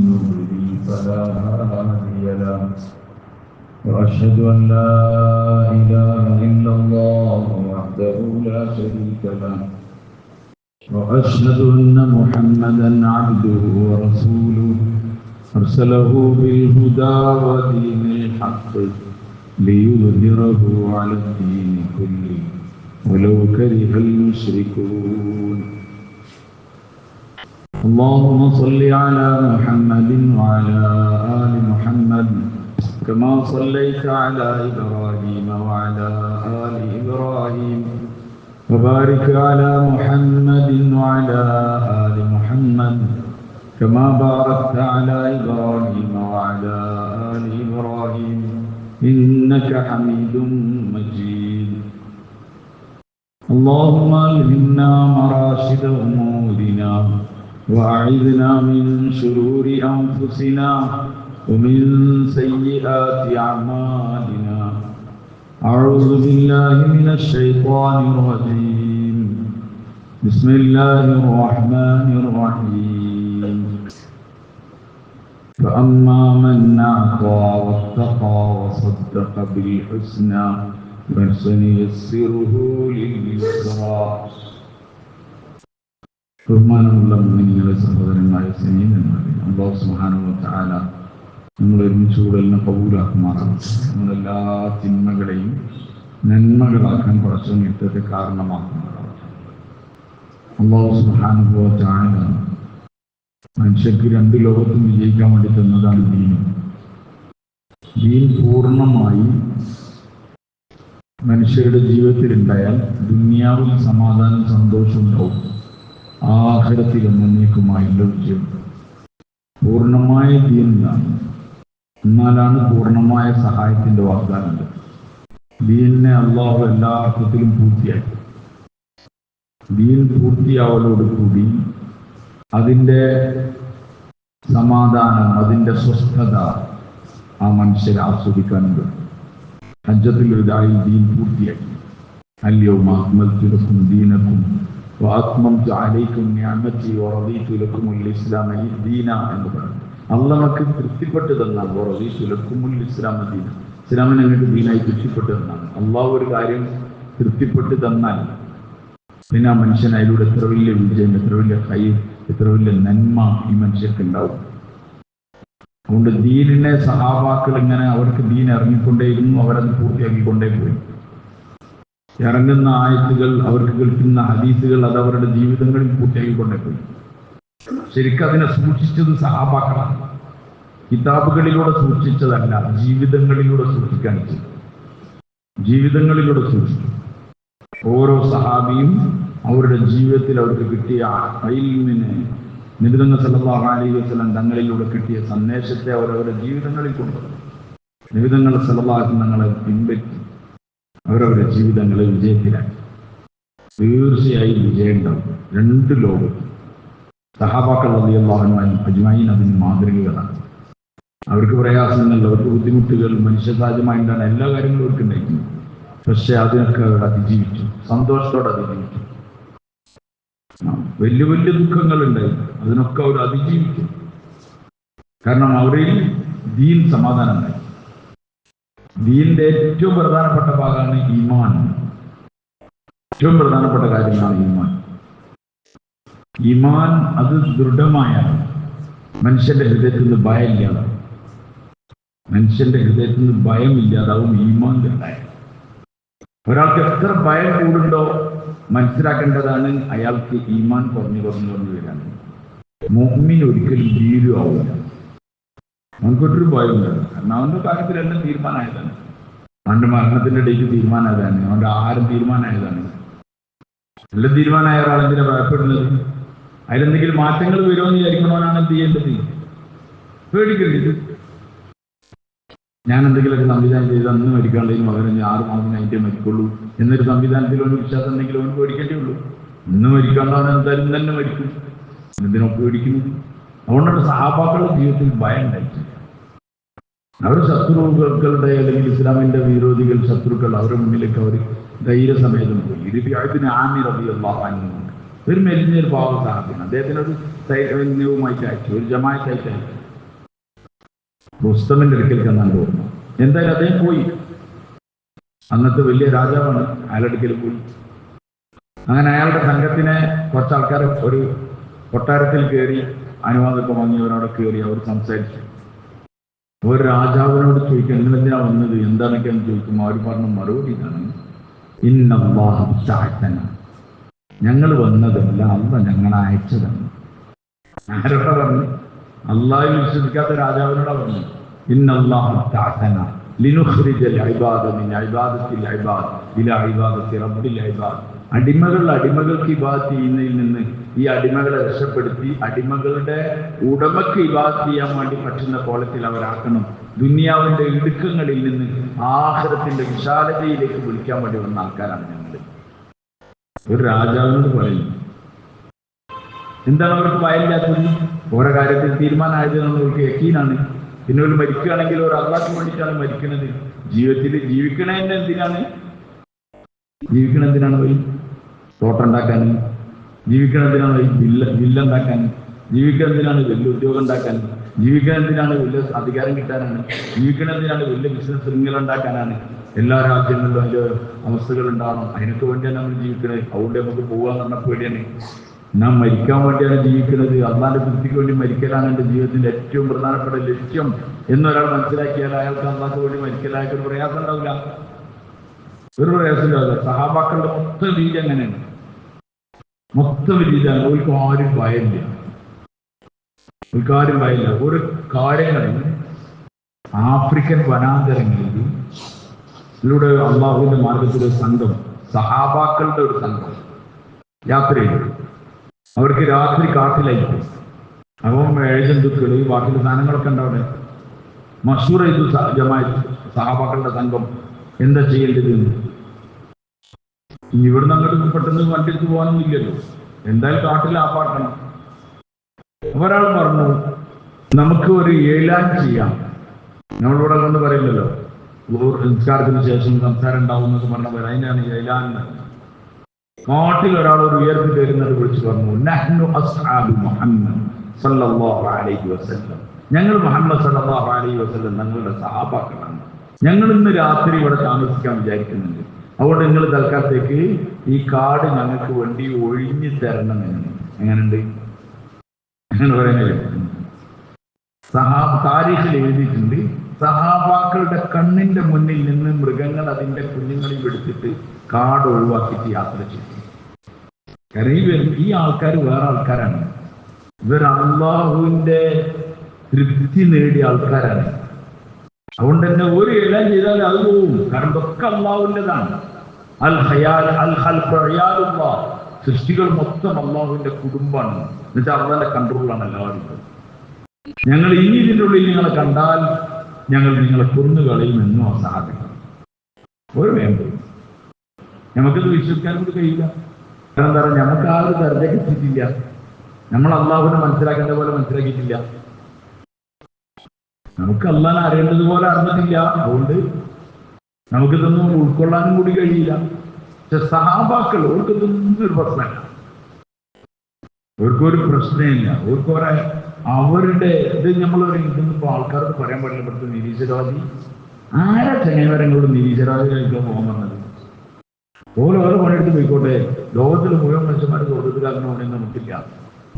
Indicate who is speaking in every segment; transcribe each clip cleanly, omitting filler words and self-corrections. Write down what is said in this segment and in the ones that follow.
Speaker 1: يضلل فلا هادي له وأشهد أن لا إله إلا الله وحده لا شريك له وأشهد أن محمدا عبده ورسوله أرسله بالهدى ودين الحق ليظهره على الدين كله ولو كره المشركون. اللهم صل على محمد وعلى آل محمد كما صليت على إبراهيم وعلى آل إبراهيم وبارك على محمد وعلى آل محمد كما باركت على إبراهيم وعلى آل إبراهيم إنك حميد مجيد. اللهم ألهمنا مراشد أمورنا وأعذنا من شرور أنفسنا ومن سيئات أعمالنا. أعوذ بالله من الشيطان الرجيم. بسم الله الرحمن الرحيم. فأما من أعطى واتقى وصدق بالحسنى فسنيسره لليسرى. ബഹുമാനമുള്ള മുഅ്മിനീങ്ങളെ, സഹോദരന്മാരെ, സ്നേഹിതന്മാരെ, അല്ലാഹു സുബ്ഹാനഹു വ തആല നമ്മൾ ഒരുമിച്ച് കൂടലിനെ കബൂലാക്കുമാറാകട്ടെ. നമ്മളെല്ലാ തിന്മകളെയും നന്മകളാക്കാൻ പടച്ചവൻ യുദ്ധത്തെ കാരണമാക്കുമാറാകട്ടെ. അല്ലാഹു സുബ്ഹാനഹു വ തആല മനുഷ്യർക്ക് രണ്ട് ലോകത്തും വിജയിക്കാൻ വേണ്ടി തന്നതാണ് ദീൻ. ദീൻ പൂർണ്ണമായി മനുഷ്യരുടെ ജീവിതത്തിൽ ഉണ്ടായാൽ ദുനിയാവിൽ സമാധാനം, സന്തോഷം ഉണ്ടാവും. ആഖിറത്തിൽ എന്നേക്കുമായുള്ള വിജയം. പൂർണ്ണമായ ദീൻ എന്താണ്? എന്നാലാണ് പൂർണ്ണമായ സഹായത്തിന്റെ വാഗ്ദാനം. ദീനിനെ അള്ളാഹു എല്ലാ അർത്ഥത്തിലും പൂർത്തിയാക്കി. ദീൻ പൂർത്തിയാവലോടുകൂടി അതിൻ്റെ സമാധാനം, അതിൻ്റെ സ്വസ്ഥത ആ മനുഷ്യരെ ആസ്വദിക്കാനുണ്ട്. ഹജ്ജത്തുൽ വദാഇൽ ദീൻ പൂർത്തിയാക്കി. അൽയൗമ അക്മൽതു ലക്കും ദീനക്കും വഅത്മംതു അലൈക്കും നിഅമതി വറദീതു ലക്കുമുൽ ഇസ്ലാമ ദീന എന്ന് പറഞ്ഞു. അള്ളാഹ് നമുക്ക് തൃപ്തിപ്പെട്ടു തന്നാണ്. വറദീതു ലക്കുമുൽ ഇസ്ലാമ ദീന, ഇസ്ലാമിനെ നിങ്ങൾക്ക് ദീനായി തൃപ്തിപ്പെട്ടു തന്നാണ്. അള്ളാഹു ഒരു കാര്യം തൃപ്തിപ്പെട്ട് തന്നാൽ പിന്നെ ആ മനുഷ്യൻ അതിലൂടെ എത്ര വലിയ വിജയം, എത്ര വലിയ ഖൈർ, എത്ര വലിയ നന്മ ഈ മനുഷ്യർക്ക് ഉണ്ടാവും. അതുകൊണ്ട് ദീനിനെ സഹാബാക്കൾ ഇങ്ങനെ അവർക്ക് ദീൻ ഇറങ്ങിക്കൊണ്ടേയിരുന്നു, അവരത് പൂർത്തിയാക്കിക്കൊണ്ടേ പോയി. ഇറങ്ങുന്ന ആയത്തുകൾ, അവർക്ക് കേൾക്കുന്ന ഹദീസുകൾ, അത് അവരുടെ ജീവിതങ്ങളിൽ പൂർത്തിയാക്കിക്കൊണ്ടേ പോയി. ശരിക്കും അതിനെ സൂക്ഷിച്ചത് സഹാബാക്കളാണ്. കിതാബുകളിലൂടെ സൂക്ഷിച്ചതല്ല, ജീവിതങ്ങളിലൂടെ സൂക്ഷിക്കാൻ ചെയ്തു. ജീവിതങ്ങളിലൂടെ സൂക്ഷിച്ചു. ഓരോ സഹാബിയും അവരുടെ ജീവിതത്തിൽ അവർക്ക് കിട്ടിയ ഇൽമിനെ, നബി സല്ലല്ലാഹു അലൈഹി വസല്ലം തങ്ങളിലൂടെ കിട്ടിയ സന്ദേശത്തെ അവരവരുടെ ജീവിതങ്ങളിൽ കൊണ്ടുവന്നു. നബി സല്ലല്ലാഹു അലൈഹി വസല്ലം തങ്ങളെ പിൻപറ്റി അവരവരുടെ ജീവിതങ്ങളെ വിജയത്തിലാക്കി. തീർച്ചയായും വിജയം ഉണ്ടാവും. രണ്ട് ലോകത്ത് സഹാബാക്കൾ റളിയല്ലാഹു അൻഹും അജ്മഈൻ അതിന് മാതൃകകളാണ്. അവർക്ക് പ്രയാസങ്ങൾ, അവർക്ക് ബുദ്ധിമുട്ടുകൾ മനുഷ്യസഹജമായിട്ടാണ് എല്ലാ കാര്യങ്ങളും അവർക്ക് ഉണ്ടായിരിക്കുന്നത്. പക്ഷെ അതിനൊക്കെ അവർ അതിജീവിച്ചു, സന്തോഷത്തോടെ അതിജീവിച്ചു. വലിയ വലിയ ദുഃഖങ്ങളുണ്ടായി, അതിനൊക്കെ അവർ അതിജീവിച്ചു. കാരണം അവരിൽ ദീൻ സമാധാനമായി. ദീനിന്റെ ഏറ്റവും പ്രധാനപ്പെട്ട ഭാഗമാണ് ഈമാൻ. ഏറ്റവും പ്രധാനപ്പെട്ട കാര്യമാണ് ഈമാൻ. ഈമാൻ അത് ദൃഢമായ മനുഷ്യന്റെ ഹൃദയത്തിൽ നിന്ന് ഭയം ഇല്ലാതാവും. മനുഷ്യന്റെ ഹൃദയത്തിൽ നിന്ന് ഭയം ഇല്ലാതാവും ഈമാൻ ദൃഢമായ. ഒരാൾക്ക് എത്ര ഭയം കൂടുണ്ടോ മനസ്സിലാക്കേണ്ടതാണ് അയാൾക്ക് ഈമാൻ കുറഞ്ഞു വരികയാണ്. മുഅ്മിൻ ഒരിക്കലും ഭീരു ആവില്ല. അവൻക്കൊരു ഭയം ഉണ്ടാവില്ല. കാരണം അവന്റെ കാര്യത്തിലെല്ലാം തീരുമാനമായതാണ്. അവന്റെ മരണത്തിന്റെ ഡേറ്റ് തീരുമാനമായതാണ്. അവന്റെ ആഹാരം തീരുമാനമായതാണ്. എല്ലാം തീരുമാനമായ ഒരാളെന്തിനാ ഭയപ്പെടുന്നത്? അതിലെന്തെങ്കിലും മാറ്റങ്ങൾ വരുമെന്ന് വിചാരിക്കണവനാണ് എന്ത് ചെയ്യേണ്ടത്? പേടിക്കേണ്ടത്. ഞാൻ എന്തെങ്കിലുമൊക്കെ സംവിധാനം ചെയ്ത് അന്ന് മരിക്കാനുള്ളതിന് പകരം 6 മാസം കഴിഞ്ഞിട്ടേ മരിക്കുള്ളൂ എന്നൊരു സംവിധാനത്തിൽ അവന് വിശ്വാസം ഉണ്ടെങ്കിൽ അവന് പേടിക്കേണ്ടേ ഉള്ളൂ. ഇന്ന് മരിക്കാണ്ടവൻ എന്തായാലും തന്നെ മരിക്കും. എന്തിനൊക്കെ പേടിക്കുന്നത്? അതുകൊണ്ടാണ് സഹാബാക്കളുടെ ജീവിതത്തിൽ ഭയം ഉണ്ടായിട്ടില്ല. അവർ ശത്രുക്കളുടെ അല്ലെങ്കിൽ ഇസ്ലാമിന്റെ വിരോധികൾ, ശത്രുക്കൾ അവരുടെ മുന്നിലേക്ക് അവർ ധൈര്യസമേതം പോയി. റബീഅ ആമിർ റളിയല്ലാഹു അൻഹു ഒരു മെലിഞ്ഞൊരു പാവ സാഹചര്യം അദ്ദേഹത്തിനൊരു സൈന്യവുമായിട്ട് അയച്ചു, ഒരു ജമാഅത്തായിട്ട് അയച്ചു. റുസ്തമിന്റെ അടുക്കൽ ചെന്നാണ്ട് ഓർമ്മ. എന്തായാലും അദ്ദേഹം പോയി. അന്നത്തെ വലിയ രാജാവാണ്, അയാളുടെ അടുക്കൽ പോയി. അങ്ങനെ അയാളുടെ സംഘത്തിനെ കുറച്ച് ആൾക്കാർ ഒരു കൊട്ടാരത്തിൽ കയറി അനുവാദമൊക്കെ വാങ്ങി അവരവിടെ കയറി. അവർ സംസാരിച്ചു. ഒരു രാജാവിനോട് ചോദിക്കുക, നിങ്ങൾ എന്തിനാ വന്നത്, എന്താണൊക്കെയാന്ന് ചോദിക്കുമ്പോൾ അവർ പറഞ്ഞ മറുപടി ഇതാണ്: ഇന്നല്ലാഹു ബഅസന, ഞങ്ങൾ വന്നതല്ല, അല്ലാഹ് ഞങ്ങളെ അയച്ചതാണ്. ആരോടാ പറഞ്ഞു? അള്ളാഹുവിൽ വിശ്വസിക്കാത്ത രാജാവിനോടാ പറഞ്ഞു. ഇന്നല്ലാഹു ബഅസന ലിനുഖ്രിജൽ ഇബാദ മിൻ ഇബാദത്തിൽ ഇബാദ് ഇലാ ഇബാദത്തി റബ്ബിൽ ഇബാദ്. അടിമകൾക്ക് ഇബാദത്ത് ചെയ്യുന്നതിൽ നിന്ന് ഈ അടിമകളെ രക്ഷപ്പെടുത്തി അടിമകളുടെ ഉടമയ്ക്ക് ഇബാദത്ത് ചെയ്യാൻ വേണ്ടി പറ്റുന്ന കോലത്തിൽ അവരാക്കണം. ദുനിയാവിന്റെ ഇടുക്കങ്ങളിൽ നിന്ന് ആഖിറത്തിന്റെ വിശാലതയിലേക്ക് വിളിക്കാൻ വേണ്ടി വന്ന ആൾക്കാരാണ് ഞങ്ങൾ. ഒരു രാജാവിനോട് പറയുന്നു. എന്താണ് അവർക്ക് ഭയമില്ലാത്തത്? ഓരോ കാര്യത്തിൽ തീരുമാനമായത് അവർക്ക് യക്കീനാണ്. പിന്നെ ഒരു മരിക്കുകയാണെങ്കിൽ ഒരു അള്ളാഹ്ക്ക് വേണ്ടിയിട്ടാണ് മരിക്കുന്നത്. ജീവിതത്തിൽ ജീവിക്കണതിന് എന്തിനാണ്? ജീവിക്കണെന്തിനാണ് പോയി? തോട്ടുണ്ടാക്കാൻ. ജീവിക്കണെന്തിനാണ്? വില്ലുണ്ടാക്കാൻ. ജീവിക്കണെന്തിനാണ്? വലിയ ഉദ്യോഗം ഉണ്ടാക്കാൻ. ജീവിക്കണെന്തിനാണ്? വലിയ അധികാരം കിട്ടാനാണ്. ജീവിക്കണെന്തിനാണ്? വലിയ ബിസിനസ് ശൃംഖല ഉണ്ടാക്കാനാണ്. എല്ലാ രാജ്യങ്ങളിലും അതിൻ്റെ അവസ്ഥകൾ ഉണ്ടാവണം. അതിനൊക്കെ വേണ്ടിയാണ് നമ്മൾ ജീവിക്കുന്നത്. അതുകൊണ്ട് നമുക്ക് പോകാൻ പറഞ്ഞ പേടിയാണ്. നാം മരിക്കാൻ വേണ്ടിയാണ് ജീവിക്കുന്നത്. അള്ളാന്റെ തൃപ്തിക്ക് വേണ്ടി മരിക്കലാണ് എൻ്റെ ജീവിതത്തിന്റെ ഏറ്റവും പ്രധാനപ്പെട്ട ലക്ഷ്യം എന്നൊരാൾ മനസ്സിലാക്കിയാൽ അയാൾക്ക് അള്ളാഹ്ക്ക് വേണ്ടി മരിക്കലായിട്ട് ഒരു പ്രയാസം ഉണ്ടാവില്ല. ഒരു പ്രയാസം ഉണ്ടാവില്ല. സഹാബാക്കളുടെ മൊത്തം രീതി അങ്ങനെയാണ്. മൊത്തം രീതിയാണ്. അവർക്ക് ആരും ഭയമില്ല. അവർക്ക് ഭയമില്ല. ഒരു കാര്യങ്ങളിൽ ആഫ്രിക്കൻ വനാന്തരങ്ങളിൽ ഇതിലൂടെ അള്ളാഹുവിന്റെ മാർഗത്തിലെ സംഘം, സഹാബാക്കളുടെ ഒരു സംഘം യാത്ര ചെയ്തു. അവർക്ക് രാത്രി കാട്ടിലായിരിക്കും. അപ്പം ഏജന്തുക്കൾ, ബാക്കിയുള്ള സാധനങ്ങളൊക്കെ ഉണ്ടാവിടെ. മഷൂർ ചെയ്തു ജമാഅത്ത് സഹാബാക്കളുടെ സംഘം എന്താ ചെയ്യേണ്ടത്. ഇവിടുന്ന് അങ്ങോട്ട് പെട്ടെന്ന് വണ്ടി എടുത്ത് പോകാനൊന്നും ഇല്ലല്ലോ. എന്തായാലും കാട്ടിൽ ആപ്പാട്ടണം. ഒരാൾ പറഞ്ഞു, നമുക്ക് ഒരു ഏലാൻ ചെയ്യാം. നമ്മളിവിടെ കൊണ്ട് പറയില്ലല്ലോ, സംസ്കാരത്തിന് ശേഷം സംസാരം ഉണ്ടാവും എന്നൊക്കെ പറഞ്ഞ അതിനാണ് ഏലാൻ. കാട്ടിൽ ഒരാൾ ഒരു ഉയർത്തി തരുന്നത് വിളിച്ചു പറഞ്ഞു, നഹ്നു അസ്ഹാബു മുഹമ്മദ് സല്ലല്ലാഹു അലൈഹി വസല്ലം, ഞങ്ങൾ മുഹമ്മദ് സല്ലല്ലാഹു അലൈഹി വസല്ലം ഞങ്ങളുടെ സഹാബാക്കളാണ്. ഞങ്ങൾ ഇന്ന് രാത്രി ഇവിടെ താമസിക്കാൻ വിചാരിക്കുന്നുണ്ട്. അതുകൊണ്ട് നിങ്ങൾ തൽക്കാലത്തേക്ക് ഈ കാട് ഞങ്ങൾക്ക് വേണ്ടി ഒഴിഞ്ഞു തരണം എന്ന്. എങ്ങനെയുണ്ട്? അങ്ങനെ പറയുന്നത് താരീഖിൽ എഴുതിയിട്ടുണ്ട്. സഹാബാക്കളുടെ കണ്ണിന്റെ മുന്നിൽ നിന്ന് മൃഗങ്ങൾ അതിന്റെ കുഞ്ഞുങ്ങളെ എടുത്തിട്ട് കാട് ഒഴിവാക്കിയിട്ട് യാത്ര ചെയ്തു. കാരണം ഈ ആൾക്കാർ വേറെ ആൾക്കാരാണ്. ഇവർ അള്ളാഹുവിന്റെ തൃപ്തി നേടിയ ആൾക്കാരാണ്. അതുകൊണ്ട് തന്നെ ഒരു ഇടം ചെയ്താൽ അത് പോവും. കാരണം ഇതൊക്കെ അള്ളാഹുവിൻ്റെതാണ്. അൽ ഹയാൽ അൽ ഹൽഖ്, സൃഷ്ടികൾ മൊത്തം അള്ളാഹുവിന്റെ കുടുംബമാണ്. എന്നുവെച്ചാൽ അള്ളാഹിന്റെ കൺട്രോളാണ് എല്ലാവരും. ഞങ്ങൾ ഇനി ഇതിൻ്റെ ഉള്ളിൽ നിങ്ങളെ കണ്ടാൽ ഞങ്ങൾ നിങ്ങളെ കൊന്നുകളയുമെന്നും അസാധിക്കും. ഒരു വേണ്ടത് നമുക്കത് വിശ്വസിക്കാൻ കൂടി കഴിയില്ല. കാരണം എന്താ പറയുക, നമുക്ക് ആ ഒരു ദർജയ്ക്ക് എത്തിയിട്ടില്ല. നമ്മൾ അള്ളാഹുവിനെ മനസ്സിലാക്കേണ്ട പോലെ മനസ്സിലാക്കിയിട്ടില്ല. നമുക്ക് അള്ളാഹിനെ അറിയേണ്ടതുപോലെ അറിഞ്ഞിട്ടില്ല. അതുകൊണ്ട് നമുക്കിതൊന്നും ഉൾക്കൊള്ളാനും കൂടി കഴിയില്ല. പക്ഷെ സഹാബാക്കൾ അവർക്കിതൊന്നും ഒരു പ്രശ്നമില്ല. അവർക്കൊരു പ്രശ്നമില്ല. അവർക്കൊരു അവരുടെ ഇത് ഇതൊന്നിപ്പോൾ ആൾക്കാർക്ക് പറയാൻ പാടില്ല. ഇവിടുത്തെ നിരീശ്വരവാദി ആരാ ചങ്ങായിമാരങ്ങളോട് നിരീശ്വരവാദികളൊക്കെ പോകാൻ വന്നത്? ഓരോ പണിയെടുത്ത് പോയിക്കോട്ടെ. ലോകത്തിൽ മുഴുവൻ മനുഷ്യന്മാർ സ്വർഗത്തിലാക്കുന്ന പണിയൊന്നും നമുക്കില്ല.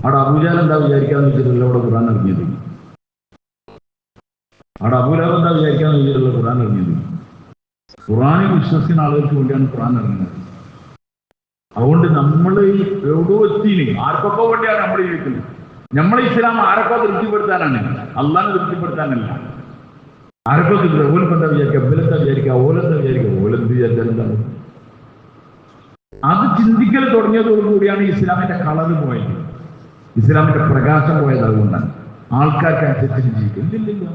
Speaker 1: അവിടെ അബൂജഹൽ എന്താ വിചാരിക്കാന്ന് വെച്ചിട്ടുള്ള അവിടെ ഖുർആൻ ഇറങ്ങിയത്. അവിടെ അബൂലഹബ് എന്താ വിചാരിക്കാന്ന് വെച്ചിട്ടുള്ള ഖുർആൻ ഇറങ്ങിയത്. ഖുർആനിൽ വിശ്വസിക്കുന്ന ആളുകൾക്ക് വേണ്ടിയാണ് ഖുർആൻ ഇറങ്ങുന്നത്. അതുകൊണ്ട് നമ്മൾ എവിടെയോ എത്തിന് ആർക്കൊക്കെ വേണ്ടിയാണ് നമ്മൾ ജീവിക്കുന്നത്. നമ്മളെ ഇസ്ലാം ആരൊക്കെ തൃപ്തിപ്പെടുത്താനാണ്, അള്ളാഹിനെ തൃപ്തിപ്പെടുത്താനല്ല. ആരൊക്കെ ഓലെന്താ വിചാരിക്കുക, ഇവലെന്താ വിചാരിക്കുക, ഓലെന്താ വിചാരിക്കുക, ഓലെന്ത് വിചാരിച്ചാൽ എന്താണ്? അത് ചിന്തിക്കൽ തുടങ്ങിയതോടുകൂടിയാണ് ഇസ്ലാമിന്റെ കളറ് പോയത്, ഇസ്ലാമിന്റെ പ്രകാശം പോയത്. അതുകൊണ്ടാണ് ആൾക്കാർക്ക് അനുസരിച്ച് ജീവിക്കുന്നില്ല.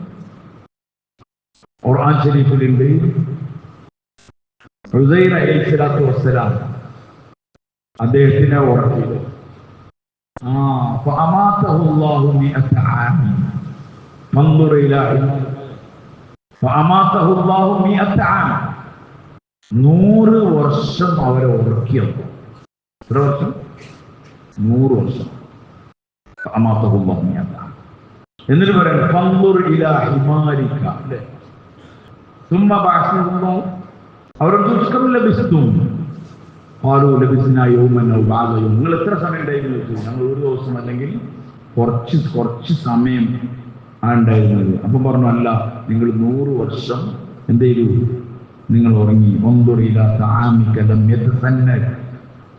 Speaker 1: ഖുർആൻ ശരീഫിലുണ്ട്, ഉസൈർ അലൈഹിസ്സലാത്തു വസ്സലാം അദ്ദേഹത്തിനെ ഉറക്കിയത്. فأماته الله 100 عام فانظر إلى فأماته الله 100 عام 100 വർഷം അവരെ ഉറക്കിയപ്പോൾ. എത്ര വർഷം? 100 വർഷം. فأماته الله 100 عام. എന്നിട്ട് പറയാം ഫൻദുർ ഇലാ ഹിമാരിക അല്ലേ സുമ്മ ബഅസ്നഹു അവരോട് ചോദിച്ചു ലബിസ്തും ഖാലൂ ലബിസ്നാ യൗമൻ ഔ ബഅദ യൗം നിങ്ങൾ എത്ര സമയം ഉണ്ടായിരുന്നു ചോദിച്ചു ഞങ്ങൾ ഒരു ദിവസം അല്ലെങ്കിൽ കുറച്ച് സമയം ഉണ്ടായിരുന്നത് അപ്പം പറഞ്ഞു അല്ല നിങ്ങൾ 100 വർഷം എന്ത് ചെയ്തു നിങ്ങൾ ഉറങ്ങി ഫൻദുർ ഇലാ തആമിക ലം യതസന്ന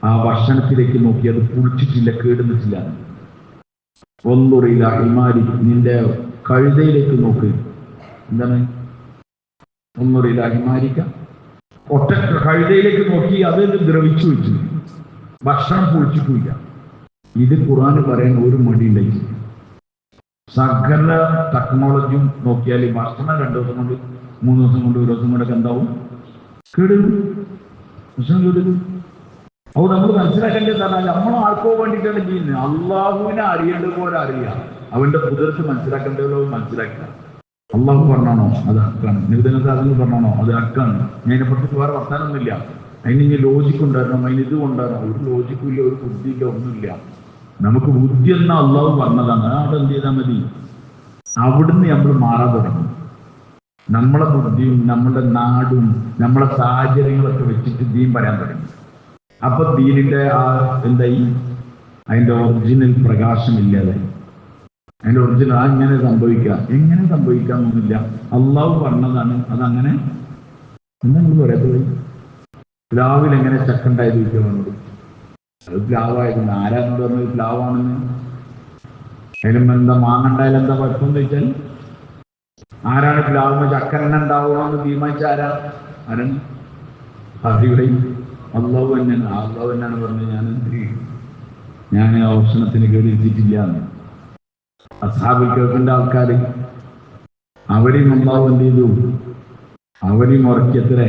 Speaker 1: ആ ഭക്ഷണത്തിലേക്ക് നോക്കി അത് പുളിച്ചിട്ടില്ല കേടുന്നിട്ടില്ല ഫൻദുർ ഇലാ ഹിമാരി നിന്റെ കഴുതയിലേക്ക് നോക്ക് എന്താണ് ഫൻദുർ ഇലാ ഹിമാരിക ഒറ്റ കഴുതയിലേക്ക് നോക്കി അത് ദ്രവിച്ചു വെച്ചു ഭക്ഷണം പുളിച്ചിട്ടില്ല ഇത് ഖുർആൻ പറയാൻ ഒരു മടി ഉണ്ടായിട്ടില്ല സകല ടെക്നോളജിയും നോക്കിയാൽ ഭക്ഷണം 2 ദിവസം കൊണ്ട് 3 ദിവസം കൊണ്ട് 1 ദിവസം കൊണ്ടൊക്കെ എന്താവും കേടും ഭക്ഷണം കേടും അപ്പോൾ നമ്മൾ മനസ്സിലാക്കേണ്ടത് പറഞ്ഞാൽ നമ്മൾ ആർക്കോ വേണ്ടിയിട്ടാണ് ചെയ്യുന്നത് അള്ളാഹുവിനെ അറിയേണ്ടത് പോലെ അറിയാം അവന്റെ കുതിർത്ത് മനസ്സിലാക്കേണ്ടതോ മനസ്സിലാക്കുക അള്ളാഹു പറഞ്ഞാണോ അത് ഹക്കാണ് നിബിധനത്തെ അതിന് പറഞ്ഞാണോ അത് ഹക്കാണ് ഞാൻ അതിനെപ്പറ്റി വേറെ വർത്താനൊന്നുമില്ല അതിന് ഇനി ലോജിക്ക് ഉണ്ടായിരുന്നു അതിന് ഇത് കൊണ്ടായിരുന്നു ഒരു ലോജിക്കും ഇല്ല ഒരു ബുദ്ധിയില്ല ഒന്നുമില്ല നമുക്ക് ബുദ്ധി എന്ന അള്ളാഹു പറഞ്ഞതാണ് അവിടെ എന്ത് ചെയ്താൽ മതി അവിടുന്ന് നമ്മൾ മാറാൻ തുടങ്ങും നമ്മളെ ബുദ്ധിയും നമ്മുടെ നാടും നമ്മളെ സാഹചര്യങ്ങളൊക്കെ വെച്ചിട്ട് ദീൻ പറയാൻ തുടങ്ങി അപ്പൊ ദീനിന്റെ ആ എന്തായി അതിന്റെ ഒറിജിനൽ പ്രകാശമില്ലാതെ അതിന്റെ ഒറിജിനൽ എങ്ങനെ സംഭവിക്കാമെന്നില്ല അള്ളാഹു പറഞ്ഞതാണ് അതങ്ങനെ എന്താ നിങ്ങൾ പറയാത്തത് പ്ലാവിൽ എങ്ങനെ ചക്കണ്ടായത് ചോദിക്കാനോട് അത് പ്ലാവായിരുന്നു ആരാന്നോട് പറഞ്ഞത് പ്ലാവാണെന്ന് അതിലും എന്താ മാങ്ങണ്ടായാലും എന്താ കുഴപ്പമെന്ന് ചോദിച്ചാൽ ആരാണ് പ്ലാവുമ്പോൾ ചക്കരണ്ണ ഉണ്ടാവുകയെന്ന് തീരുമാനിച്ച ആരാണ് അവിടെ അള്ളാഹു തന്നെയാണ് പറഞ്ഞത് ഞാൻ ഓപ്ഷണത്തിന് കേറിയിരുത്തിയിട്ടില്ല എന്ന് അസ്ഹാബുൽ കഹ്ഫിന്റെ ആൾക്കാർ അവരെയും അള്ളാഹു എന്ത് ചെയ്തു അവരെയും ഉറക്കിയത്രേ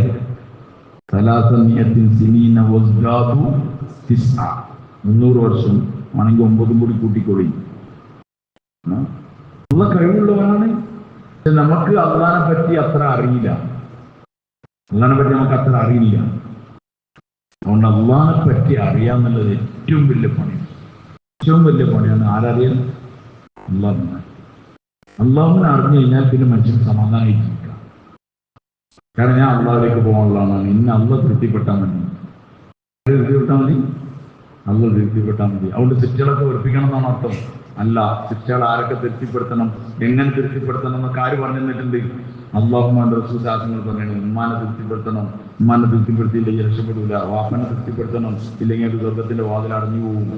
Speaker 1: 300 സിനീന വസ്ദാദു 900 വർഷം ആണെങ്കിൽ 9 കൂടി കൂട്ടിക്കൊള്ളി ഉള്ള കഴിവുള്ളവരാണ് നമുക്ക് അള്ളാഹിനെ പറ്റി അത്ര അറിയില്ല നമുക്ക് അത്ര അറിയില്ല അതുകൊണ്ട് അള്ളാഹിനെ പറ്റി അറിയാന്നുള്ളത് ഏറ്റവും വലിയ പണിയാണ് ആരറിയാൻ അള്ളാഹുവിനെ അറിഞ്ഞു കഴിഞ്ഞാൽ പിന്നെ മനുഷ്യൻ സമാധാനിച്ചിരിക്കാം കാരണം ഞാൻ അള്ളാഹിലേക്ക് പോകാനുള്ളതാണ് ഇന്ന് അള്ളാഹ് തൃപ്തിപ്പെട്ടാൽ മതി അതുകൊണ്ട് തെറ്റുകളൊക്കെ വെറുപ്പിക്കണം എന്നാണ് അർത്ഥം അല്ല തെറ്റുകൾ ആരൊക്കെ തൃപ്തിപ്പെടുത്തണം എങ്ങനെ തൃപ്തിപ്പെടുത്തണം എന്നൊക്കെ ആര് പറഞ്ഞു തന്നിട്ടുണ്ട് അള്ളാഹുമാന്റെ റസൂലുള്ളാഹികൾ പറയണം ഉമ്മാനെ തൃപ്തിപ്പെടുത്തണം ഉമ്മാനെ തൃപ്തിപ്പെടുത്തിയില്ലെങ്കിൽ രക്ഷപ്പെടൂല വാപ്പനെ തൃപ്തിപ്പെടുത്തണം ഇല്ലെങ്കിൽ ഒരു സ്വർഗത്തിന്റെ വാതിൽ അടഞ്ഞു പോകും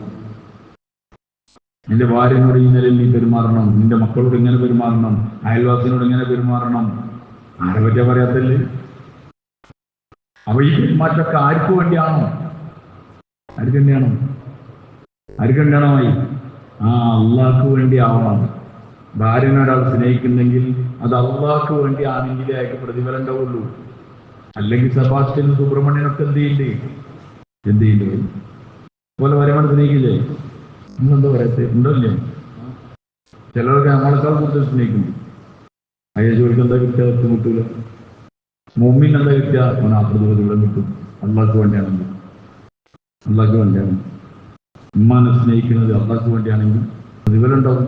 Speaker 1: നിന്റെ ഭാര്യനോട് ഈ നിലയിൽ നീ പെരുമാറണം നിന്റെ മക്കളോട് ഇങ്ങനെ പെരുമാറണം അയൽവാസിനോട് ഇങ്ങനെ പെരുമാറണം ആരെ പറ്റിയാ പറയാത്തല്ലേ അപ്പൊ ഈ പെരുമാറ്റമൊക്കെ ആർക്ക് വേണ്ടിയാണോ ആയി അള്ളാഹ്ക്ക് വേണ്ടി ആവണം ഭാര്യനെ ഒരാൾ സ്നേഹിക്കുന്നെങ്കിൽ അത് അള്ളാഹ്ക്ക് വേണ്ടി ആണെങ്കിലേ അയാൾക്ക് പ്രതിഫലം ഉണ്ടാവുള്ളൂ അല്ലെങ്കിൽ സെബാസ്റ്റ്യനും സുബ്രഹ്മണ്യനൊക്കെ എന്ത് ചെയ്യണ്ടേ പോലെ വരമാണ് സ്നേഹിക്കില്ലേ നിങ്ങളെന്താ പറയത്തെ ഉണ്ടല്ലേ ചിലർക്ക് നമ്മളെക്കാൾ കൂടുതൽ സ്നേഹിക്കുന്നു അയ്യ ജോലിക്ക് എന്താ കിട്ടുക കിട്ടൂല മുമ്മിൻ എന്താ കിട്ടുക അവൻ 40 ഇവിടെ കിട്ടും അള്ളാഹ്ക്ക് വേണ്ടിയാണെങ്കിൽ ഉമ്മാനെ സ്നേഹിക്കുന്നത് അള്ളാഹ്ക്ക് വേണ്ടിയാണെങ്കിൽ പ്രതിഫലം ഉണ്ടാവും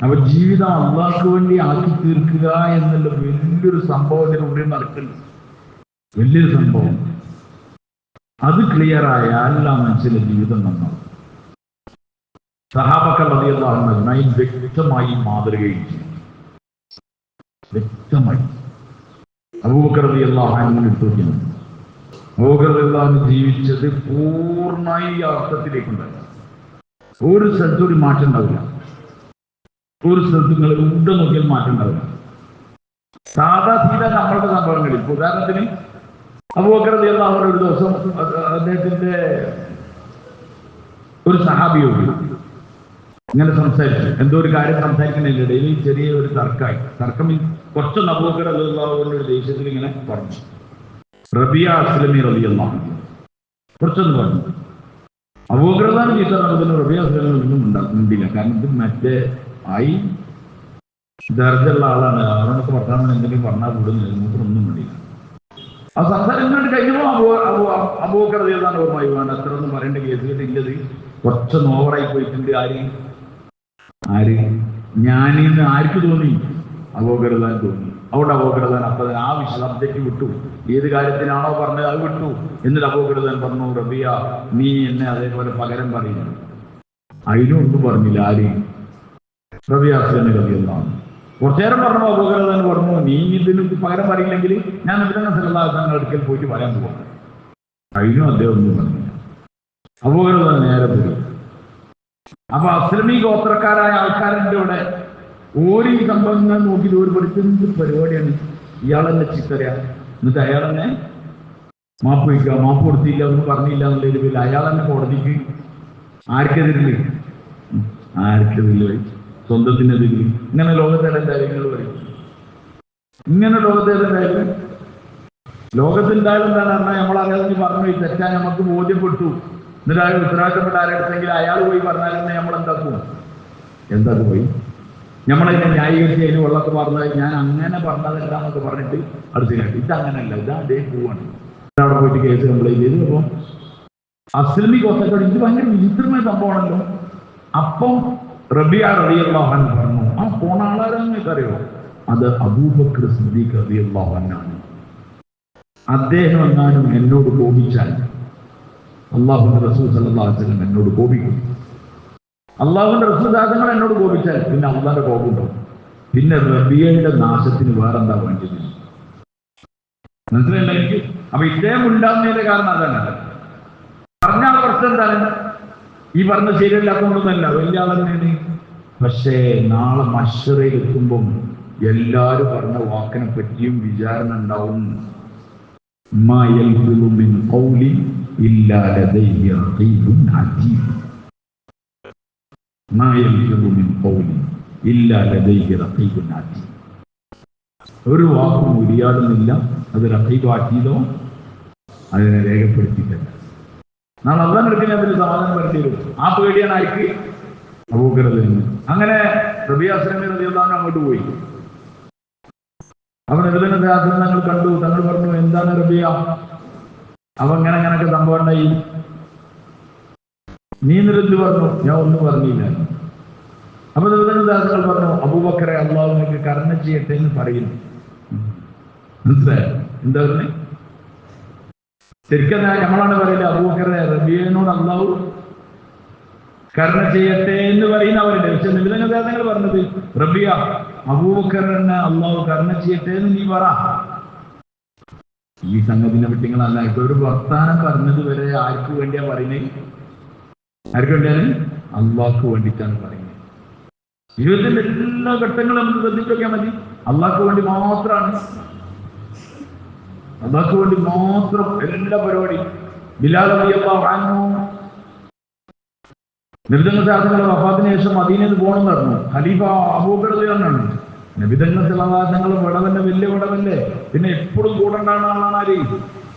Speaker 1: അപ്പൊ ജീവിതം അള്ളാഹ്ക്ക് വേണ്ടി ആക്കി തീർക്കുക എന്നുള്ള വലിയൊരു സംഭവം ഇതിന് ഉള്ളിൽ നടക്കുന്നു വലിയൊരു സംഭവം അത് ക്ലിയർ ആയാൽ ആ മനുഷ്യന്റെ ജീവിതം നന്നാവും സഹാബക്കൾ റളിയല്ലാഹു അൻഹും വ്യക്തമായി മാതൃകയും വ്യക്തമായി അബൂബക്കർ റളിയല്ലാഹു അൻഹു എടുത്തുകയാണ് അബൂബക്കർ റളിയല്ലാഹു അൻഹു ജീവിച്ചത് പൂർണ്ണമായി അർത്ഥത്തിലേക്കുണ്ടായി ഒരു സ്ഥലത്തും ഒരു മാറ്റം ഉണ്ടാവില്ല ഒരു സ്ഥലത്ത് നിങ്ങൾ ഇവിടെ നോക്കിയാൽ മാറ്റം ഉണ്ടാവില്ല സാധാ സീത നമ്മളുടെ സംഭവങ്ങളിൽ ഉദാഹരണത്തിന് അബൂബക്കർ റളിയല്ലാഹു അൻഹു ഒരു ദിവസം അദ്ദേഹത്തിന്റെ ഒരു സഹാബിയോട് ഇങ്ങനെ സംസാരിച്ചു എന്തോ ഒരു കാര്യം സംസാരിക്കുന്നതിനിടയിൽ ചെറിയ ഒരു തർക്കം കുറച്ചൊന്ന് അബൂബക്കർ റളിയല്ലാഹു അൻഹു ഒരു ദേഷ്യത്തിൽ ഇങ്ങനെ പറഞ്ഞു റബിയ അസ്ലമി റളിയല്ലാഹു അൻഹു കുറച്ചൊന്ന് പറഞ്ഞു അബൂബക്കർ റളിയല്ലാഹു അൻഹു റബിയ അസ്ലമി ഒന്നും ഉണ്ടാകുന്നില്ല കാരണം ഇത് മറ്റേ ദർജയുള്ള ആളാണ് അവരോടൊക്കെ വർത്താനം എന്തെങ്കിലും പറഞ്ഞാൽ കൂടുന്നില്ല മൂപ്പറൊന്നും വേണ്ടിയില്ല ആ സംസാരം കണ്ട് കഴിഞ്ഞപ്പോൾ അബൂബക്കർ റളിയല്ലാഹു അൻഹു ഓർമ്മയായി വേണ്ട അത്ര ഒന്നും പറയേണ്ട കേസുകൾ ഇല്ലത് കുറച്ചൊന്ന് ഓവറായി പോയിട്ടുണ്ട് ആര് ഞാനിന്ന് ആർക്ക് തോന്നി? അബൂബക്കർ തോന്നി. അവിടെ അബൂബക്കർ അപ്പൊ ആ സബ്ജക്റ്റ് വിട്ടു. ഏത് കാര്യത്തിനാണോ പറഞ്ഞത് അത് വിട്ടു. എന്നിട്ട് അബൂബക്കർ പറഞ്ഞു, റബിയ നീ എന്നെ അതേപോലെ പകരം പറയുന്നു. അതിനൊന്നും പറഞ്ഞില്ല. ആര്? റബിയ അസ്ലമി റളിയല്ലാഹു അൻഹു. കുറച്ചേരം പറഞ്ഞു. അബൂബക്കർ പറഞ്ഞു, നീ ഇതിന് പകരം പറയില്ലെങ്കിൽ ഞാൻ നബി സല്ലല്ലാഹു അലൈഹി വസല്ലം അടുക്കൽ പോയിട്ട് പറയാൻ പോകാം. അതിനും അദ്ദേഹം ഒന്നും പറഞ്ഞില്ല. അബൂബക്കർ നേരെ പോയി. അപ്പൊ അസ്ലമി ഗോത്രക്കാരായ ആൾക്കാരുടെ ഇവിടെ ഓരോ സംഭവങ്ങൾ നോക്കിയിട്ട് ഒരു പഠിക്കുന്ന പരിപാടിയാണ്. ഇയാളെന്നെ ചിത്തറിയാം. എന്നിട്ട് അയാളെന്നെ മാപ്പ് വയ്ക്കുക, മാപ്പ് കൊടുത്തില്ല, ഒന്നും പറഞ്ഞില്ല എന്നുള്ളതിൽ പേരിൽ അയാളെന്നെ കോടതിക്ക് ആർക്കെതിരില് സ്വന്തത്തിനെതിരിൽ. ഇങ്ങനെ ലോകത്തേടെ കാര്യങ്ങൾ പറയും. ഇങ്ങനെ ലോകത്തേതായാലും ലോകത്തിൻ്റെ എന്താണ് പറഞ്ഞാൽ നമ്മളറിയാതെ പറഞ്ഞു തെറ്റാൻ നമുക്ക് ബോധ്യപ്പെട്ടു. എന്നിട്ട് അയാൾ ഉത്തരവാദിത്തപ്പെട്ട ആരെടുത്തെങ്കിൽ അയാൾ പോയി പറഞ്ഞാൽ തന്നെ നമ്മൾ എന്താക്കും പോയി നമ്മളതിനെ ന്യായീകരിച്ച് അതിന് വെള്ളമൊക്കെ പറഞ്ഞാൽ ഞാൻ അങ്ങനെ പറഞ്ഞതല്ല എന്നൊക്കെ പറഞ്ഞിട്ട് അടുത്തിനായിട്ട് ഇതങ്ങനല്ല, ഇതാ അതേ പോവാണ്. അവിടെ പോയിട്ട് കേസ് കംപ്ലൈന്റ് ചെയ്തു. അപ്പം അസ്ലമി ഗോത്രക്കാർ ഇത് ഭയങ്കര വിചിത്രമായ സംഭവമാണല്ലോ. അപ്പം റബിയ റളിയല്ലാഹു അൻഹു പറഞ്ഞു, ആ പോണ ആളാരാന്ന് അറിയോ? അത് അബൂബക്കർ സിദ്ദീഖ് റളിയല്ലാഹു അൻഹു. അദ്ദേഹം എങ്ങാനും എന്നോട് കോപിച്ചാൽ അല്ലാഹുവിന്റെ റസൂൽ സല്ലല്ലാഹു അലൈഹി വസല്ലം എന്നോട് കോപിക്കും. അല്ലാഹുവിന്റെ റസൂൽ സാധനങ്ങൾ എന്നോട് കോപിച്ചാൽ പിന്നെ അള്ളാന്റെ കോപമുണ്ടോ? പിന്നെ റബിയയുടെ നാശത്തിന് വേറെന്താ വേണ്ടത്? മനസ്സിലായില്ല എനിക്ക്? അപ്പൊ ഇദ്ദേഹം ഉണ്ടാകുന്നതിന്റെ കാരണം അതാണ്. പറഞ്ഞ ആൾ പ്രശ്നം എന്താണ്? ഈ പറഞ്ഞ ശരിയല്ലാത്തതുകൊണ്ടൊന്നല്ല, വലിയ ആൾ തന്നെയാണ്. പക്ഷേ നാളെ മശ്റയിൽ എത്തുമ്പം എല്ലാരും പറഞ്ഞ വാക്കിനെ പറ്റിയും വിചാരണ ഉണ്ടാവും. ഒരു വാക്കും ഉരിയാടുന്നില്ല. അത് റഖീബ് ആറ്റീതോ അതിനെ രേഖപ്പെടുത്തിയിട്ടല്ല. നാളെ അള്ളാഹ് എടുക്കുന്ന അതിന് സമാധാനം വരേണ്ടി വരും. ആ പേടിയാണ് ആർക്ക്? അബൂബക്കർ റളിയല്ലാഹു. അങ്ങനെ റബിയ അസ്ലമി റളിയല്ലാഹു അൻഹു അങ്ങോട്ട് പോയി. അവൻ എതിരെ തങ്ങൾ കണ്ടു. തങ്ങൾ പറഞ്ഞു, എന്താണ് റബിയ? അവൻ അങ്ങനെയൊക്കെ സംഭവം ഉണ്ടായി. നീ നിരത്തി പറഞ്ഞു. ഞാൻ ഒന്നും പറഞ്ഞില്ല. അപ്പൊ തങ്ങൾ പറഞ്ഞു, അബൂബക്കറെ അള്ളാഹു നിങ്ങൾക്ക് കരുണ ചെയ്യട്ടെ എന്ന് പറയുന്നു. മനസ്സിലായോ എന്താ പറഞ്ഞേ? ശരിക്കും നമ്മളാണ് പറയില്ല, അബൂബക്കറെ റബിയനോട് അള്ളാഹു കരുണ ചെയ്യട്ടെ എന്ന് പറയുന്നവരുണ്ട്. പക്ഷെ നിബിധങ്ങൾ പറഞ്ഞത് റബിയ അബൂബക്കറിനെ അള്ളാഹു കരുണ ചെയ്യട്ടെ എന്ന് നീ പറ. ഈ സംഗതിനെ പറ്റി നിങ്ങളല്ല. ഇപ്പൊ ഒരു വർത്താനം പറഞ്ഞത് വരെ ആർക്ക് വേണ്ടിയാ പറയുന്നത്? ആർക്ക് വേണ്ടിയാണ്? അള്ളാഹ്ക്ക് വേണ്ടിയിട്ടാണ് പറയുന്നത്. ജീവിതത്തിന്റെ എല്ലാ ഘട്ടങ്ങളും നമുക്ക് ശ്രദ്ധിച്ചൊക്കെ മതി. അള്ളാഹ്ക്ക് വേണ്ടി മാത്രമാണ്. അള്ളാഹ്ക്ക് വേണ്ടി മാത്രം എല്ലാ പരിപാടി. ബിലാൽ റളിയല്ലാഹു അൻഹു നബിതങ്ങൾ സാധനങ്ങളുടെ വഫാത്തിന് ശേഷം മദീനയിൽ പോകണം പറഞ്ഞു. ഖലീഫ അബൂബക്കർ റളിയല്ലാഹു അൻഹു. നബിതങ്ങൾ സാധനങ്ങൾ വിടവല്ലേ, വലിയ വിടവല്ലേ. പിന്നെ എപ്പോഴും കൂടെ ഉണ്ടാകുന്ന ആളാണ് ആര്?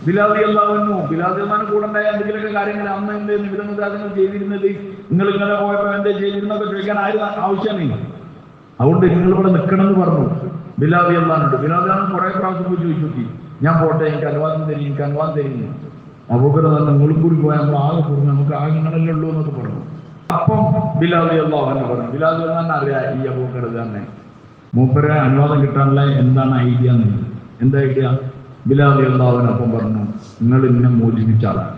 Speaker 1: ബിലാൽ റളിയല്ലാഹു അൻഹു. ബിലാൽ റളിയല്ലാഹു അൻഹു കൂടെ ഉണ്ടായ എന്തെങ്കിലുമൊക്കെ കാര്യങ്ങൾ അന്ന് എന്ത് നബിതങ്ങൾ സാധനങ്ങൾ ചെയ്തിരുന്നത്, നിങ്ങൾ ഇങ്ങനെ പോയപ്പോ എന്തേ ചെയ്തിരുന്നൊക്കെ ചോദിക്കാൻ ആവശ്യമാണ്. അതുകൊണ്ട് നിങ്ങൾ ഇവിടെ നിൽക്കണം എന്ന് പറഞ്ഞു ബിലാൽ റളിയല്ലാഹു അൻഹു. ബിലാൽ റളിയല്ലാഹു അൻഹു കുറെ പ്രാവശ്യം പോയി ചോദിച്ചു നോക്കി, ഞാൻ പോട്ടെ, എനിക്ക് അനുവാദം തരുന്നു. അബൂബക്കർ തന്നെ നിങ്ങളും കൂടി പോയാൽ നമ്മൾ ആകെ പറഞ്ഞു, നമുക്ക് ആകെ നിങ്ങളല്ലേ ഉള്ളൂ എന്നൊക്കെ പറഞ്ഞു. അപ്പം ബിലാൽ റളിയല്ലാഹു അൻഹു പറഞ്ഞു, ബിലാൽ റളിയല്ലാഹു അൻഹു അറിയാം ഈ അബൂബക്കർ തന്നെ മൂപ്പരെ അനുവാദം കിട്ടാനുള്ള എന്താണ് ഐഡിയ എന്ന്. എന്താ ഐഡിയ? ബിലാൽ റളിയല്ലാഹു അൻഹു അപ്പം പറഞ്ഞു, നിങ്ങൾ ഇന്നെ മോചിപ്പിച്ച ആളാണ്.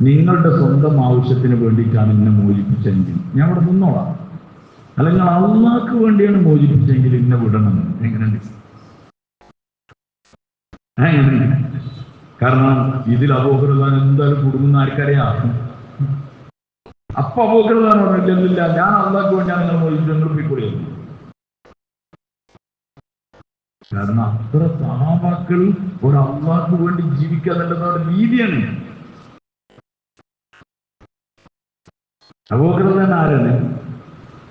Speaker 1: നിങ്ങളുടെ സ്വന്തം ആവശ്യത്തിന് വേണ്ടിയിട്ടാണ് ഇന്നെ മോചിപ്പിച്ചെങ്കിൽ ഞാൻ ഇവിടെ നിന്നോളാം. അല്ലെങ്കിൽ അള്ളാഹ്ക്ക് വേണ്ടിയാണ് മോചിപ്പിച്ചെങ്കിൽ ഇന്നെ വിടണം. എങ്ങനെയുണ്ട്? കാരണം ഇതിൽ അബൂബക്കർ എന്തായാലും കുടുങ്ങുന്ന ആർക്കറിയാം. അപ്പൊ അബൂബക്കർ പറഞ്ഞില്ല, ഞാൻ അള്ളാഹ്ക്ക് വേണ്ടിയാണ് നിങ്ങൾ മോചിപ്പിച്ചെങ്കിൽ. കാരണം അത്ര സഹാബാക്കൾ ഒരു അള്ളാഹ്ക്ക് വേണ്ടി ജീവിക്കുക എന്നുള്ളത് രീതിയാണ്. അബൂബക്കർ ആരാണ്?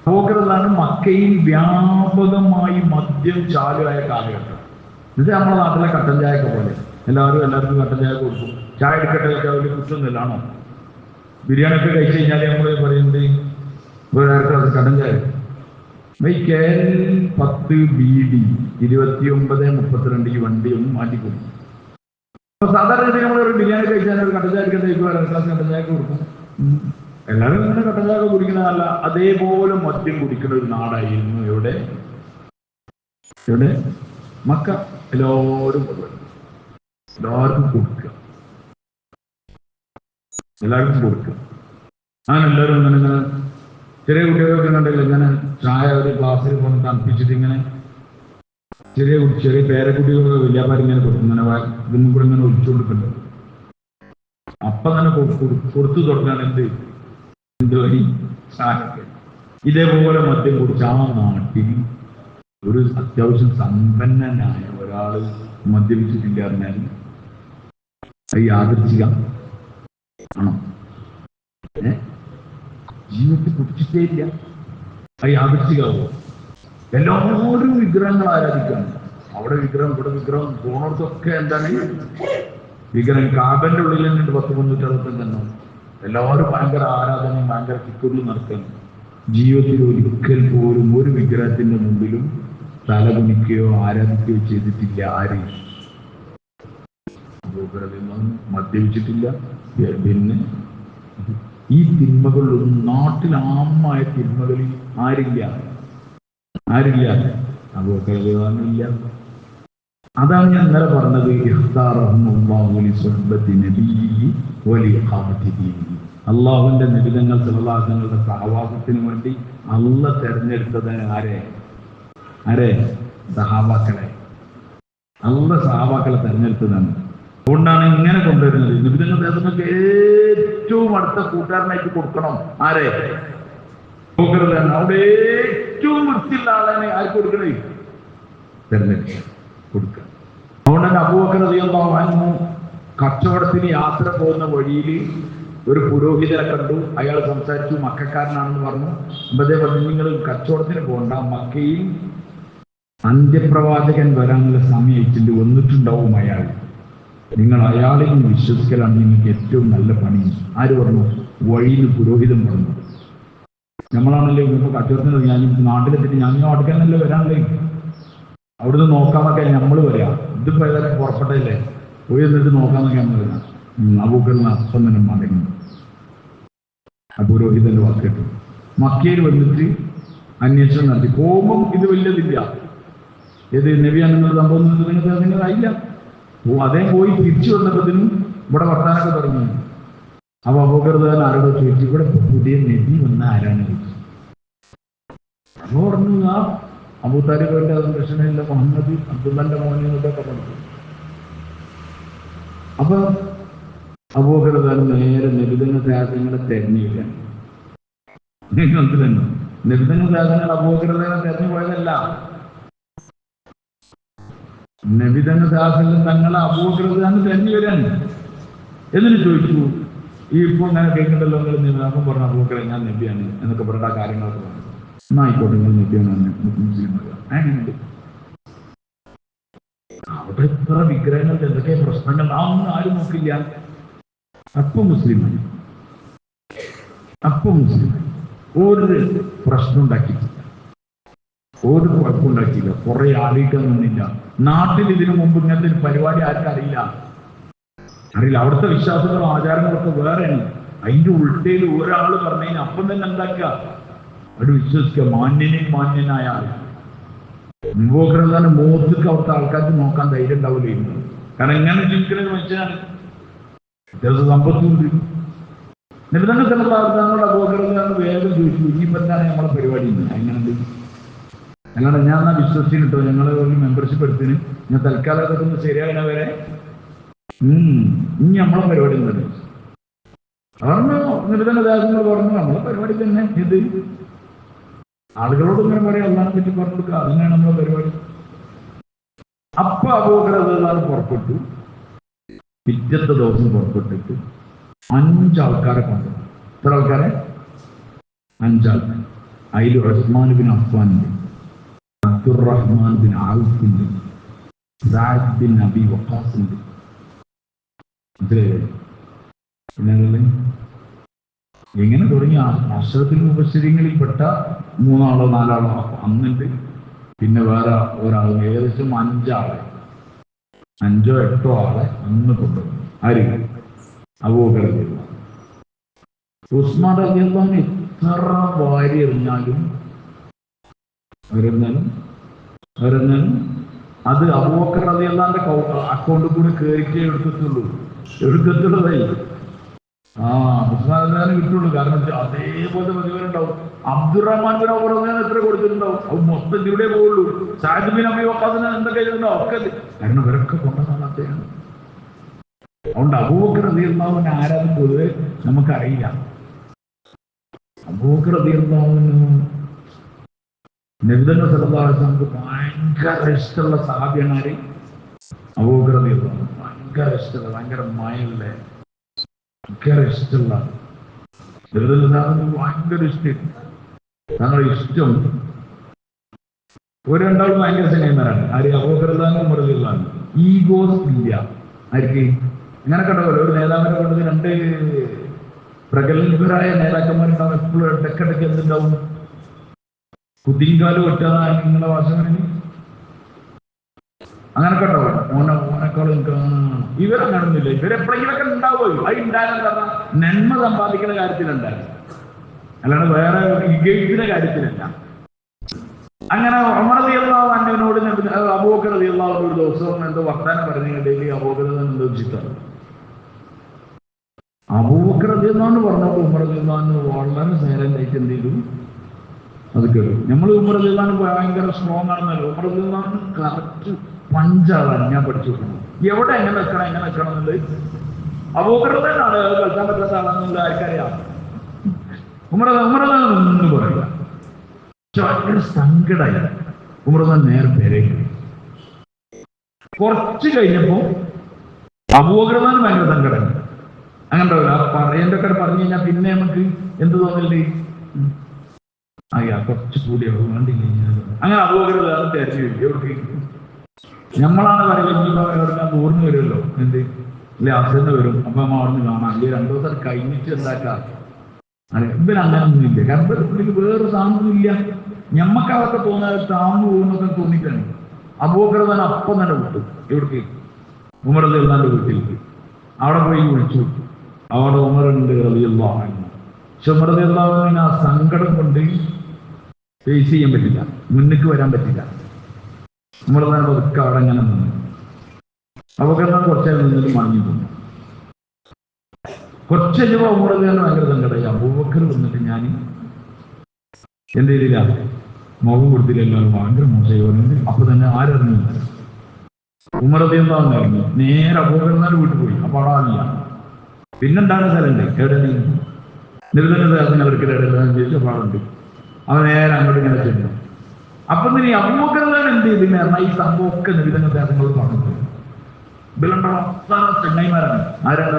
Speaker 1: അബൂബക്കർ മക്കയിൽ വ്യാപകമായി മദ്യം ചാലുവായ കാലഘട്ടം. ഇത് നമ്മുടെ നാട്ടിലെ കട്ടൻ ചായയൊക്കെ പോലെ എല്ലാവർക്കും കട്ടൻ ചായ കൊടുക്കും. ചായ എടുക്കട്ടെ വലിയ കുറ്റമൊന്നുമില്ല. ആണോ? ബിരിയാണി ഒക്കെ കഴിച്ചു കഴിഞ്ഞാൽ നമ്മൾ പറയുന്നത് കട്ടൻ ചായ. കേരള 10 BD 29:32 ഈ വണ്ടി ഒന്ന് മാറ്റിക്കൊടുക്കും. അപ്പൊ സാധാരണ നമ്മൾ ഒരു ബിരിയാണി കഴിച്ചാൽ ഒരു കട്ടൻ ചായ എടുക്കട്ടെ, 1 ഗ്ലാസ് കട്ടൻ ചായ കൊടുക്കും. എല്ലാവരും ഇങ്ങനെ കട്ടചായ കുടിക്കുന്നതല്ല, അതേപോലെ മദ്യം കുടിക്കുന്ന ഒരു നാടായിരുന്നു എവിടെ മക്ക. എല്ലാവരും കൊടുക്കുക, എല്ലാവർക്കും കൊടുക്കുക. അങ്ങനെ എല്ലാവരും ഇങ്ങനെ ചെറിയ കുട്ടികളൊക്കെ കണ്ടില്ല, ഇങ്ങനെ ചായ ഒരു ഗ്ലാസ്സിൽ കൊണ്ട് തണുപ്പിച്ചിട്ട് ഇങ്ങനെ ചെറിയ പേരക്കുട്ടികളൊക്കെ വലിയപ്പാരിങ്ങനെ കൊടുക്കും, ഇങ്ങനെ ഇതൊന്നും കൂടെ ഇങ്ങനെ ഒഴിച്ചു കൊടുക്കുന്നുണ്ട്. അപ്പം തന്നെ കൊടുത്തു തുടങ്ങാണ് എന്ത് വഴി സാധനമൊക്കെ. ഇതേപോലെ മദ്യം കുടിച്ച് ആ നാട്ടിൽ ഒരു അത്യാവശ്യം സമ്പന്നനായ ഒരാള് മദ്യപിച്ചിട്ടില്ല പറഞ്ഞാൽ അത് യാദൃച്ഛിക ആണോ? ജീവിതത്തിൽ കുടിച്ചിട്ടേ ഇല്ല, അത് യാദൃച്ഛികമാവോ? എല്ലാവരും വിഗ്രഹങ്ങൾ ആരാധിക്കാണ്. അവിടെ വിഗ്രഹം, ഇവിടെ വിഗ്രഹം, പോണവർക്കൊക്കെ എന്താണ് വിഗ്രഹം. കാബന്റെ ഉള്ളിൽ തന്നെ 10-365 എല്ലാവരും ഭയങ്കര ആരാധനയും ഭയങ്കര കിക്കുള്ളും നടക്കുന്നു. ജീവിതത്തിൽ ഒരിക്കൽ പോലും ഒരു വിഗ്രഹത്തിന്റെ മുമ്പിലും തലകുനിക്കുകയോ ആരാധിക്കുകയോ ചെയ്തിട്ടില്ല. ആരെയും മദ്യപിച്ചിട്ടില്ല. പിന്നെ ഈ തിന്മകളിലൊന്നും നാട്ടിൽ ആമായ തിന്മകളിൽ ആരില്ല. അബൂബക്കറില്ല. അതാണ് ഞാൻ ഇന്നലെ പറഞ്ഞത്. അള്ളാഹുവിന്റെ നിബിധങ്ങൾ സല്ലല്ലാഹുങ്ങളുടെ സഹവാസത്തിന് വേണ്ടി അള്ളാഹ് തെരഞ്ഞെടുത്തത് ആരെ? സഹാബാക്കളെ. അള്ളാഹ് സഹാബാക്കളെ തെരഞ്ഞെടുത്തതാണ്. അതുകൊണ്ടാണ് ഇങ്ങനെ കൊണ്ടുവരുന്നത്. നിബിധങ്ങൾ ദേശങ്ങൾക്ക് ഏറ്റവും അടുത്ത കൂട്ടുകാരനായിട്ട് കൊടുക്കണം. ആരെ? അവിടെ ഏറ്റവും വൃത്തിയുള്ള ആളെ ആർക്ക് കൊടുക്കണേ? തെരഞ്ഞെടുക്കുക, കൊടുക്കുക. അതുകൊണ്ട് തന്നെ അബൂബക്കർ റളിയല്ലാഹു അൻഹു കച്ചവടത്തിന് യാത്ര പോകുന്ന വഴിയിൽ ഒരു പുരോഹിതനെ കണ്ടു. അയാൾ സംസാരിച്ചു, മക്കാരനാണെന്ന് പറഞ്ഞു. അദ്ദേഹം പറഞ്ഞു, നിങ്ങൾ കച്ചവടത്തിന് പോകണ്ട, മക്കയിൽ അന്ത്യപ്രവാചകൻ വരാനുള്ള സമയം വന്നിട്ടുണ്ടാവും അയാൾ. നിങ്ങൾ അയാളിൽ വിശ്വസിക്കലാണ് നിങ്ങൾക്ക് ഏറ്റവും നല്ല പണി. ആര് പറഞ്ഞു? വഴിയിൽ പുരോഹിതൻ പറഞ്ഞു. നമ്മളാണല്ലോ ഇപ്പൊ കച്ചവടത്തിന് ഞാൻ നാട്ടിലെത്തിട്ട് ഞാൻ അടുക്കനല്ലേ വരാനല്ലേ, അവിടുന്ന് നോക്കാന്നൊക്കെ നമ്മൾ വരാം. ഇതിപ്പോ ഏതായാലും പുറപ്പെട്ടല്ലേ, പോയി എന്നിട്ട് നോക്കാന്നൊക്കെ നമ്മൾ വരാം. അബൂബക്കറിന് അപ്പം തന്നെ മടങ്ങി. ആ പുരോഹിതന്റെ വാക്കേട്ടു. മക്കയിൽ വന്നിട്ട് അന്വേഷണം നടത്തി. പോകുമ്പം ഇത് വലിയതില്ല, ഏത് നബിയാണെന്നുള്ള സംഭവം നിങ്ങൾക്ക് ആയില്ല. അതേ പോയി തിരിച്ചു വന്നപ്പോഴത്തേനും ഇവിടെ വർത്താനൊക്കെ തുടങ്ങി. അപ്പൊ അബൂബക്കർ ആരോട് ചോദിച്ചു, ഇവിടെ പുതിയ നബി വന്ന ആരാണ് ചോദിച്ചു. അപ്പൊ പറഞ്ഞു, ആ അബൂ താലിബിന്റെ പ്രശ്നമില്ല, മുഹമ്മദ് അബ്ദുള്ളന്റെ മോനൊക്കെ പറഞ്ഞു. അപ്പൊ അബൂബക്കർ നേരെ നബിതങ്ങൾ ത്യാഗങ്ങളെ തെരഞ്ഞില്ല. മനസ്സിലുണ്ടോ? നബിതങ്ങൾ ത്യാഗങ്ങൾ അബൂബക്കർ തെരഞ്ഞു പോയതല്ല. നബിതങ്ങൾ ത്യാഗങ്ങൾ തങ്ങളെ അബൂബക്കർ തെരഞ്ഞു വരാൻ. എന്നിട്ട് ചോദിച്ചു, ഈ ഇപ്പൊ ഇങ്ങനെ കേൾക്കുന്നുണ്ടല്ലോ, നിങ്ങൾ അപ്പം പറഞ്ഞു അബൂബക്കറെ ഞാൻ നബിയാണ് എന്നൊക്കെ പറഞ്ഞ കാര്യങ്ങളൊക്കെ പറഞ്ഞു. എന്നായിക്കോട്ടെ, നിങ്ങൾ നബിയാണ്, അങ്ങനെയുണ്ട്. അവിടെ എത്ര വിഗ്രഹങ്ങൾ, എന്തൊക്കെ പ്രശ്നങ്ങൾ, അതൊന്നും ആരും നോക്കില്ല. അപ്പം മുസ്ലിമായി. ഒരു പ്രശ്നം ഉണ്ടാക്കിയിട്ടില്ല, ഒരു കുഴപ്പമുണ്ടാക്കിയില്ല, കുറെ ആലോചിക്കാനൊന്നുമില്ല. നാട്ടിൽ ഇതിനു മുമ്പ് ഇങ്ങനത്തെ ഒരു പരിപാടി ആർക്കും അറിയില്ല. അവിടുത്തെ വിശ്വാസങ്ങളും ആചാരങ്ങളൊക്കെ വേറെയാണ്. അതിന്റെ ഉൾട്ടയിൽ ഒരാൾ പറഞ്ഞതിന് അപ്പം തന്നെ എന്താക്കുക, അവിടെ വിശ്വസിക്കുക. മാന്യനായ ആൾ മുമ്പോക്രതാണ് മോഹത്തിക്ക് അവിടുത്തെ ആൾക്കാർക്ക് നോക്കാൻ ധൈര്യം ഉണ്ടാവില്ലായിരുന്നു. കാരണം എങ്ങനെ ജീവിക്കുന്നത് മനുഷ്യനാണ്, വ്യത്യാസ സമ്പത്തുണ്ട്. നിബിധങ്ങൾ തങ്ങളുടെ അബൂബക്കറിലാണ് വേഗം ചോദിച്ചു, ഇനിയിപ്പോ എന്താണ് നമ്മളെ പരിപാടി? എങ്ങനെയുണ്ട്? അല്ലാണ്ട് ഞാൻ എന്നാ വിശ്വസിച്ചിട്ടോ, കിട്ടോ, ഞങ്ങളെ ഒരു മെമ്പർഷിപ്പ് എടുത്തിന്, ഞാൻ തൽക്കാലം അതൊക്കെ ഒന്ന് ശരിയാകണ വരെ ഇനി നമ്മളെ പരിപാടി തന്നെ പറഞ്ഞു. നിബിധങ്ങൾ ദാസങ്ങൾ പറഞ്ഞു, നമ്മളെ പരിപാടി തന്നെ ഇത്. ആളുകളോട് ഇങ്ങനെ പറയാം, അള്ളാഹിനെ പറ്റി പറഞ്ഞു കൊടുക്കുക, അതന്നെയാണ് നമ്മളെ പരിപാടി. അപ്പൊ അബൂബക്കർ റളിയല്ലാഹു പുറപ്പെട്ടു. പിറ്റത്തെ ദിവസം പുറപ്പെട്ടിട്ട് 5 ആൾക്കാരെ കൊണ്ടു. എത്ര ആൾക്കാരെ? 5 ആൾക്കാർ. അതിൽ ഉസ്മാൻ ബിൻ അഫ്ഫാനുണ്ട്, അബ്ദുറഹ്മാൻ ബിൻ ഔഫുണ്ട്, സഅദ് ബിൻ അബി വഖാസുണ്ട്. പിന്നെ എങ്ങനെ തുടങ്ങി അശ്റഫുൽ മുബശ്ശിരീങ്ങളിൽപ്പെട്ട 3 ആളോ 4 ആളോ അന്നുണ്ട്. പിന്നെ വേറെ ഒരാൾ, ഏകദേശം 5 ആളെ, 5 or 8 ആളെ അന്ന് കൊണ്ടുവന്നു. ആര്? അബൂബക്കർ. ഉസ്മാൻ റളിയല്ലാഹു അൻഹു എത്ര വാരി എറിഞ്ഞാലും അത് അബൂബക്കർ റളിയല്ലാഹുവിന്റെ അക്കൗണ്ടിൽ കൂടെ കയറിക്കേ എടുക്കത്തുള്ളതായി. ഉസ്മാൻ റളിയല്ലാഹുവിന് കിട്ടുള്ളൂ. കാരണം അതേപോലെ പ്രതിഫലമുണ്ടാവും. അബ്ദുറഹ്മാൻ ബിൻ ഔഫ് റളിയല്ലാഹു എത്ര കൊടുത്തിട്ടുണ്ടാവും? അത് മൊത്തം ഇവിടെ പോകുള്ളൂ. സഅദ് ബിൻ അബീ വഖാസിന് എന്തൊക്കെ ചെയ്തിട്ടുണ്ടാവും? ഒക്കെ കാരണം ഇവരൊക്കെ കൊണ്ടതാണ് അദ്ദേഹം. അതുകൊണ്ട് അബൂബക്കർ റളിയല്ലാഹുവിന്റെ ആരാധന പൊതുവെ നമുക്കറിയില്ല. അബൂബക്കർ റളിയല്ലാഹുവിന് നബി സല്ലല്ലാഹു അലൈഹി വസല്ലം ഭയങ്കര ഇഷ്ടമുള്ള സഹാബിയാണ് ആര്? അബൂബക്കർ റളിയല്ലാഹു അൻഹു. ഭയങ്കര ഇഷ്ടമുള്ള, ഭയങ്കര മയുള്ള, ഭയങ്കര ഇഷ്ടമുള്ള നബി സല്ലല്ലാഹു അലൈഹി വസല്ലം ഭയങ്കര ഇഷ്ടം. തങ്ങളുടെ ഇഷ്ടം ഒരു രണ്ടാളും ഭയങ്കര സ്നേഹിതരാണ്. ആര്? അബൂബക്കർ റളിയല്ലാഹു അൻഹു, ഉമർ റളിയല്ലാഹു അൻഹു. ഈഗോസ് ഇല്ല ആർക്ക്? അങ്ങനെ കണ്ടപോലെ ഒരു നേതാവിനെ കൊണ്ടത് രണ്ട് പ്രഗത്ഭരായ നേതാക്കന്മാരുണ്ടാവും. എപ്പോഴും ഇടയ്ക്കിടയ്ക്ക് എന്തുണ്ടാവും? കുതിങ്കാലും ഒറ്റാതാണ് നിങ്ങളുടെ വാസകന്. അങ്ങനെ കണ്ടാവും. ഓനേക്കാളും ഇവരങ്ങനൊന്നുമില്ല. ഇവരെപ്പോഴെങ്കിലൊക്കെ ഉണ്ടാവുമല്ലോ. അത് ഉണ്ടാകാൻ കാരണം നന്മ സമ്പാദിക്കുന്ന കാര്യത്തിലുണ്ടാകും, അല്ലാണ്ട് വേറെ വിജയിക്കുന്ന കാര്യത്തിലല്ല. അങ്ങനെ ഉമർ റളിയല്ലാഹു അൻഹുവിനോട് അബൂബക്കർ റളിയല്ലാഹു അൻഹു ഒരു ദിവസം എന്തോ വർത്താനം പറഞ്ഞിട്ടുണ്ടെങ്കിൽ അബൂബക്കർ എന്തോ ചിത്താണ്. അബൂബക്കർ റളിയല്ലാഹു അൻഹു പറഞ്ഞപ്പോൾ ഉമർ റളിയല്ലാഹു അൻഹു വളരെ സൈലന്റ് ആയിട്ട് എന്ത് ചെയ്തു? അത് കേട്ടു. നമ്മൾ ഉമർ റളിയല്ലാഹു അൻഹു ഭയങ്കര സ്ട്രോങ് ആണെന്നല്ലോ. ഉമർ റളിയല്ലാഹു അൻഹു കറക്റ്റ് പഞ്ചാണ് ഞാൻ പഠിച്ചു വെക്കണം. എവിടെ എങ്ങനെ വെക്കണം എന്നുള്ളത് അബൂബക്കർ റളിയല്ലാഹു അൻഹു കളിക്കാൻ പറ്റാത്ത ആളാണെന്നുള്ള ആർക്കറിയാം. ഉമർ ഒന്നും പറയില്ല. ഭയങ്കര സങ്കടമായി. ഉമർ നേരെ പേരേക്ക്. കുറച്ച് കഴിഞ്ഞപ്പോ അബൂബക്കർ ഭയങ്കര സങ്കടം. അങ്ങനെ പറയേണ്ടൊക്കെ പറഞ്ഞു കഴിഞ്ഞാൽ പിന്നെ നമുക്ക് എന്ത് തോന്നല്ലേ? കുറച്ച് കൂടി വേണ്ടില്ല. അങ്ങനെ അബൂബക്കർ തിരഞ്ഞു എവിടേക്ക് നമ്മളാണ് പറയുന്നത്. ഓർമ്മ വരുമല്ലോ എന്ത് അല്ലെ? അസന്ന് വരും. അപ്പൊ നമ്മ അവിടുന്ന് കാണാം. അല്ലെ 2 ദിവസം കഴിഞ്ഞിട്ട് എന്താക്കാം? ഇവരങ്ങനെ ഒന്നുമില്ല. കാരണം ഇവർക്ക് വേറെ സാധനമൊന്നുമില്ല. ഞമ്മക്ക് അതൊക്കെ തോന്നാതെ താന്നു പോകുന്നൊക്കെ തോന്നിയിട്ടാണ്. അബൂബക്കർ അപ്പം തന്നെ വിട്ടു. എവിടേക്ക്? ഉമർ റളിയല്ലാഹു അൻഹുവിന്റെ വീട്ടിലേക്ക്. അവിടെ പോയി വിളിച്ചു. അവിടെ ഉമറുണ്ട് റളിയല്ലാഹു അൻഹു. പക്ഷെ ഉമർ റളിയല്ലാഹു അൻഹുവിന് ആ സങ്കടം കൊണ്ട് ഫേസ് ചെയ്യാൻ പറ്റില്ല, മുന്നിക്ക് വരാൻ പറ്റില്ല. ഉമർ റളിയല്ലാഹു അൻഹു അവിടെ അങ്ങനെ നിന്നു. അബൂബക്കർ കുറച്ചേരം നിന്നിട്ട് മടങ്ങി പോന്നു. കുറച്ച് കഴിഞ്ഞപ്പോൾ ഉമർ റളിയല്ലാഹു അൻഹു ഭയങ്കര സങ്കടമായി. അബൂബക്കർ വന്നിട്ട് ഞാൻ എന്ത് ചെയ്തില്ല? മുഖം കൊടുത്തില്ലല്ലോ. ഭയങ്കര മോശമായി പറഞ്ഞിട്ട് അപ്പൊ തന്നെ ആരറിഞ്ഞില്ല. ഉമർ റളിയല്ലാഹു അൻഹു ഇറങ്ങി നേരെ അബൂബക്കർ വീട്ടിൽ പോയി. അപ്പൊ അവിടെ ആളില്ല. പിന്നെന്താണ് സ്ഥലമുണ്ട് എവിടെ? നിർദ്ദാസങ്ങൾ അവർക്ക് ചോദിച്ച പാടുണ്ട്. അവൻ നേരെ അങ്ങോട്ട് ഇങ്ങനെ ചെന്നു. അപ്പൊ ഇനി അബൂബക്കർ എന്ത് ചെയ്തില്ല? ഈ സംഭവമൊക്കെ നിർദ്ദാസങ്ങൾ പറഞ്ഞിട്ട് ഇതിലുണ്ടോ അവസാന ചെന്നൈമാരാണ്. ആരാണ്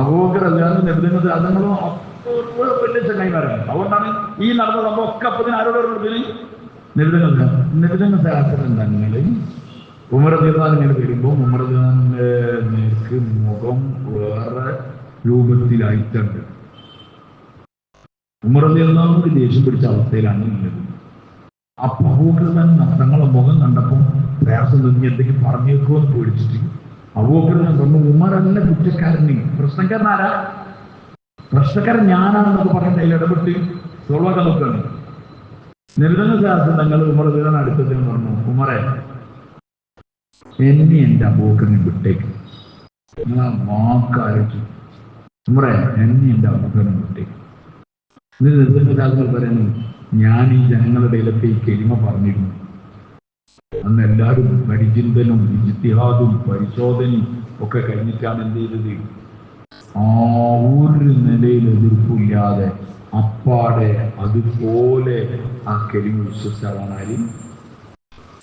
Speaker 1: അബൂബക്കർ അല്ലാതെ നിർദ്ദാസങ്ങളും വലിയ ചെന്നൈമാരാണ്. അതുകൊണ്ടാണ് ഈ നടന്ന സംഭവം ഒക്കെ അപ്പത്തിന് ആരോട് നിർദ്ദാസങ്ങൾ ഉമർ റളിയല്ലാഹു ഇങ്ങനെ വരുമ്പോൾ ഉമർ റളിയല്ലാഹുവിന്റെ നേർക്ക് മുഖം വേറെ രൂപത്തിലായിട്ടുണ്ട്. ഉമർ റളിയല്ലാഹു ദേഷ്യം പിടിച്ച അവസ്ഥയിലാണ് ഉള്ളത്. അപ്പൊ അബൂബക്കർ തങ്ങളെ മുഖം കണ്ടപ്പോൾ പ്രയാസം തോന്നി. എന്തെങ്കിലും പറഞ്ഞു വെക്കുമെന്ന് പേടിച്ചിട്ട് അബൂബക്കർ പറഞ്ഞു, ഉമറല്ല കുറ്റക്കാരന്, പ്രശ്നക്കാരനാരാ? പ്രശ്നക്കാരൻ ഞാനാണെന്നൊക്കെ പറഞ്ഞിട്ട് അതിൽ ഇടപെട്ട് സോൾവാക്കാൻ നോക്കുകയാണ്. നിർദ്ദാസ തങ്ങൾ ഉമർ റളിയല്ലാഹു അടുത്തതിന് പറഞ്ഞു, ഉമറെ എന്നെ എന്റെ അബൂബക്കറിനെ വിട്ടേക്ക്. നിങ്ങൾ വാക്കാലോചിച്ചു. ഉമറെ എന്നെ എന്റെ അബൂബക്കറിനെ വിട്ടേക്ക്. നിർദ്ദാസങ്ങൾ പറയുന്നു, ഞാൻ ഈ ജനങ്ങളുടെ ഇടയിലൊക്കെ ഈ കെലിമ പറഞ്ഞിരുന്നു. അന്ന് എല്ലാവരും പരിചിന്തനും ഇജ്തിഹാദും പരിശോധനയും ഒക്കെ കഴിഞ്ഞിട്ടാണ് എന്ത് ചെയ്തത്? ആ ഒരു നിലയിൽ എതിർപ്പില്ലാതെ അപ്പാടെ അതുപോലെ ആ കെലിമ വിശ്വസിച്ചാണ് ആര്?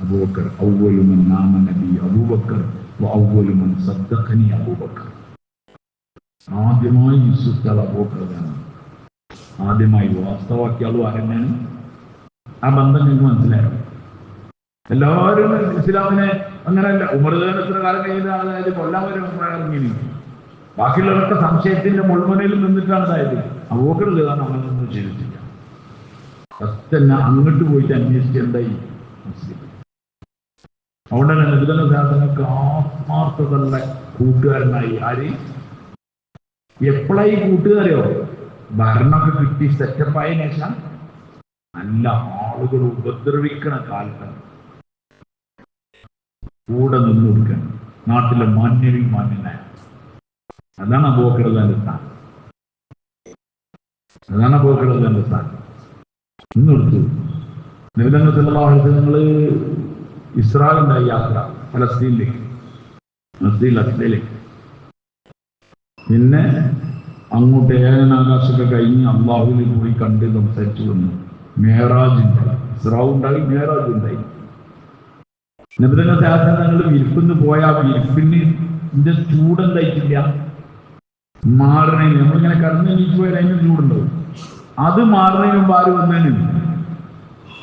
Speaker 1: അബൂബക്കർ. അവ്വലു മൻ ആമന ബി അബൂബക്കർ വഅവ്വലു മൻ സദ്ദഖനി അബൂബക്കർ. ആദ്യമായി വിശ്വസിച്ച അബൂബക്കറാണ്. ആദ്യമായി വാസ്തവാക്കിയാളും ആരെന്നാണ്? ആ ബന്ധം നിങ്ങൾക്ക് മനസ്സിലായോ? എല്ലാവരും ഇസ്ലാമിനെ അങ്ങനെയല്ല. ഉമർ എത്ര കാലം കഴിഞ്ഞാൽ അതായത് കൊല്ലാൻ വരെ ഇറങ്ങി. ബാക്കിയുള്ളവരൊക്കെ സംശയത്തിന്റെ മുൾമുനയിൽ നിന്നിട്ടാണ് അതായത്. അബൂബക്കർ അങ്ങനെയൊന്നും ചെയ്തിട്ടില്ല. ഫസ്റ്റ് അങ്ങോട്ട് പോയിട്ട് അന്വേഷിച്ച് എന്തായി മുസ്ലിം. അതുകൊണ്ട് തന്നെ നബിതങ്ങളുടെ ആത്മാർത്ഥതയുള്ള കൂട്ടുകാരനായി ആര്? എപ്പോഴായി കൂട്ടുകാരെയോ ഭരണമൊക്കെ കിട്ടി സെറ്റപ്പായ ശേഷം നല്ല ആളുകൾ ഉപദ്രവിക്കണ കാലത്താണ് കൂടെ നിന്ന് കൊടുക്കണം. നാട്ടിലെ മാന്യരിൽ മാന്യനായ അതാണ് അബൂബക്കർ സ്ഥാനം. അതാണ് അബൂബക്കർ സ്ഥാനം. ഇന്നെടുത്തു നബി സല്ലല്ലാഹു അലൈഹി വസല്ലം നിങ്ങള് ഇസ്രായേലിന്റെ യാത്ര ഫലസ്തീനിലേക്ക്, അസ്ലയിലേക്ക്, പിന്നെ അങ്ങോട്ട് ഏഴനാകാശമൊക്കെ കഴിഞ്ഞ് അള്ളാഹുവിൽ പോയി കണ്ട് സംസാരിച്ചു വന്നു. മേറാജ് ഉണ്ടായി, ഇസ്രാവ് ഉണ്ടായി, മേറാജ് ഉണ്ടായി. നബിതങ്ങൾ ഞങ്ങൾ വിരിപ്പിന്ന് പോയ ആ വിരിപ്പിന് ഇതിന്റെ ചൂടെന്തായിട്ടില്ല, മാറണേന് നമ്മളിങ്ങനെ കടന്നു നീച്ചു പോയാൽ അതിന് ചൂടുണ്ടാവും. അത് മാറുന്നതിന് മുമ്പ് ആര് വന്നേന്?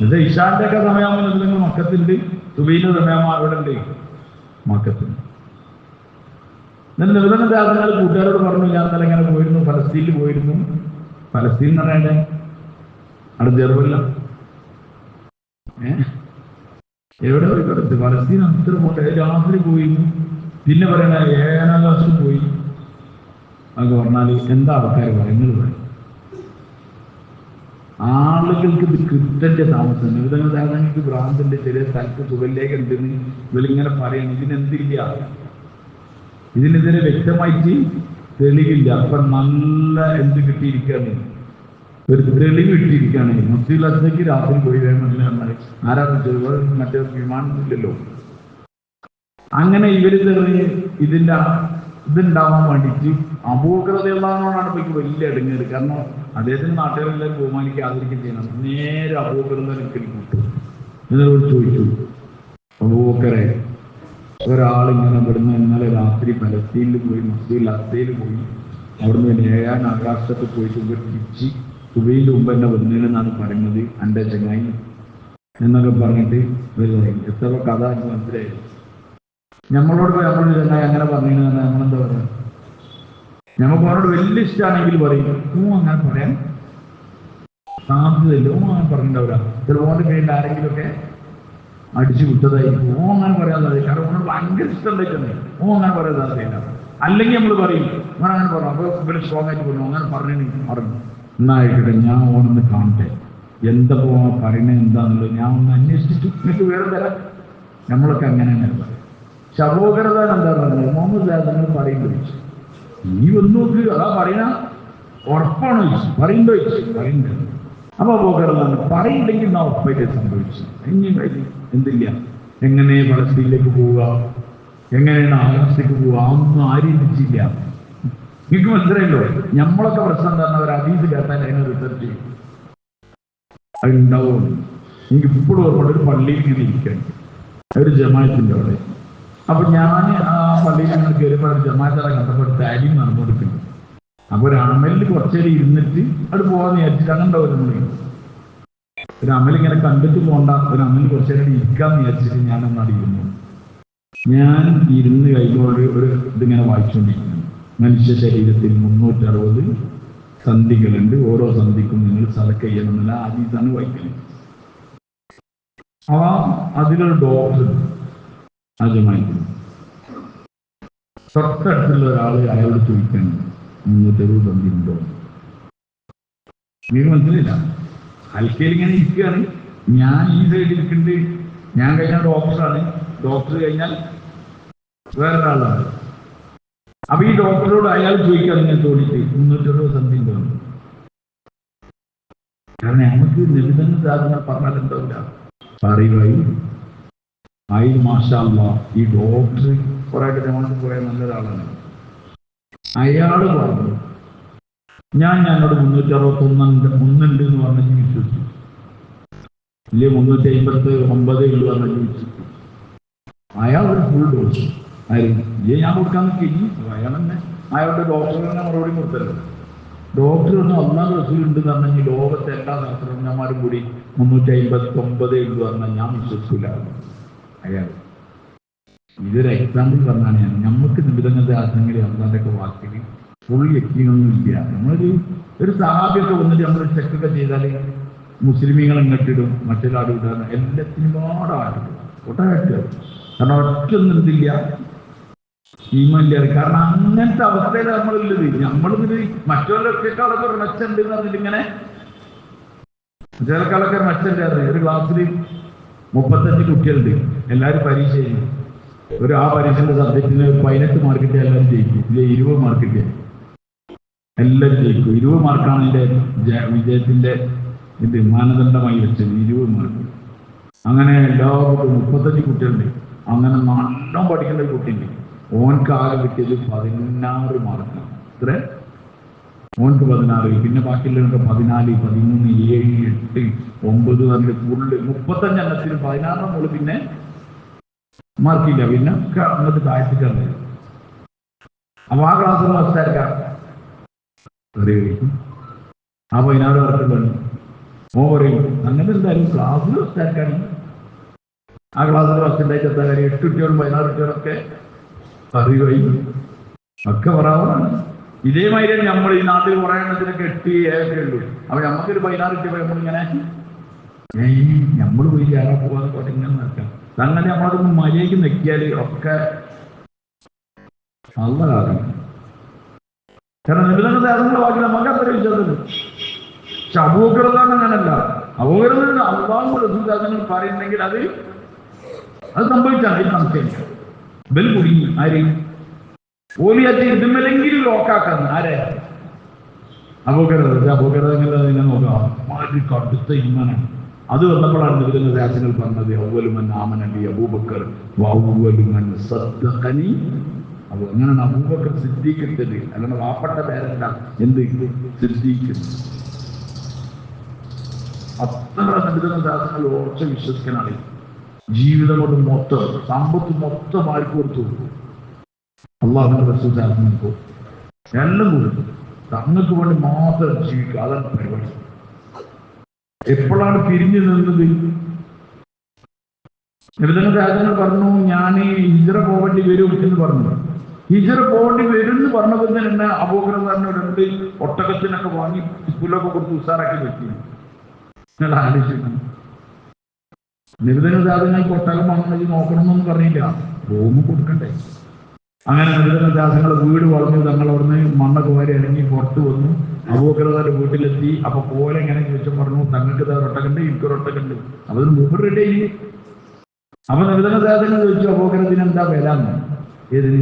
Speaker 1: ഇത് ഇഷാന്റെ ഒക്കെ സമയമാകുമ്പോൾ നബിതങ്ങൾ മക്കത്തുണ്ട്, സുബൈന്റെ സമയമാകുമ്പോൾ അവിടെ ഉണ്ട് മക്കത്തുണ്ട്. എന്നിട്ട് നബിതങ്ങളുടെ ആളുകൾ കൂട്ടുകാരോട് പറഞ്ഞു, ഞാൻ ഇന്നലെ ഇങ്ങനെ പോയിരുന്നു, ഫലസ്തീനിൽ പോയിരുന്നു. ഫലസ്തീൻ എന്ന് പറയണ്ടേ അവിടെ ജെറുസലേം എവിടെ പോയി കിടത്ത്? ഫലസ്തീൻ അത്ര പോട്ടെ, രാത്രി പോയിരുന്നു. പിന്നെ പറയണ ഏഴാം ക്ലാസ്സിൽ പോയി. അത് പറഞ്ഞാൽ എന്താ ആൾക്കാർ പറയുന്നത് പറയും. ആളുകൾക്ക് ഇത് കിട്ടേണ്ട താമസം. നബിതങ്ങളുടെ ആളുകൾക്ക് ഭ്രാന്തിന്റെ ചെറിയ സ്ഥലത്ത് സുഖലേഖ ഉണ്ടെന്ന് ഇവരിങ്ങനെ പറയണം. ഇതിനെന്തില്ല, ഇതിനെതിരെ വ്യക്തമായിട്ട് തെളിവില്ല. അപ്പൊ നല്ല എന്ത് കിട്ടിയിരിക്കുകയാണ്, ഒരു തെളിവ് കിട്ടിയിരിക്കുകയാണ്. മുസ്ലിം രാത്രി പോയി വേണമെന്ന് ആരാധന മറ്റേ വിമാനമില്ലല്ലോ. അങ്ങനെ ഇവര് തെളിഞ്ഞ് ഇതിന്റെ ഇതുണ്ടാവാൻ വേണ്ടിയിട്ട് അബൂബക്കർ റളിയല്ലാഹുവിനോടാണ് ഇപ്പൊ വലിയ ഇടങ്ങേറ്. കാരണം അദ്ദേഹത്തിന് നാട്ടുകാരെല്ലാം ബഹുമാനിക്കുക, ആദരിക്കുകയും ചെയ്യണം. നേരെ അബൂബക്കർ ഒരിക്കലും കൂട്ടു. എന്നോട് ചോദിച്ചു, അബൂബക്കറെ ഒരാളിങ്ങനെ ഇവിടുന്ന് ഇന്നലെ രാത്രി ഫലസ്തീനിൽ പോയി, മസ്ജിദുൽ അഖ്സയിൽ പോയി, അവിടുന്ന് പിന്നെ ഏഴാം ആകാശത്ത് പോയിട്ട് തിരിച്ച് സുബഹിന്റെ മുമ്പ് എന്നെ വന്നേനെന്നാണ് പറയുന്നത് എൻ്റെ ചങ്ങായി എന്നൊക്കെ പറഞ്ഞിട്ട് വരുന്നതായി. എത്ര കഥ എന്ന് മനസ്സിലായി. നമ്മളോട് നമ്മളൊരു ചങ്ങായി അങ്ങനെ പറഞ്ഞു തന്നെ നമ്മളെന്താ പറയുക, നമുക്ക് അവനോട് വലിയ ഇഷ്ടമാണെങ്കിൽ പറയും അങ്ങനെ പറയാൻ സാധ്യതയില്ല, അങ്ങനെ പറഞ്ഞിട്ടുണ്ടാവില്ല. ചിലപ്പോൾ പേരിൽ ആരെങ്കിലുമൊക്കെ അടിച്ചു വിട്ടതായിരിക്കും. അങ്ങനെ പറയാൻ സാധ്യത. കാരണം ഓനോട് ഭയങ്കര ഇഷ്ടം ഉണ്ടായിട്ടുണ്ട്. അങ്ങനെ പറയാൻ സാധ്യതയില്ല. അല്ലെങ്കിൽ നമ്മൾ പറയും അങ്ങനെ പറഞ്ഞു. അപ്പൊ ഇവര് സ്ട്രോങ് ആയിട്ട് പറഞ്ഞു അങ്ങനെ പറഞ്ഞു എന്നായിക്കട്ടെ, ഞാൻ ഓനൊന്ന് കാണട്ടെ, എന്താ പറയുന്നത് എന്താന്നുള്ളത് ഞാൻ ഒന്ന് അന്വേഷിച്ചിട്ട് നിങ്ങൾക്ക് വേറെ തരാം. നമ്മളൊക്കെ അങ്ങനെ തന്നെ പറയും. ശബോകരത എന്താ പറയുന്നത്, മുഹമ്മദ് നിങ്ങൾ പറയുമ്പോൾ നീ വന്ന് നോക്ക്, അതാ പറയണ ഉറപ്പാണോ ചോദിച്ചു, പറയുമ്പോ ചോദിച്ചു പറയുന്നത്. അപ്പൊ അബൂബക്കർ പറയില്ലെങ്കിൽ നാ ഉറപ്പായിട്ട് സംഭവിച്ചു. ഇനി എന്തില്ല, എങ്ങനെ ഫലസ്തീനിലേക്ക് പോവുക, എങ്ങനെയാണ് ആകാശത്തേക്ക് പോവുക, ഒന്നും ആരും ചിന്തിച്ചില്ല. നിങ്ങൾക്ക് മനസ്സിലായല്ലോ. നമ്മളൊക്കെ പ്രശ്നം എന്താ, ഒരു ഹദീസ് കേട്ടാൽ അതിനെ റിസർച്ച് ചെയ്യും, അതുണ്ടാവും. എനിക്ക് ഇപ്പോഴും ഓർമ്മ ഒരു പള്ളിയിൽ ഇങ്ങനെ ഇരിക്കാൻ, ഒരു ജമാഅത്തിന്റെ അവിടെ. അപ്പൊ ഞാൻ ആ പള്ളിയിൽ ഇങ്ങനെ കയറിയപ്പോൾ ഒരു ജമാഅത്തെ കണ്ടപ്പോൾ താലീം നടന്നുകൊടുക്കുന്നു. അപ്പൊ ഒരു അമലിൽ കുറച്ചേരം ഇരുന്നിട്ട് അത് പോകാന്ന് വിചാരിച്ചിട്ട് അങ്ങനെ ഉണ്ടാവും. നമ്മൾ ഒരു അമലിങ്ങനെ കണ്ടിട്ട് പോകണ്ട, ഒരു അമലിൽ കുറച്ചേരം ഇരിക്കാന്ന് വിചാരിച്ചിട്ട് ഞാനൊന്നാണ് ഇരുന്നു. ഞാൻ ഇരുന്ന് കഴിയുമ്പോൾ ഒരു ഇതിങ്ങനെ വായിച്ചുകൊണ്ടിരിക്കുന്നു. മനുഷ്യ ശരീരത്തിൽ 360 സന്ധികളുണ്ട്, ഓരോ സന്ധിക്കും നിങ്ങൾ സദക്ക ചെയ്യണമെന്നില്ല ഹദീസാണ് വായിക്കുന്നത്. അതിലൊരു ഡോക്ടർ ആദ്യമായിട്ട് തൊട്ടടുത്തുള്ള ഒരാൾ അയാളോട് ചോദിക്കാൻ 360 സന്ധി ഉണ്ടോ? നിങ്ങൾക്ക് മനസ്സിലില്ല. ഹൽക്കയിൽ ഇങ്ങനെ ഇരിക്കുകയാണ്, ഞാൻ ഈ സൈഡിൽ ഇരിക്കുന്നുണ്ട്. ഞാൻ കഴിഞ്ഞാൽ ഡോക്ടറാണ്, ഡോക്ടർ കഴിഞ്ഞാൽ വേറൊരാളാണ്. അപ്പൊ ഈ ഡോക്ടറോട് അയാൾ ചോദിക്കാൻ നിങ്ങൾ തോന്നിട്ട് 360 സന്ധി ഉണ്ടോ? കാരണം നമുക്ക് നിബിധന സാധനങ്ങൾ പറഞ്ഞാൽ എന്താവില്ല, പറയുവായി ആയി. മാഷാ അല്ലാഹ്, ഈ ഡോക്ടർ കുറെ ഞങ്ങൾക്ക് കുറെ നല്ലൊരാളാണ്. അയാള് പറഞ്ഞു ഞാനോട് 361 എന്ന് പറഞ്ഞ് വിശ്വസിച്ചു. ഇല്ലേ 359 എന്ന് പറഞ്ഞ് വിശ്വസിച്ചു. അയാൾ ഒരു ഫുൾ ഡോസ് ആയിരുന്നു. ഇല്ലേ ഞാൻ കൊടുക്കാൻ കഴിഞ്ഞു. അയാൾ തന്നെ അയാളുടെ ഡോക്ടർ തന്നെ മറുപടി കൊടുത്തല്ലോ. ഡോക്ടർ ഒന്നും ഒന്നാം റസൂൽ ഉണ്ടെന്ന് പറഞ്ഞെങ്കിൽ ലോകത്തെ എല്ലാ ശാസ്ത്രജ്ഞന്മാരും കൂടി 359 എന്ന് പറഞ്ഞാൽ ഞാൻ വിശ്വസിക്കില്ല അയാൾ. ഇതൊരു എക്സാമ്പിൾ പറഞ്ഞാണ് ഞാൻ. നമുക്ക് നിബിധങ്ങളുടെ ആശങ്കയിൽ അള്ളാന്റെ വാക്കിൽ ഫുൾ യക്കീനൊന്നും ഇല്ല. ഒരു സഹാബിയൊക്കെ വന്നിട്ട് നമ്മൾ ചെക്കൊക്കെ ചെയ്താൽ മുസ്ലിമീങ്ങൾ ഇങ്ങോട്ടിടും, മറ്റൊരാളും ഇടാൻ എല്ലാത്തിനും പാടാടും ഒട്ടായിട്ട്. കാരണം ഒറ്റൊന്നും എന്തില്ല, ഈമാനില്ല. കാരണം അങ്ങനത്തെ അവസ്ഥയിൽ നമ്മളുള്ളത്. നമ്മളിത് മറ്റുള്ളവർക്കെക്കാളൊക്കെ ഒരു മെച്ചുണ്ട് എന്ന് പറഞ്ഞിട്ട് ഇങ്ങനെ മറ്റേക്കാളൊക്കെ മെച്ചുണ്ട്. ഒരു ക്ലാസ്സിൽ 35 കുട്ടികളുണ്ട്, എല്ലാവരും പരീക്ഷ ചെയ്യും. ആ പരീക്ഷയുടെ സബ്ജക്റ്റിന് 18 മാർക്ക് കിട്ടിയാൽ എല്ലാവരും ജയിക്കും. ഇല്ല 20 മാർക്ക് കിട്ടിയാൽ എല്ലാവരും ജയിക്കും. 20 മാർക്കാണ് ഇതിന്റെ വിജയത്തിന്റെ മാനദണ്ഡമായി വെച്ചത്. 20 മാർക്ക്. അങ്ങനെ എല്ലാവർക്കും 35 കുട്ടികളുണ്ട്. അങ്ങനെ നല്ല പഠിക്കേണ്ട ഒരു കുട്ടിയുണ്ട്. ഓൻക്ക് ആകെ കിട്ടിയത് 16 മാർക്ക്. ഇത്ര ഓൻക്ക് 16, പിന്നെ ബാക്കിയുള്ളവർക്ക് 14, 13, 7, 8, 9 പറഞ്ഞ് ഫുള്ള് 35 എണ്ണത്തിന് 16 മുകളിൽ പിന്നെ മാർക്കില്ല. പിന്നെ അങ്ങോട്ട് താഴ്ത്തിക്കാറ്. അപ്പൊ ആ ക്ലാസ്സിൽ ഫസ്റ്റായിരിക്കാം. ആ 16 മാർക്കുണ്ടാണ്. ഓ പറയും അങ്ങനെ എന്തായാലും ക്ലാസ്സിൽ ഫസ്റ്റായിരിക്കാണ്. ആ ക്ലാസ്സിൽ ഫസ്റ്റുണ്ടായിട്ട് എന്താ കാര്യം? 8 കുട്ടികളും 16 കുട്ടികളൊക്കെ അറിവായി ഒക്കെ പറയാറാണ്. ഇതേമാതിരി നമ്മൾ ഈ നാട്ടിൽ കുറെ എണ്ണത്തിനൊക്കെ 8, 7 ഉള്ളൂ. അപ്പൊ നമുക്കൊരു 16 കിട്ടിയപ്പോ നമ്മളിങ്ങനെ നമ്മൾ പോയി ആരാ പോവാന്ന് പോലെ ഇങ്ങനെ നടക്കാം. അങ്ങനെ നമ്മളതൊന്ന് മര്യാദയ്ക്ക് നെക്കിയാല് ഒക്കെ നല്ല കാര്യം. കാരണം നിബന്ധന അതുങ്ങൾ ബാക്കി നമുക്ക് അത്ര വിശ്വാസം. പക്ഷെ അബൂബക്കറാണ് അങ്ങനല്ല. അബൂബക്കറിന് അള്ളാഹു റസൂൽ പറയുന്നെങ്കിൽ അത് സംഭവിച്ചാണ്. ഈ സംശയമില്ല. ബൽ കുടുങ്ങി ആര് ഓലിയാറ്റി ഇതുമല്ലെങ്കിലും ലോക്കാക്കാന്ന് ആരെ അബൂബക്കറിനെ നോക്കാം. കടുത്ത ഈമാനാണ്. അത് വന്നപ്പോഴാണ് നിബിധന രാജ്യങ്ങൾ പറഞ്ഞത് അവ്വലുമൻ ആമനബി അബൂബക്കർ വഅവ്വലുമൻ സദ്ദഖനി. അപ്പൊ അങ്ങനെയാണ് അബൂബക്കർ സിദ്ദീഖിട്ടത്. അല്ലാണ്ട് വാപ്പട്ട പേരല്ല. എന്ത് സിദ്ദീഖ്. അത്ര നിബിധന രാജ്യങ്ങൾ ഉറച്ച വിശ്വസിക്കാനാണ്. ജീവിതം കൊണ്ട് മൊത്തം സമ്പത്ത് മൊത്തം ആർക്ക് കൊടുത്തു? അള്ളാഹുവിന്റെ റസൂൽ എല്ലാം കൊടുത്തു. തങ്ങൾക്ക് വേണ്ടി മാത്രം ജീവിക്കുക. അതാണ് പരിപാടി. എപ്പോഴാണ് പിരിഞ്ഞു നിന്നത്? നിബിധന രാജ്യങ്ങൾ പറഞ്ഞു ഞാൻ ഹിജ്റ പോകേണ്ടി വരും എന്ന് പറഞ്ഞു. ഹിജ്റ പോകേണ്ടി വരും എന്ന് പറഞ്ഞപ്പോൾ തന്നെ അബൂബക്കർ 2 ഒട്ടകത്തിനൊക്കെ വാങ്ങി സ്കൂളൊക്കെ കൊടുത്ത് ഉസാറാക്കി വെച്ചു. നിങ്ങൾ ആലോചിക്കണം. നിബിധന രാജ്യങ്ങൾക്ക് ഒട്ടകം വാങ്ങുന്നത് നോക്കണമെന്നൊന്നും പറഞ്ഞില്ല. റൂം കൊടുക്കണ്ടേ? അങ്ങനെ നിബിധന രാജ്യങ്ങൾ വീട് വളർന്നു. തങ്ങൾ അവിടുന്ന് മണ്ണൊക്കെ വാരി ഇറങ്ങി പുറത്ത് വന്നു. അബൂബക്കർ വീട്ടിലെത്തി. അപ്പൊ പോലെ എങ്ങനെ ചോദിച്ചാൽ പറഞ്ഞു തങ്ങൾക്ക് ഒട്ടകണ്ട്, എനിക്കൊരൊട്ടകണ്ട്. അപ്പൊ അതിന് മുമ്പ് റെഡി ആയി. അപ്പൊ നിബിധന രാജ്യങ്ങൾ ചോദിച്ചു അബൂബക്കർ ഇതിനെന്താ വില എന്ന്. ഏതിന്?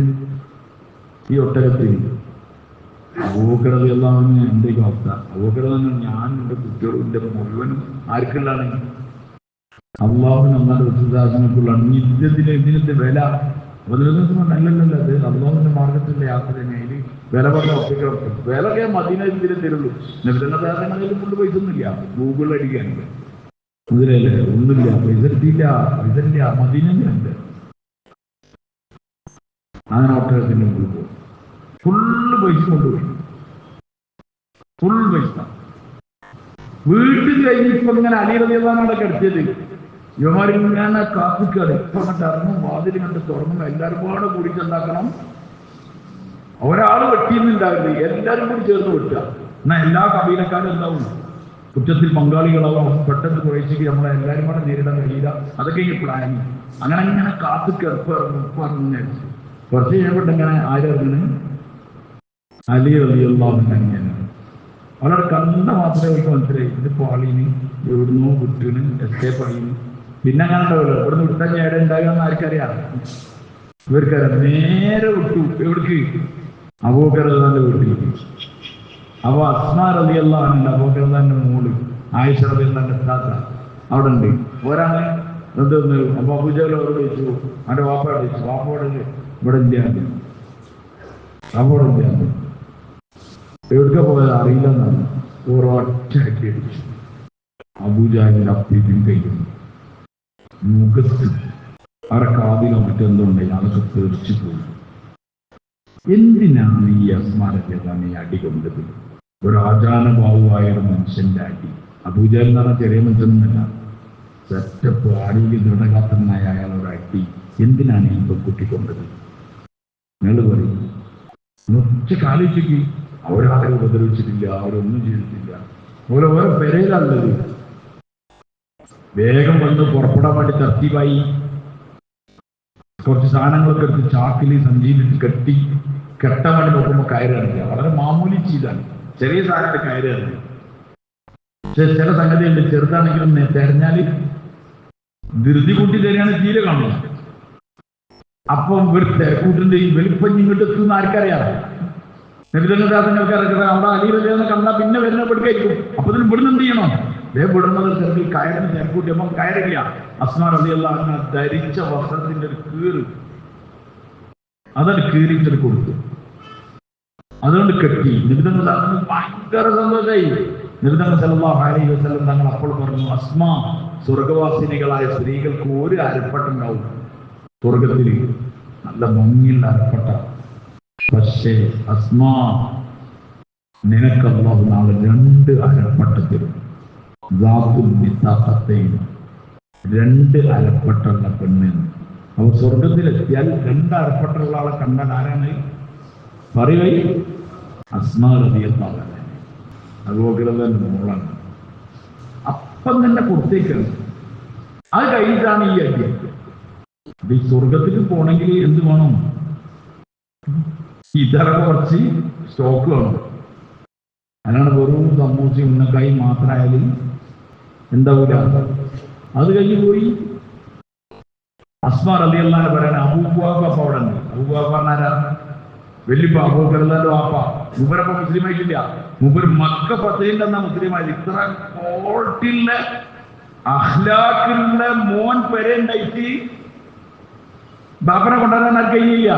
Speaker 1: ഈ ഒട്ടകത്തിന്. അബൂബക്കർ എല്ലാം എന്തൊക്കെ അവസ്ഥ? അബൂബക്കർ ഞാൻ എൻ്റെ കുട്ടികളും എൻ്റെ മുഴുവനും ആർക്കുള്ളതാണ്? അള്ളാഹുവിന് ഒന്നാണ് റസൂലുള്ളാഹിക്കുള്ളതാണ്. ഇതിന്റെ വില അല്ലല്ലല്ല. അത് അള്ളാഹുവിന്റെ മാർഗത്തിന്റെ യാത്ര തന്നെയായി. വില പറഞ്ഞ ഒറ്റയ്ക്ക് വിലക്കെ മദീന ഇതിലെ തരുള്ളൂ. നബിതന്നെ കൊണ്ട് പൈസ ഒന്നുമില്ല. ഗൂഗിളിൽ അടിക്കാനുണ്ട്. മുതലല്ലേ ഒന്നുമില്ല. പൈസ എടുത്തില്ല. പൈസ ഇല്ല. മദീനുണ്ട്. അങ്ങനെ ഒട്ടകത്തിന്റെ മുമ്പിൽ പോകും. ഫുള്ള് പൈസ കൊണ്ടുപോയി. ഫുൾ പൈസ വീട്ടിൽ കഴിഞ്ഞിപ്പോ ഇങ്ങനെ അലി റളിയല്ലാഹു കിടത്തിയത്. യുവമാരിങ്ങനെ കാത്തിക്കാതെ ഇപ്പൊ അങ്ങോട്ട് ഇറങ്ങും. വാതിൽ കണ്ട് തുറന്നും. എല്ലാവരും കൂടെ കൂടി ചെന്നാക്കണം. ഒരാൾ വെട്ടിയെന്നുണ്ടാവില്ല. എല്ലാവരും കൂടി ചേർന്ന് വെട്ടുക. എന്നാൽ എല്ലാ കബീലക്കാരും എന്താവും? കുറ്റത്തിൽ പങ്കാളികളാവും. പെട്ടെന്ന് കുറേശ്ശേക്ക് നമ്മളെ എല്ലാവരും കൂടെ നേരിടാൻ കഴിയില്ല. അതൊക്കെ ഈ പ്ലാനിങ്. അങ്ങനെ കാത്തിക്കുക. ഇറങ്ങുന്ന കുറച്ച് കഴിയുമ്പോൾ ഇങ്ങനെ ആരിറങ്ങണ്? അലി റളിയല്ലാഹു അൻഹു. അവരുടെ കണ്ട മാത്രമേ അവർക്ക് മനസ്സിലായി. ഇതിപ്പോ ആളിന് എവിടുന്നോ വിട്ടിന് എസ്കേപ്പ് ആയിന്. പിന്നെ അങ്ങനെ ഉണ്ടാവില്ല. ഇവിടുന്ന് വിട്ടാൽ ഏടെ ഉണ്ടാകുന്ന ആർക്കറിയാം? ഇവർക്കറിയാം. നേരെ വിട്ടു. എവിടേക്ക്? അബൂബക്കർ വീട്ടിലേക്ക്. അപ്പൊ അസ്മാ റളിയല്ലാഹു അൻഹ അബൂബക്കറിന്റെ മോള് ആയിഷ റളിയല്ലാഹു താത്ത അവിടെ ഉണ്ട്. ഒരാണ് എന്തോന്ന്. അപ്പൊ അബൂജഹൽ അവരോട് ചോദിച്ചു. അവന്റെ വാപ്പയോട് ചോദിച്ചു. വാപ്പോട് ഇവിടെ ഇല്ല. വാപ്പോടെ ഇല്ല. എവിടേക്ക പോയത് അറിയില്ല എന്നാണ്. ഒരൊറ്റയ്ക്ക് അടിച്ചു. അബൂജഹലിന്റെ അപ്പീറ്റും കഴിയും. മുഖത്ത് അവരുടെ കാതിലോ മറ്റെന്തുണ്ടായി അതൊക്കെ തെറിച്ചു പോയി. എന്തിനാണ് ഈ അസ്മാരത്തെല്ലാം ഈ അടി കൊണ്ടത്? ഒരു ആചാരഭാവുമായ ഒരു മനുഷ്യന്റെ അടി. അബൂജഹൽ എന്ന് പറഞ്ഞാൽ ചെറിയ മനുഷ്യനൊന്നുമല്ല. സെറ്റപ്പ് ആരോഗ്യ ദൃഢഗാത്രനായ അയാളൊരു അടി എന്തിനാണ് ഈ പെൺകുട്ടി കൊണ്ടത്? നിങ്ങൾ പറയും. ഒറ്റ ആലോചിക്ക്. അവരാരും ഉപദ്രവിച്ചിട്ടില്ല. അവരൊന്നും ചെയ്തിട്ടില്ല. ഓരോ പെരയിലുള്ളത്. വേഗം വന്ന് പുറപ്പെടാൻ വേണ്ടി തർത്തീവായി. കുറച്ച് സാധനങ്ങളൊക്കെ എടുത്ത് ചാക്കിൽ സഞ്ചിയിലിട്ട് കെട്ടാൻ വേണ്ടി നോക്കുമ്പോൾ കയറുകയാണില്ല. വളരെ മാമൂലി ചെയ്താണ്, ചെറിയ സാധനങ്ങൾ കയറുകയാണ്. പക്ഷെ ചില സംഗതിയുണ്ട്, ചെറുതാണെങ്കിലും തെരഞ്ഞാൽ ധൃതി കൂട്ടി തരികയാണ് തീരെ കാണുന്നത്. അപ്പം ഇവർ തിരക്കൂട്ടിന്റെ ഈ വെളുപ്പം ഇങ്ങോട്ട് എത്തുന്ന ആർക്കറിയാം? നബിതങ്ങൾക്ക് ഇറക്കുന്നത് അവിടെ അലിവല്ലെന്ന് കണ്ടാൽ പിന്നെ വരുന്ന പെടുക്കായിരിക്കും. അപ്പൊ ഇതിന് ഇവിടുന്ന് എന്ത് ചെയ്യണം? വിടുന്നത് ചെറുക്കിൽ കയറിന് തിരക്കൂട്ടി അപ്പം കയറില്ല. അസ്മാ റളിയല്ലാഹു അൻഹ ധരിച്ച വസ്ത്രത്തിന്റെ ഒരു കീറ് അതത് കീറിയിട്ടൊരു കൊടുത്തു, അതുകൊണ്ട് കെട്ടി. നബിതങ്ങൾ ഭയങ്കര സന്തോഷമായി. നബിതങ്ങൾ സല്ലല്ലാഹു അലൈഹി വസല്ലം തങ്ങൾ അപ്പോൾ പറഞ്ഞു, അസ്മാ, സ്വർഗവാസിനികളായ സ്ത്രീകൾക്ക് ഒരു അരപ്പട്ടുണ്ടാവും സ്വർഗത്തിൽ, നല്ല ഭംഗിയുള്ള അരപ്പട്ട. പക്ഷേ അസ്മാ, നിനക്ക് അല്ലാഹു നാളെ 2 അരപ്പട്ട തരും. രണ്ട് അരപ്പട്ടുള്ള പെണ്ണ്. അപ്പൊ സ്വർഗത്തിലെത്തിയാൽ 2 അരപ്പട്ടുള്ള ആളെ കണ്ടാൽ ആരാണ് പറയുകയി? അസ്മാ റളിയല്ലാഹു അൻഹ, അബൂബക്കറിന്റെ മോളാണ്. അപ്പം തന്നെ കൊടുത്തേക്കാണ്. അത് കഴിഞ്ഞിട്ടാണ് ഈ അടി. ഈ സ്വർഗത്തിൽ പോണെങ്കിൽ എന്ത് വേണം? ഇതര കുറച്ച് സ്റ്റോക്ക് വേണം. അല്ലാണ്ട് വെറും സമൂസ ഉന്നക്കായി മാത്രമായാലും എന്താവൂല. അത് കഴിഞ്ഞ് പോയി അസ്മാ റളിയല്ലാഹു അൻഹ പറയാൻ അബൂബക്കർ അവിടെ ഉണ്ട്. അബൂബക്കർ പറഞ്ഞാരാ? വലിയ അബൂബക്കറിന്റെ വാപ്പ. മൂപ്പരപ്പം മുസ്ലിം ആയിട്ടില്ല. മൂപ്പർ മക്ക ഫതഹിന്റെ എന്നാ മുസ്ലിമായി. ഇത്ര ക്വാളിറ്റിയുള്ള അഖ്ലാഖിലുള്ള മോൻ വരെ ഉണ്ടായിട്ട് ബാപ്പനെ കൊണ്ടുവരാൻ ആർക്ക് കഴിയില്ല.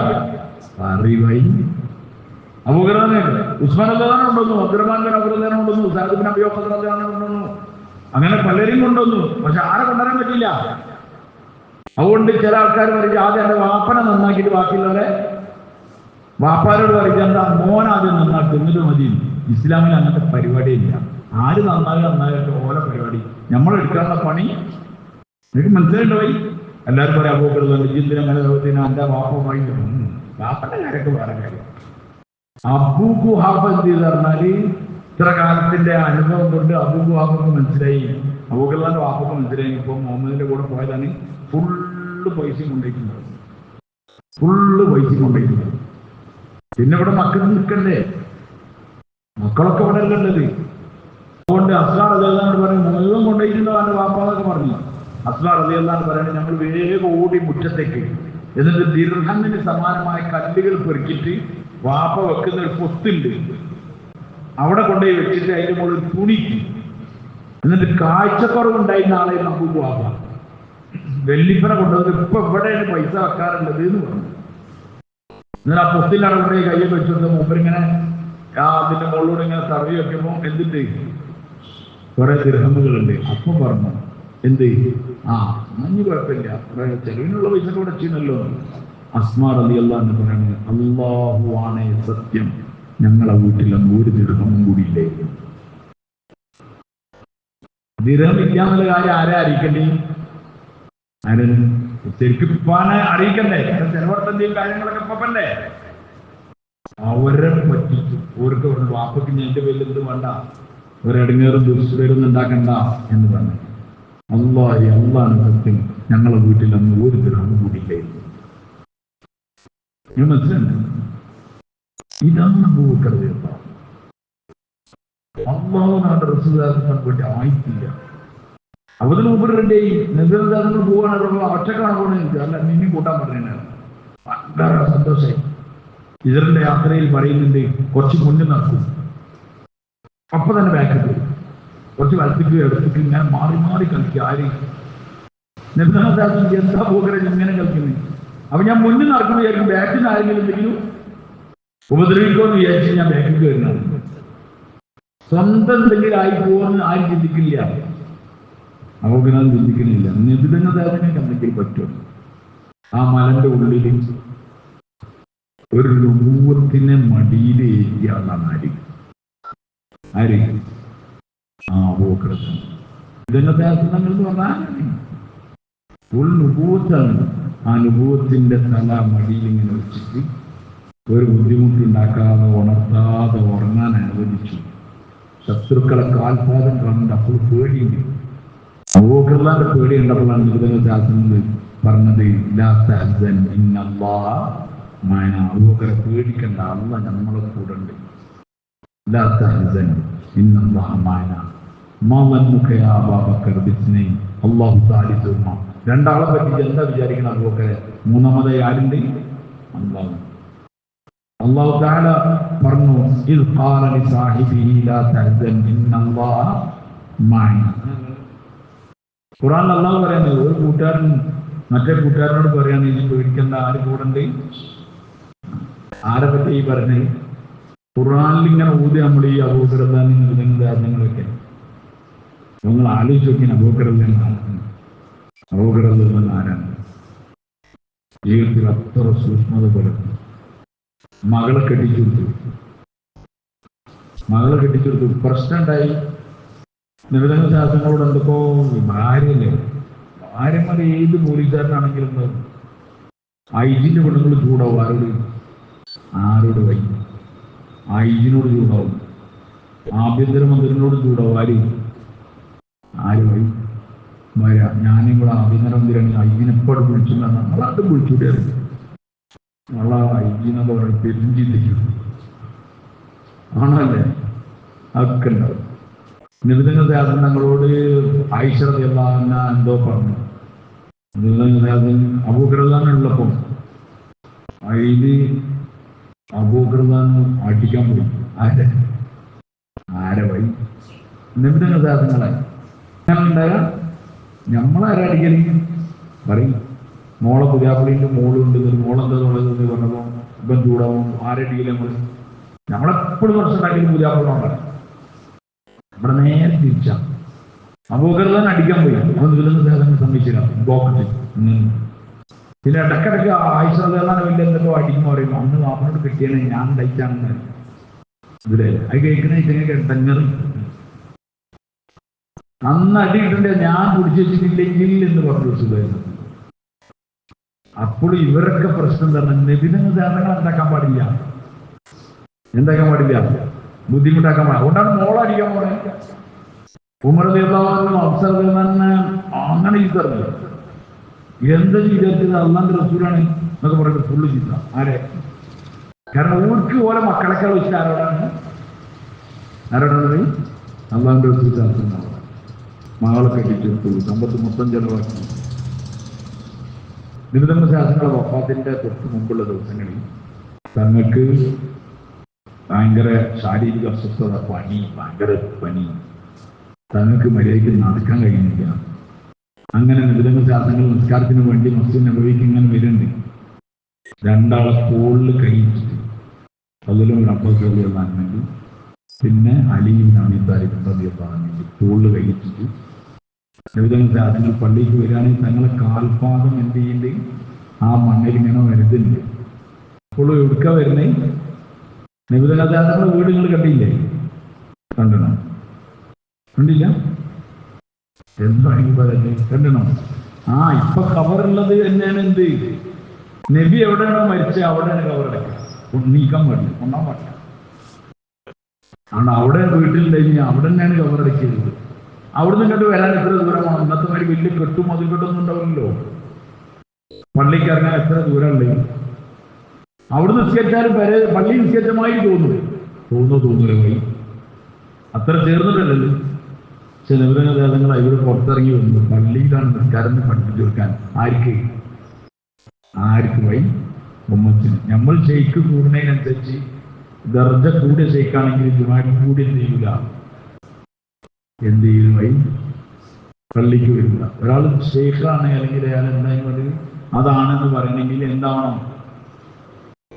Speaker 1: അറിവായി അബൂബക്കറിനെ ഉസ്മാൻ റളിയല്ലാഹു അൻഹു കൊണ്ടുവന്നു, അബ്ദുറഹ്മാൻ ബിൻ ഔഫ് റളിയല്ലാഹു അൻഹു കൊണ്ടുവന്നു, സഅദ് ബിൻ അബീ വഖാസ് റളിയല്ലാഹു അൻഹു കൊണ്ടുവന്നു. അങ്ങനെ പലരെയും കൊണ്ടുവന്നു. പക്ഷെ ആരെ കൊണ്ടുവരാൻ പറ്റില്ല. അതുകൊണ്ട് ചില ആൾക്കാർ പറയും ആദ്യം എന്റെ വാപ്പനെ നന്നാക്കിയിട്ട് ബാക്കിയുള്ളവരെ വാപ്പാരോട് പറയും എന്താ മോൻ ആദ്യം നന്നാക്കി എന്നിട്ട് മതി. ഇസ്ലാമിൽ അങ്ങനത്തെ പരിപാടിയില്ല. ആര് നന്നായിട്ട് ഓരോ പരിപാടി നമ്മളെടുക്കാനുള്ള പണി എനിക്ക് മനസ്സിലായിട്ട് പോയി. എല്ലാവരും പറയാം അബൂബക്കർ ജിന്ദിനെ എന്റെ വാപ്പ പോയി. വാപ്പന്റെ കാര്യമൊക്കെ വേറെ കാര്യം. അബൂ ഖുഹാഫ എന്ത് ചെയ്ത് പറഞ്ഞാല് ഇത്ര കാലത്തിന്റെ അനുഭവം കൊണ്ട് അബൂ ഖുഹാഫക്ക് മനസ്സിലായി, അബൂബക്കറിന്റെ വാപ്പക്ക് മനസ്സിലായി. ഇപ്പൊ മുഹമ്മദിന്റെ കൂടെ പോയതാണ്. ഫുള്ള് പൈസയും കൊണ്ടേക്കുന്നത്. പിന്നെ ഇവിടെ മക്കൾ നിൽക്കണ്ടേ? മക്കളൊക്കെ ഇവിടെ ഉള്ളത്. അതുകൊണ്ട് അസ്മാ റളിയല്ലാഹു അൻഹ പറയും മുഴുവൻ കൊണ്ടേക്കുന്നതാണ് വാപ്പാന്നൊക്കെ പറഞ്ഞു. അസ്മാ റളിയല്ലാഹു അൻഹ പറയുന്നത് ഞങ്ങൾ വേഗം ഓടി മുറ്റത്തേക്ക്, എന്നിട്ട് ദിർഹമിന് സമാനമായ കല്ലുകൾ പെറുക്കിയിട്ട് വാപ്പ വെക്കുന്ന ഒരു പൊത്തുണ്ട്, അവിടെ കൊണ്ടുപോയി വെച്ചിട്ട് അതിന്റെ മുകളിൽ തുണിക്ക്. എന്നിട്ട് കാഴ്ചക്കുറവുണ്ടായിരുന്ന ആളെ നമുക്ക് വാപ്പ വെള്ളിപ്പനെ കൊണ്ടുവന്നത് ഇപ്പൊ എവിടെയാണ് പൈസ വെക്കാറുള്ളത് എന്ന് പറഞ്ഞു. എന്നാൽ ആ പൊത്തിലാണ് കൊണ്ടുപോയി കയ്യൊക്കെ വെച്ചുകൊണ്ട് മൂപ്പരിങ്ങനെ അതിന്റെ മുകളിലൂടെ ഇങ്ങനെ തറവി വെക്കുമ്പോ എന്തിണ്ട് കുറെ ദിർഹമുകളുണ്ട്. അപ്പൊ പറഞ്ഞു എന്ത് മഞ്ഞ് കുഴപ്പമില്ല, ചെലവിനുള്ള പൈസ കൂടെ ചെയ്യുന്നല്ലോ. അസ്മാ റളിയല്ലാഹു അൻഹ പറയുന്നത് അല്ലാഹു ആണേ സത്യം, ഞങ്ങളെ വീട്ടിലൊന്നും ഒരു ദിർഹമും കൂടിയില്ലേ. ദിർഹം ഇല്ലാന്നുള്ള കാര്യം ആരെ അറിയിക്കണ്ടേ? ആരും ശരിക്കും ഉപ്പാനെ അറിയിക്കണ്ടേ? ചെലവർത്തെന്തെയും കാര്യങ്ങളൊക്കെ പപ്പല്ലേ? അവരെ പറ്റിച്ചു. ഓർക്ക് പറഞ്ഞു വാപ്പയ്ക്ക് എന്റെ പേരിൽ എന്ത് വേണ്ട, ഒരടങ്ങേറും ദുഷ്പേരൊന്നും ഉണ്ടാക്കണ്ട എന്ന് പറഞ്ഞു. അള്ളാഹു സത്യം, ഞങ്ങളെ വീട്ടിലൊന്നും ഒരു ദിർഹം കൂടിയില്ലായിരുന്നു. ഞാൻ മനസ്സിലുണ്ട്. ഇതാണ് അബൂബക്കർ റളിയല്ലാഹു അൻഹു. അല്ലാഹുവിന്റെ റസൂലുള്ളാഹിനെ വേണ്ടി ആയിട്ടില്ല. അവതിന് മുമ്പേ നെസറുദാസങ്ങൾ പോവാണ്, ഒറ്റക്കാണ് പോകുന്നത്. അല്ല നിന്നെ കൂട്ടാൻ പറഞ്ഞാണ്. ഭയങ്കര സന്തോഷമായി. ഇവരുടെ യാത്രയിൽ പറയുന്നുണ്ട് കുറച്ച് മുന്നിൽ നടക്കും, അപ്പൊ തന്നെ ബാക്കിൽ വരും. കുറച്ച് വലത്തേക്ക് ഇടത്തേക്ക് ഇങ്ങനെ മാറി മാറി കളിക്കുക. ആര്? നെസറുദാസൻ എന്താ പോകരുത് ഇങ്ങനെ കളിക്കുന്നത്. അപ്പൊ ഞാൻ മുന്നിൽ നടക്കുന്ന വിചാരിക്കും ബാക്കിൽ നിന്ന് ആരെങ്കിലും എന്തെങ്കിലും ഉപദ്രവിക്കുമെന്ന് വിചാരിച്ച് ഞാൻ ബാക്കിൽ വരുന്നതാണ്. സ്വന്തം എന്തെങ്കിലും ആയി പോകുമെന്ന് ആരും ചിന്തിക്കില്ല. അവഗ്രഹം ചിന്തിക്കുന്നില്ല. നെബിതനദാസിനെ എന്തെങ്കിലും പറ്റും. ആ മലന്റെ ഉള്ളിൽ ഒരു നുബൂവത്തിനെ മടിയിലേറ്റിയാണ് ആര്? അബൂബക്കർ. നെബിതനദാസങ്ങൾ എന്ന് പറഞ്ഞാൽ ഫുൾ നുബൂവത്താണ്. ആ നുബൂവത്തിന്റെ തല മടിയിൽ ഇങ്ങനെ വെച്ചിട്ട് ഒരു ബുദ്ധിമുട്ടുണ്ടാക്കാതെ ഉണർത്താതെ ഉറങ്ങാൻ അനുവദിച്ചു. ശത്രുക്കളെ കാൽപാദം കാണുന്നുണ്ട്. അപ്പോൾ പേടിയുണ്ട്. അബൂബക്കറിന്റെ പേടി ഉണ്ടപ്പോഴാണ് നിബിധങ്ങൾ ശാസ്ത്രങ്ങൾ പറഞ്ഞത് ലാ തഹ്സൻ ഇന്നല്ലാഹ മഅനാ. അബൂബക്കറെ പേടിക്കണ്ട, അല്ലാഹ് നമ്മളെ കൂടെ ഉണ്ട്. ലാ തഹ്സൻ ഇന്നല്ലാഹ മഅനാ. മാ വന്നുക യാ അബൂബക്കർ ബിസ്നൈൻ അല്ലാഹു സാലിസുഹുമാ. രണ്ടാളെ പറ്റി എന്താ വിചാരിക്കണം അബൂബക്കറെ? മൂന്നാമതായി ആരുണ്ട്? അല്ലാഹു. അല്ലാഹു തആല പറഞ്ഞു ഇദ് ഖാല ലിസാഹിബിഹി ലാ തഹ്സൻ ഇന്നല്ലാഹ മഅനാ. ഖുർആനിൽ അല്ലാഹു പറയുന്നത് ഒരു കൂട്ടുകാരൻ മറ്റേ കൂട്ടുകാരനോട് പറയാണ് ഇനി പേടിക്കേണ്ട, ആര് കൂടണ്ട്? ആരെ പറ്റി ഈ പറഞ്ഞത്? ഖുർആനിൽ ഇങ്ങനെ ഊതി നമ്മൾ ഈ അബൂബക്കറൊക്കെ നിങ്ങൾ ആലോചിച്ച് നോക്കി. അബൂബക്കർ ആരാണ്? ജീവിതത്തിൽ അത്ര സൂക്ഷ്മത പുലർത്തി. മകളെ കെട്ടിച്ചെടുത്തു. പ്രശ്നം ഉണ്ടായി. നിബിധന ശാസ്ത്രങ്ങളോട് എന്തൊക്കെ ഭാര്യല്ലേ, ഭാര്യമാർ ഏത് പോലീസുകാരനാണെങ്കിലും ഐജിന്റെ പെണ്ണുങ്ങൾ ചൂടാവും. ആരോട് വൈ ഐജിനോട് ചൂടാവും, ആഭ്യന്തരമന്ത്രിനോട് ചൂടാവും. ആര് വൈ ഭാര്യ. ഞാനും കൂടെ ആഭ്യന്തരമന്ത്രിയാണ് ഐജിനെപ്പോഴും വിളിച്ചു നമ്മളത് വിളിച്ചൂടെ നമ്മളെ ഐജിന്നൊക്കെ പറയുന്നത് പെരുഞ്ചിന്തിക്കും ആണല്ലേ, അതൊക്കെ ഉണ്ടാവും. നിബിധന ശാസ്ത്രങ്ങളോട് ആയിഷ റളിയല്ലാഹു അൻഹ എന്തോ പറഞ്ഞു. അബൂബക്കറുള്ളപ്പം അബൂബക്കറുള്ളാന്ന് അടിക്കാൻ പോയി. ആരെ വഴി? നിബിധന ശാസ്ത്രങ്ങളായി ഉണ്ടായ നമ്മളാരടിക്കൽ പറയും. മോളെ പുതിയാപ്പിളിന്റെ മോളുണ്ട്, മോളെന്താ തുള്ളത് പറഞ്ഞപ്പോ ഇപ്പം ചൂടാവും. ആരടിക്കൽ നമ്മളെപ്പോഴും പ്രശ്നമുണ്ടാക്കിയാലും പുതിയാപ്പിളോണ്ടാണ്. ഇവിടെ നേരെ തിരിച്ച അബൂബക്കർ അടിക്കാൻ പോയി. അവൻ ദുരന്തം സമ്മതിച്ചില്ല, ബ്ലോക്ക്. പിന്നെ ഇടക്കിടക്ക് ആയിഷ റളിയല്ലാഹു അൻഹ വലിയ എന്തൊക്കെ അടിക്കുമ്പോൾ പറയും അന്ന് അവനോട് കിട്ടിയാണ് ഞാൻ ഡൈറ്റാണെന്ന്. ഇതിലെ അത് കേൾക്കണ ഡങ്ങറി അന്ന് അടി കിട്ടണ്ടേ ഞാൻ പിടിച്ചു വെച്ചിട്ടില്ലെങ്കിൽ എന്ന് പറഞ്ഞു സുഖമായിരുന്നു. അപ്പോൾ ഇവരൊക്കെ പ്രശ്നം തരണം. നബിദിന ധാരണങ്ങൾ എന്താക്കാൻ പാടില്ല, ബുദ്ധിമുട്ടാക്കാൻ പാടില്ല. അതുകൊണ്ടാണ് മോളടിക്കാൻ പോണേ. ഉമർ റളിയല്ലാഹു അൻഹു അഫ്സർ തന്നെ അങ്ങനെ ഈ പറഞ്ഞു എന്താ വിചാരിച്ചത് അള്ളാന്റെ റസൂലാണ് എന്നൊക്കെ പറഞ്ഞിട്ട് ഫുള്ള് ചിന്ത. ആരെ? കാരണം ഓർക്ക് ഓരോ മക്കളൊക്കെ വെച്ചിട്ട് ആരോടാണ് അള്ളാന്റെ റസൂൽ ശാസ്ത്രങ്ങളാണ്. മകളെ കെട്ടിച്ചെടുത്തു, സമ്പത്ത് മൊത്തം ചെലവാക്കി. നിബിധന ശാസ്ത്രങ്ങളെ വഫാത്തിന്റെ തൊട്ട് മുമ്പുള്ള ദിവസങ്ങളിൽ തങ്ങൾക്ക് ഭയങ്കര ശാരീരിക അസ്വസ്ഥത, ഭയങ്കര പനി, തങ്ങൾക്ക് മര്യാദയ്ക്ക് നടക്കാൻ കഴിയുന്നില്ല. അങ്ങനെ നിബിധന ശാസ്ത്രങ്ങൾ നിസ്കാരത്തിന് വേണ്ടി മസ്ജിദ് നബവിക്ക് ഇങ്ങനെ വരുന്നുണ്ട്. രണ്ടാളെ തോളിൽ കഴിച്ചിട്ട് അതിലും അബ്ബാസ് റളിയല്ലാഹു അൻഹു പിന്നെ അലി ഇബ്നു അബീ താലിബ് റളിയല്ലാഹു അൻഹു തോളിൽ കഴിച്ചിട്ട് നിബിധന ശാസ്ത്രങ്ങൾ പള്ളിക്ക് വരികയാണെങ്കിൽ തങ്ങളെ കാൽപാദം എന്ത് ചെയ്യുന്നുണ്ട്? ആ മണ്ണിൽ ഇങ്ങനെ വരുന്നുണ്ട്. അപ്പോൾ എവിടുക്ക വരുന്നേ? നിബിധന ശാസ്ത്രങ്ങളുടെ വീടുകൾ കണ്ടില്ലേ? കണ്ടില്ല? എന്താണെങ്കിൽ പറയുന്നത് കണ്ടണോ? ഇപ്പൊ കവറുള്ളത് തന്നെയാണ്. എന്ത് നബി എവിടെയാണോ മരിച്ചത് അവിടെയാണ് കവറടക്കുക. നീക്കാൻ പാടില്ല, കൊണ്ടാൻ പാടില്ല. അവിടെ വീട്ടിലുണ്ടെങ്കിൽ അവിടെ തന്നെയാണ് കവറടക്കിയത്. അവിടെ നിന്ന് ഇങ്ങോട്ട് വരാൻ എത്ര ദൂരമാണ്? ഇന്നത്തെ മാതിരി വലിയ കെട്ടും അതിൽ കെട്ടൊന്നും ഉണ്ടാവില്ലല്ലോ. പള്ളിക്ക് ഇറങ്ങാൻ എത്ര ദൂരം ഉണ്ടെങ്കിൽ അവിടെ നിസ്കരിച്ചാലും പള്ളി നിസ്കരിച്ചമായി തോന്നൂല വഴി അത്ര ചേർന്നിട്ടല്ലല്ലോ. പക്ഷെ നിബിധന ദേവങ്ങൾ ഇവിടെ പുറത്തിറങ്ങി വന്നു. പള്ളിയിലാണ് നിസ്കാരം പഠിപ്പിച്ചു കൊടുക്കാൻ. ആർക്ക് വഴി? ഉമ്മത്തിന്. നമ്മൾ ഷെയ്ക്ക് കൂടുന്നതിനനുസരിച്ച് ദർജ കൂടിയ ഷെയ്ക്കാണെങ്കിൽ ജുമാക്ക് കൂടി എന്ത് ചെയ്യും വഴി? പള്ളിക്ക് വരില്ല. ഒരാൾ ഷെയ്ഖാണ് അല്ലെങ്കിൽ അയാൾ എന്തായാലും അതാണെന്ന് പറയണമെങ്കിൽ എന്താവണം?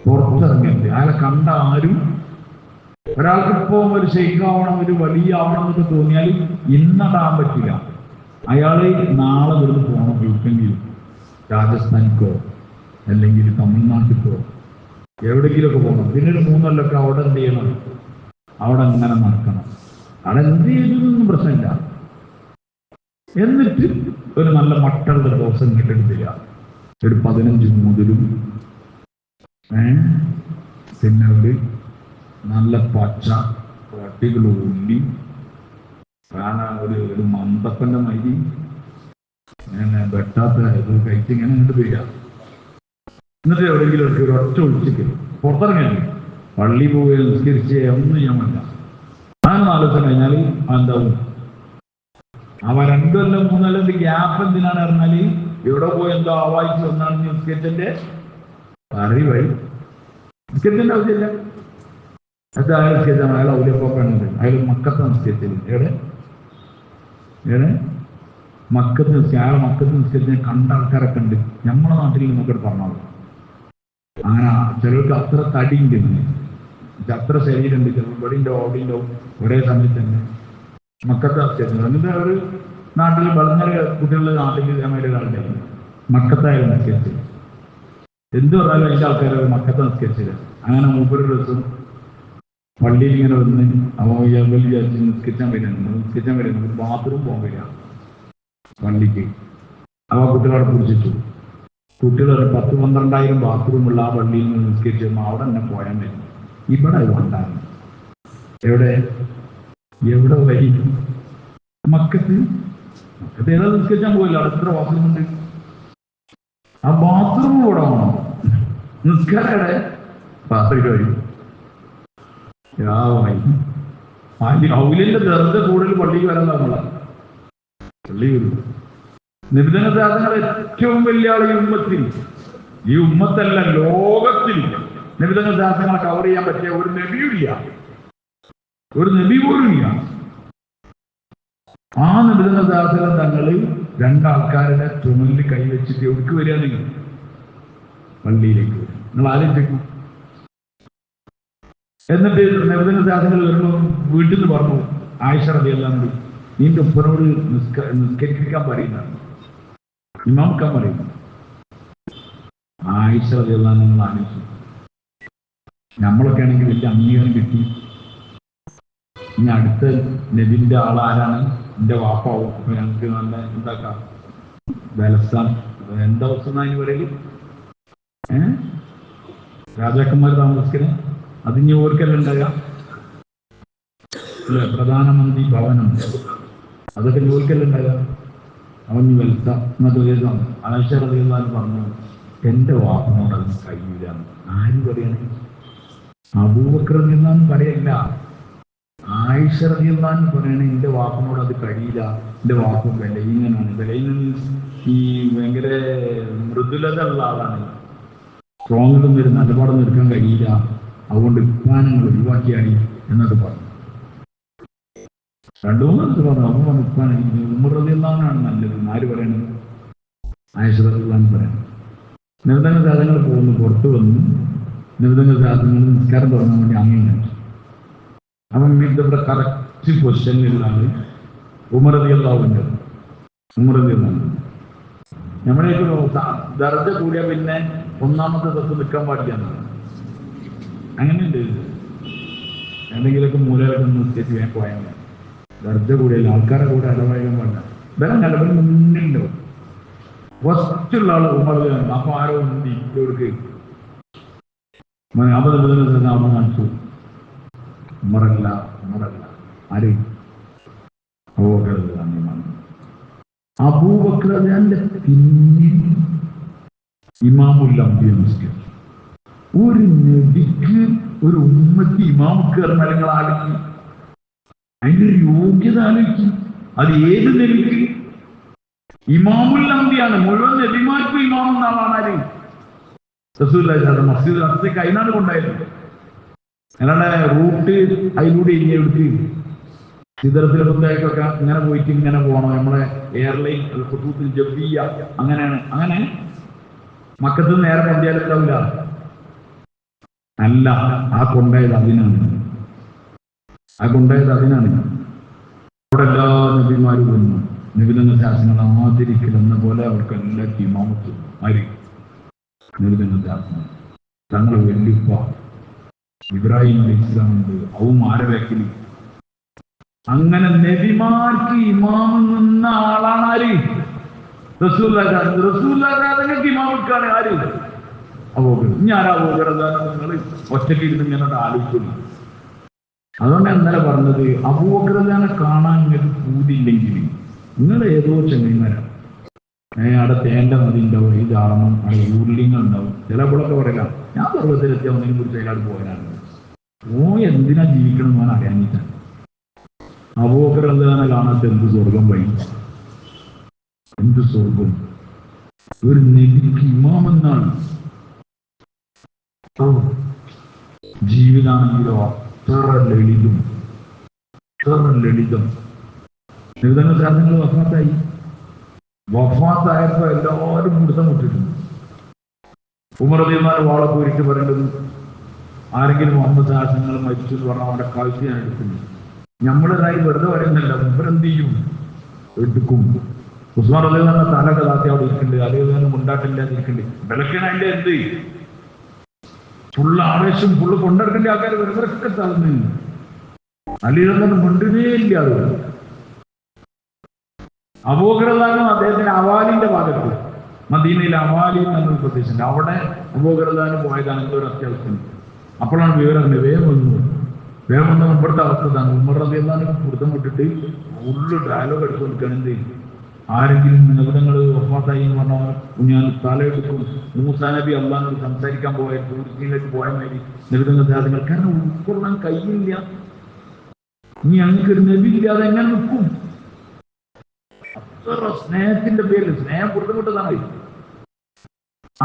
Speaker 1: പുറത്തിറങ്ങരുത്. അയാളെ കണ്ട ആരും ഒരാൾക്കിപ്പോ ഒരു ഷെയ്ഖാവണം, ഒരു വലിയ ആവണം എന്നൊക്കെ തോന്നിയാൽ ഇന്നതാൻ പറ്റില്ല. അയാള് നാളെ ഇവിടുന്ന് പോകണം. എവിടെയെങ്കിലും രാജസ്ഥാനിക്കോ അല്ലെങ്കിൽ തമിഴ്നാട്ടിക്കോ എവിടെയെങ്കിലുമൊക്കെ പോകണം. പിന്നെ ഒരു 3 കൊല്ലമൊക്കെ അവിടെ എന്ത് ചെയ്യണം? അവിടെ അങ്ങനെ നടക്കണം. അവിടെ എന്ത് ചെയ്തൊന്നും പ്രശ്നമില്ല. എന്നിട്ട് ഒരു നല്ല മട്ടുള്ള ദോഷം കിട്ടെടുത്തില്ല. ഒരു 15 മുതലും പിന്നെ ഒരു നല്ല പച്ച പട്ടികൾ ഉള്ളി ഒരു മന്തപ്പന്റെ മരി ഇങ്ങനെ വെട്ടാത്ത ഇത് കഴിച്ച് ഇങ്ങനെ ഇങ്ങോട്ട് വരിക. എന്നിട്ട് എവിടെയെങ്കിലും ഒരു ഒറ്റ ഒഴിച്ചിട്ട് പുറത്തിറങ്ങില്ല, പള്ളി പോയി നിസ്കരിച്ച് ഒന്നും ചെയ്യാൻ പറ്റില്ല. അങ്ങനെ 4 ദിവസം കഴിഞ്ഞാൽ എന്താവും? അവ 2 കൊല്ലം 3 കൊല്ലം ഗ്യാപ്പ് എന്തിനാണ് പറഞ്ഞാല് എവിടെ പോയി എന്തോ ആവാഹിച്ച് ഒന്നാണ് നിസ്കരിച്ചതിന്റെ അറി വഴി. നിസ്കരിച്ചതിന്റെ ആവശ്യമില്ല. അത് അയാൾ നിസ്കരിച്ചാൽ അയാൾ ഔലിയപ്പോക്കാണത്. അയാൾ മക്കത്തെ നിസ്കരിച്ചത് ഏടെ മക്കത്ത് നിസ്കരിച്ച അയാൾ മക്കത്ത് നിസ്കരിച്ചതിന് കണ്ട ആൾക്കാരൊക്കെ ഉണ്ട് നമ്മളെ നാട്ടിൽ. നമുക്കത് പറഞ്ഞോളൂ. അങ്ങനെ ചിലർക്ക് അത്ര തടിയുണ്ട്, അത്ര ശരീരമുണ്ട്, ചിലർ ഇവിടെയുണ്ടോ അവിടെയുണ്ടോ ഒരേ സമയത്ത് തന്നെ മക്കത്തെ നിസ്കരിച്ചത്. എന്നിട്ട് അവർ നാട്ടിൽ വളരെ കുട്ടികളുടെ നാട്ടിൽ ഇതേമാതിരി ഒരാളുണ്ടായി മക്കത്തായാലും നിസ്കരിച്ചത്. എന്ത് പറഞ്ഞാലും അതിൻ്റെ ആൾക്കാർ മക്കത്തെ നിസ്കരിച്ചില്ല. അങ്ങനെ 30 ദിവസം പള്ളിയിൽ ഇങ്ങനെ വന്ന് വിചാരിച്ച് നിസ്കരിച്ചാൻ വരുന്നുണ്ട് ബാത്റൂം പോകാൻ വരിക പള്ളിക്ക്. അവ കുട്ടികളെ കുറിച്ചിട്ടു. കുട്ടികൾ 10-12,000 ബാത്റൂമുള്ള ആ പള്ളിയിൽ നിന്ന് നിസ്കരിച്ച് അവിടെ തന്നെ പോയാൽ മതി. ഇവിടെ ഉണ്ടാകും. എവിടെ വരി? മക്കത്ത് ഏതാ നിസ്കരിച്ചാൻ പോയില്ല. അടുത്ത ബാത്റൂം ഉണ്ട്. ആ ബാത്റൂം കൂടെ വേണം. നിസ്കാരയുടെ ബാത്റൂം വരും. ഔലിന്റെ ദർജ കൂടുതൽ പള്ളിക്ക് വരാൻ നമ്മളാ പള്ളി വരും. നിബിധനദാസങ്ങൾ ഏറ്റവും വലിയ ആൾ ഈ ഉമ്മത്തല്ല ലോകത്തിൽ നിബിധനദാസങ്ങളെ കവർ ചെയ്യാൻ പറ്റിയ ഒരു നബിയും ഇല്ല, ഒരു നബി പോലും ഇല്ല. ആ നിബിധനദാസങ്ങൾ തങ്ങള് 2 ആൾക്കാരുടെ ചുമലിൽ കൈവച്ചിട്ട് എവിടേക്ക് വരികയാണെങ്കിൽ പള്ളിയിലേക്ക് വരും. നിങ്ങൾ ആലോചിക്കും. എന്നിട്ട് നിബിധനദാസങ്ങൾ വരുമ്പോൾ വീട്ടിൽ നിന്ന് പറഞ്ഞു, ആയിഷ റളിയല്ലാഹു അൻഹ നിന്റെ ഉപ്പനോട് നിസ്കരിക്കാൻ പറയുന്നതാണ്, ഇമാമിക്കാൻ പറയുന്നു. ആയിഷ റളിയല്ലാഹു അൻഹ നിങ്ങൾ ആലോചിച്ചു. നമ്മളൊക്കെ ആണെങ്കിൽ വലിയ അംഗീകാരം കിട്ടി. ഇനി അടുത്ത നബിന്റെ ആളാരാണ്? എന്റെ വാപ്പാവും. അപ്പൊ ഞങ്ങൾക്ക് നല്ല എന്താക്കാം ബലസ്ഥാൻ എന്താ അവസ്ഥ പറയല് രാജാക്കന്മാർ താമസിക്കുന്നത് അതിന് ഓർക്കല്ല ഉണ്ടാകുക അല്ലെ? പ്രധാനമന്ത്രി ഭവനം അതൊക്കെ ഓർക്കല്ല ഉണ്ടാകുക. അവന് വെൽത്ത എന്നൊക്കെ ആയിഷ റളിയല്ലാഹു അൻഹ പറഞ്ഞു, എന്റെ വാപ്പനോട് അത് കഴിയില്ല. ആരും പറയണേ? അബൂബക്കർ റളിയല്ലാഹു പറയല്ല, ആയിഷ റളിയല്ലാഹു അൻഹ പറയണേ എന്റെ വാപ്പനോട് അത് കഴിയില്ല, എന്റെ വാപ്പ വിലയിങ്ങനാണ്. വിലയിന് ഈ ഭയങ്കര മൃദുലത ഉള്ള ആളാണ്, സ്ട്രോങ്ങിലൊന്നും ഒരു നിലപാടൊന്നും എടുക്കാൻ കഴിയില്ല, അതുകൊണ്ട് ഉപ്പാനങ്ങൾ ഒഴിവാക്കിയാടി എന്നൊക്കെ പറഞ്ഞു. 2-3 ദിവസം പറഞ്ഞു. അപ്പൊ പറഞ്ഞു ഉപ്പാൻ ഉമർ റളിയല്ലാഹു അൻഹു നല്ലത്. ആര് പറയണത്? ആയിഷ റളിയല്ലാഹു അൻഹ പറയണം. നിബിധനദാസങ്ങൾ പോകുന്നു, പുറത്തു വന്നു. നിബിധനദാസങ്ങൾ നിസ്കാരം തുടങ്ങാൻ വേണ്ടി അങ്ങനെ കഴിച്ചു. അവൻ ഇവിടെ കറക്റ്റ് പൊസിഷനിലാണ് ഉമർ റളിയല്ലാഹു അൻഹു. നമ്മുടെയൊക്കെ ദർജ കൂടിയാൽ പിന്നെ 1-ാമത്തെ ദിവസം നിൽക്കാൻ പാടില്ല എന്നാണ്. അങ്ങനെയുണ്ട്. എന്തെങ്കിലുമൊക്കെ മൂലമൊക്കെ നിസ്കരിച്ച് ഞാൻ പോയാൽ ദർജ കൂടിയല്ല, ആൾക്കാരെ കൂടെ ഇടപഴകാൻ പാടില്ല. വേറെ നിലവിൽ മുന്നിലോ ഫസ്റ്റുള്ള ആള് ഉമറിലാണ്. അപ്പൊ ആരോ ഉണ്ട് ഇവർക്ക് അമ്മ കാണിച്ചു. ഉമറല്ല ആര്? അബൂബക്കർ റളിയല്ലാഹു പിന്നെ ഇമാമുൽ അംബിയ നിസ്കരിച്ചു. ഒരു നബിക്ക് ഒരു ഉമ്മത്തി ഇമാമുക്ക് പറഞ്ഞാൽ നിങ്ങൾ ആലോചിക്കും, അതിന്റെ ഒരു യോഗ്യത ആലോചിക്കും. അത് ഏത് നബിക്ക്? ഇമാമുൽ അംബിയാണ്. മുഴുവൻ നബിമാർക്കും ഇമാം എന്നാണ് ആര്? റസൂലുള്ളാഹി മസ്ജിദുൽ അഖ്സയ്ക്ക് അതിനാണ് കൊണ്ടായിരുന്നു. അല്ലാണ്ട് റൂട്ട് അതിലൂടെ ഇനി എടുത്ത് സിദ്റത്തുൽ ഇങ്ങനെ പോയിട്ട് ഇങ്ങനെ പോകണം. നമ്മളെ എയർലൈൻ ഖുതൂത്തുൽ ജവ്വിയ്യ അങ്ങനെയാണ്. അങ്ങനെ മക്കത്ത് നിന്ന് നേരെ കൊണ്ടുപോയാലുണ്ടാവില്ല. അല്ല, ആ കൊണ്ടായത് അതിനാണ്. അവിടെ എല്ലാ നബിമാരും വന്നു. നബിതന്ന ശാസനങ്ങൾ ആദരിക്കലെന്ന പോലെ അവർക്ക് എല്ലാവർക്കും ഇമാമത്ത് ആര്? നബിതന്ന ശാസനം. തങ്ങളെ വെല്ലിപ്പ ഇബ്രാഹിം അലൈഹിസ്സലാമുണ്ട്, അവൻ ആരവേക്കല്. അങ്ങനെ നബിമാർക്ക് ഇമാമ് നിന്ന ആളാണ് ആര്? റസൂലുള്ളാഹിക്ക് ഇമാമക്കാണ് ആര്? അബൂബക്കർ. ഞാൻ അബൂബക്കർ നിങ്ങൾ ഒറ്റയ്ക്ക് ഇരുന്ന് ഇങ്ങനെ ആലോചിക്കുന്നു. അതുകൊണ്ട് ഇന്നലെ പറഞ്ഞത്, അബൂബക്കർ കാണാൻ നിങ്ങൾക്ക് പൂതിയില്ലെങ്കിൽ നിങ്ങൾ ഏതോ ചങ്ങന്മാരാണ്. അവിടെ തേൻ്റെ നദി ഉണ്ടാവും, ഈ ചാടണം, അവിടെ ഉരുളിങ്ങൾ ഉണ്ടാവും. ചിലപ്പോഴൊക്കെ പറയില്ല, ഞാൻ പർവ്വതത്തിലെത്തിയ ഒന്നിനെ കുറിച്ച് അയാൾ പോയാലാണ്. എന്തിനാ ജീവിക്കണം എന്ന് ഞാൻ അറിയാഞ്ഞിട്ടാണ്. അബൂബക്കർ റളിയല്ലാഹു അൻഹു കാണാത്ത എന്ത് സ്വർഗം വഴി, എന്ത് സ്വർഗം. ഒരു നബിക്ക് ഇമാമെന്നാണ്. ജീവിതാണെങ്കിലോ അത്ര ലളിതം, അത്ര ലളിതം. ലളിതങ്ങൾ സാധനങ്ങൾ വഫാത്തായി. വഫാത്തായപ്പോ എല്ലാവരും പിടുത്തം വിട്ടിട്ടുണ്ട്. ഉമർ റളിയല്ലാഹു അൻഹു വാളെ പോയിട്ട് പറയേണ്ടത്, ആരെങ്കിലും മുഹമ്മദ് സാഹസങ്ങൾ മരിച്ചു എന്ന് പറഞ്ഞാൽ അവന്റെ കഴുത്ത് ഞാൻ എടുക്കുന്നു. നമ്മളതായി വെറുതെ പറയുന്നില്ല, ഇവരെന്ത് ചെയ്യും? എടുക്കും. ഉസ്മാൻ റളിയല്ലാഹു അൻഹു തലൊക്കെ താത്തി അവിടെ ഇരിക്കുന്നുണ്ട്, അല്ലെങ്കിൽ മുണ്ടാട്ടില്ലാതിരിക്കുന്നുണ്ട്. വിളക്കണ അതിന്റെ എന്ത് ഫുള്ള് ആവേശം, ഫുള്ള് കൊണ്ടെടുക്കേണ്ട ആൾക്കാർ വെറുതെ തളർന്നു. അലിയൊന്നും കൊണ്ടുവേ ഇല്ല. അത് അബൂബക്കർ റളിയല്ലാഹു അൻഹു അദ്ദേഹത്തിന്റെ അവാലിന്റെ ഭാഗത്ത്, മദീനയിൽ അവാലി എന്നൊരു പ്രദേശമുണ്ട്, അവിടെ അബൂബക്കർ റളിയല്ലാഹു അൻഹു പോയതാണ്. എന്തോ ഒരു അത്യാവശ്യം. അപ്പോഴാണ് വിവരം വേഗം വന്നു. വേഗം വന്ന മുമ്പത്തെ അവസ്ഥ ഇതാണ്. ഉമർ റളിയല്ലാഹു അൻഹു പുറത്തം വിട്ടിട്ട് ഫുള്ള് ഡയലോഗ് എടുത്ത് കൊടുക്കണെന്ത്, ആരെങ്കിലും നിബിധങ്ങൾ വഫാത്തായി എന്ന് പറഞ്ഞാൽ ഞാൻ തലയെടുക്കും. മൂസാ നബി അള്ളാഹിനോട് സംസാരിക്കാൻ പോയ തുർക്കിയിലേക്ക് പോയ മാതിരി നിബിധങ്ങൾ സാധനങ്ങൾ. കാരണം ഉൾക്കൊള്ളാൻ കഴിയില്ല. ഇനി ഞങ്ങൾക്ക് ഒരു നബി ഇല്ലാതെ എങ്ങനെ നിൽക്കും? അത്ര സ്നേഹത്തിന്റെ പേരിൽ സ്നേഹം പുറത്തുവിട്ടതാണ്.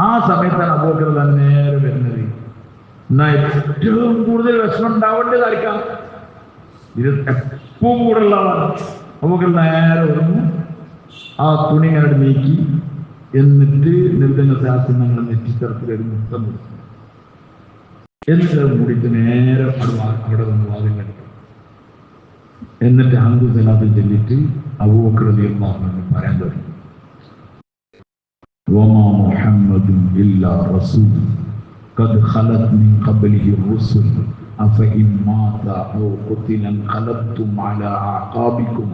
Speaker 1: ആ സമയത്താണ് അബൂബക്കർ റളിയല്ലാഹു അൻഹു നേരെ വരുന്നത്. എന്നാൽ ഏറ്റവും കൂടുതൽ വിഷമം ഉണ്ടാവേണ്ടത് ആയിരിക്കാം, ഇത് എപ്പോഴും കൂടെ ഉള്ളതാണ്. അബൂബക്കർ നേരെ വരുന്നു, ആ തുണി അങ്ങോട്ട് നീക്കി, എന്നിട്ട് നിർദ്ദംഗ ശാസ്ത്രങ്ങൾ നെറ്റിത്തരത്തിൽ ഒരു മുത്തം കൊടുത്തു. എന്നിട്ട് മൂടിയിട്ട് നേരെ അവിടെ നിന്ന് വാതിൽ കണ്ടു. എന്നിട്ട് ഹംദു സലാത്ത് ചൊല്ലിട്ട് അബൂബക്കർ റളിയല്ലാഹു അൻഹു പറയാൻ തുടങ്ങി, വമാ മുഹമ്മദുൻ ഇല്ലാ റസൂൽ ഖദ് ഖലത് മിൻ ഖബ്ലിഹി റുസുൽ അഫഇൻ മാത ഔ ഖുതില ഖലബ്തും അലാ അഖാബിക്കും.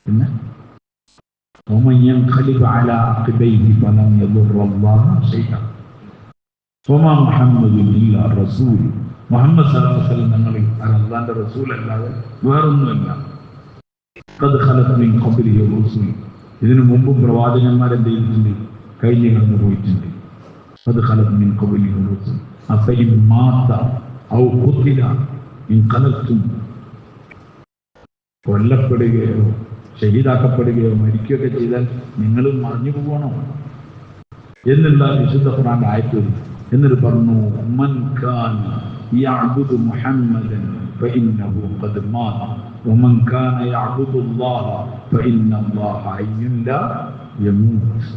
Speaker 1: പിന്നെ ومن ينقلب على عقبيه فلن يضر الله شيئا وما محمد الا رسول. മുഹമ്മദ് സല്ലല്ലാഹു അലൈഹി വസല്ലം തങ്ങൾ അല്ലാഹുവിന്റെ റസൂൽ അല്ലാതെ വേറൊന്നുമല്ല. ഖദ് ഖലത് മിൻ ഖബ്ലിഹി റുസുൽ, ഇതിനു മുമ്പ് പ്രവാചകന്മാർ എന്ത് ചെയ്തിട്ടുണ്ട്? കഴിഞ്ഞു കടന്നു പോയിട്ടുണ്ട്. ഖദ് ഖലത് മിൻ ഖബ്ലിഹി റുസുൽ അഫഇൻ മാത ഔ ഖുതില ഇൻഖലബ്തും, കൊല്ലപ്പെടുകയോ ഷഹീദാക്കപ്പെടുകയോ മരിക്കുകയൊക്കെ ചെയ്താൽ നിങ്ങൾ മറിഞ്ഞു പോകണോ എന്നുള്ള വിശുദ്ധ ഖുർആന്റെ ആയത്ത്. എന്നിട്ട് പറഞ്ഞു, മൻ കാന യഅ്ബുദു മുഹമ്മദൻ ഫഇന്നഹു ഖദ് മാത വമൻ കാന യഅ്ബുദു അല്ലാഹ ഫഇന്നല്ലാഹ ഹയ്യുൻ ലാ യമൂത്ത്.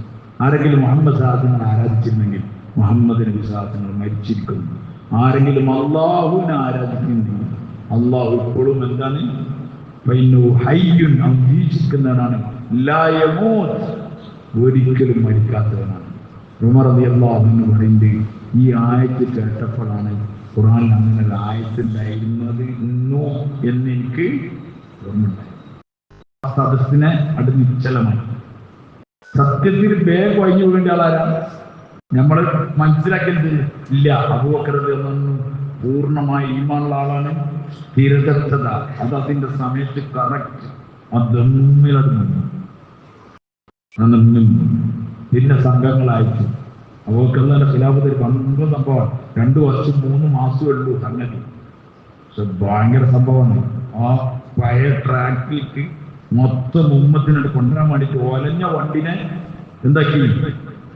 Speaker 1: ആരെങ്കിലും മുഹമ്മദ് സാഹസങ്ങൾ ആരാധിച്ചിരുന്നെങ്കിൽ മുഹമ്മദിന്റെ വിശ്വാസങ്ങൾ മരിച്ചിരിക്കുന്നു. ആരെങ്കിലും അല്ലാഹുവിനെ ആരാധിക്കുന്നെങ്കിൽ അല്ലാഹു ഇപ്പോഴും എന്താണ്? ഹയ്യുൻ, അവൻ ജീവിച്ചിരിക്കുന്നവനാണ്. ലാ യമൂത്ത്, ഒരിക്കലും മരിക്കാത്തവനാണ്. ഉമർ റളിയല്ലാഹു അൻഹു പറയുന്നത്, ഈ ആയത്ത് കേട്ടപ്പോഴാണ് ഖുർആനിൽ അങ്ങനെ ഒരു ആയത്തുണ്ടായിരുന്നത് ഇന്നോ എന്ന് എനിക്ക് ഓർമ്മയുണ്ടായി. ആ സദസ്സിനെ അത് നിശ്ചലമായി. സത്യത്തിൽ വേഗം ഒഴിഞ്ഞു പോകേണ്ട ആളാരാണ്? നമ്മൾ മനസ്സിലാക്കിയത് ഇല്ല. അബൂബക്കർ റളിയല്ലാഹു അൻഹു പൂർണ്ണമായ ഈമാനുള്ള ആളാണ്. സ്ഥിരതത്ത, അത് അതിന്റെ സമയത്ത് കറക്റ്റ് അതമ്മിലത് നിന്നു. പിന്നെ സംഘങ്ങളായിട്ട് അബൂബക്കറിന്റെ ഖിലാഫത്തിൽ പണ്ട് സംഭവം 2 വർഷം 3 മാസമേ ഉള്ളൂ സംഗതി. പക്ഷെ ഭയങ്കര സംഭവമാണ്. ആ പഴയ ട്രാക്കിലേക്ക് മൊത്തം ഉമ്മത്തിനോട് കൊണ്ടുവരാൻ വേണ്ടിയിട്ട് ഒലഞ്ഞ വണ്ടിനെ എന്താക്കി,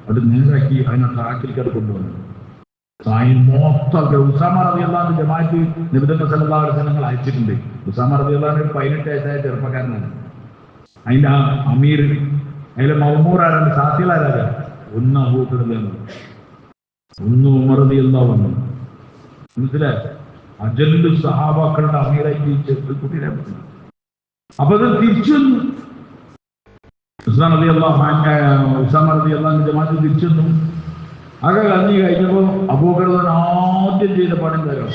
Speaker 1: അത് നേരാക്കി അതിനെ ട്രാക്കിലേക്ക് അത് കൊണ്ടുവന്നു. മൊത്തം ഉസാമ റളിയല്ലാഹു അൻഹു ജമാഅത്ത് നബി സല്ലല്ലാഹു അലൈഹി വസല്ലം അയച്ചിട്ടുണ്ട്. ഉസാമ റളിയല്ലാഹു അൻഹു 18 വയസ്സായ ചെറുപ്പക്കാരനാണ്. അതിന്റെ ആ അമീർ, അതിലെ മൗമൂറാരാണ്, സാത്തിലാരാണ്? ഒന്ന് അബൂബക്കർ റളിയല്ലാഹു അൻഹു, ഒന്ന് ഉമർ റളിയല്ലാഹു അൻഹു. മനസ്സിലായി? അജല്ലു സഹാബാക്കളുടെ അമീറായിട്ട് ഈ ചെറുപ്പക്കുട്ടിയെ. അപ്പൊ അത് തിരിച്ചു വന്നു. ഉസാമ റളിയല്ലാഹു അൻഹു ജമാഅത്ത് തിരിച്ചു വന്നു. ആകെ കഞ്ഞി കഴിഞ്ഞപ്പോൾ അബൂബക്കർ ആദ്യം ചെയ്ത പണി തരാം.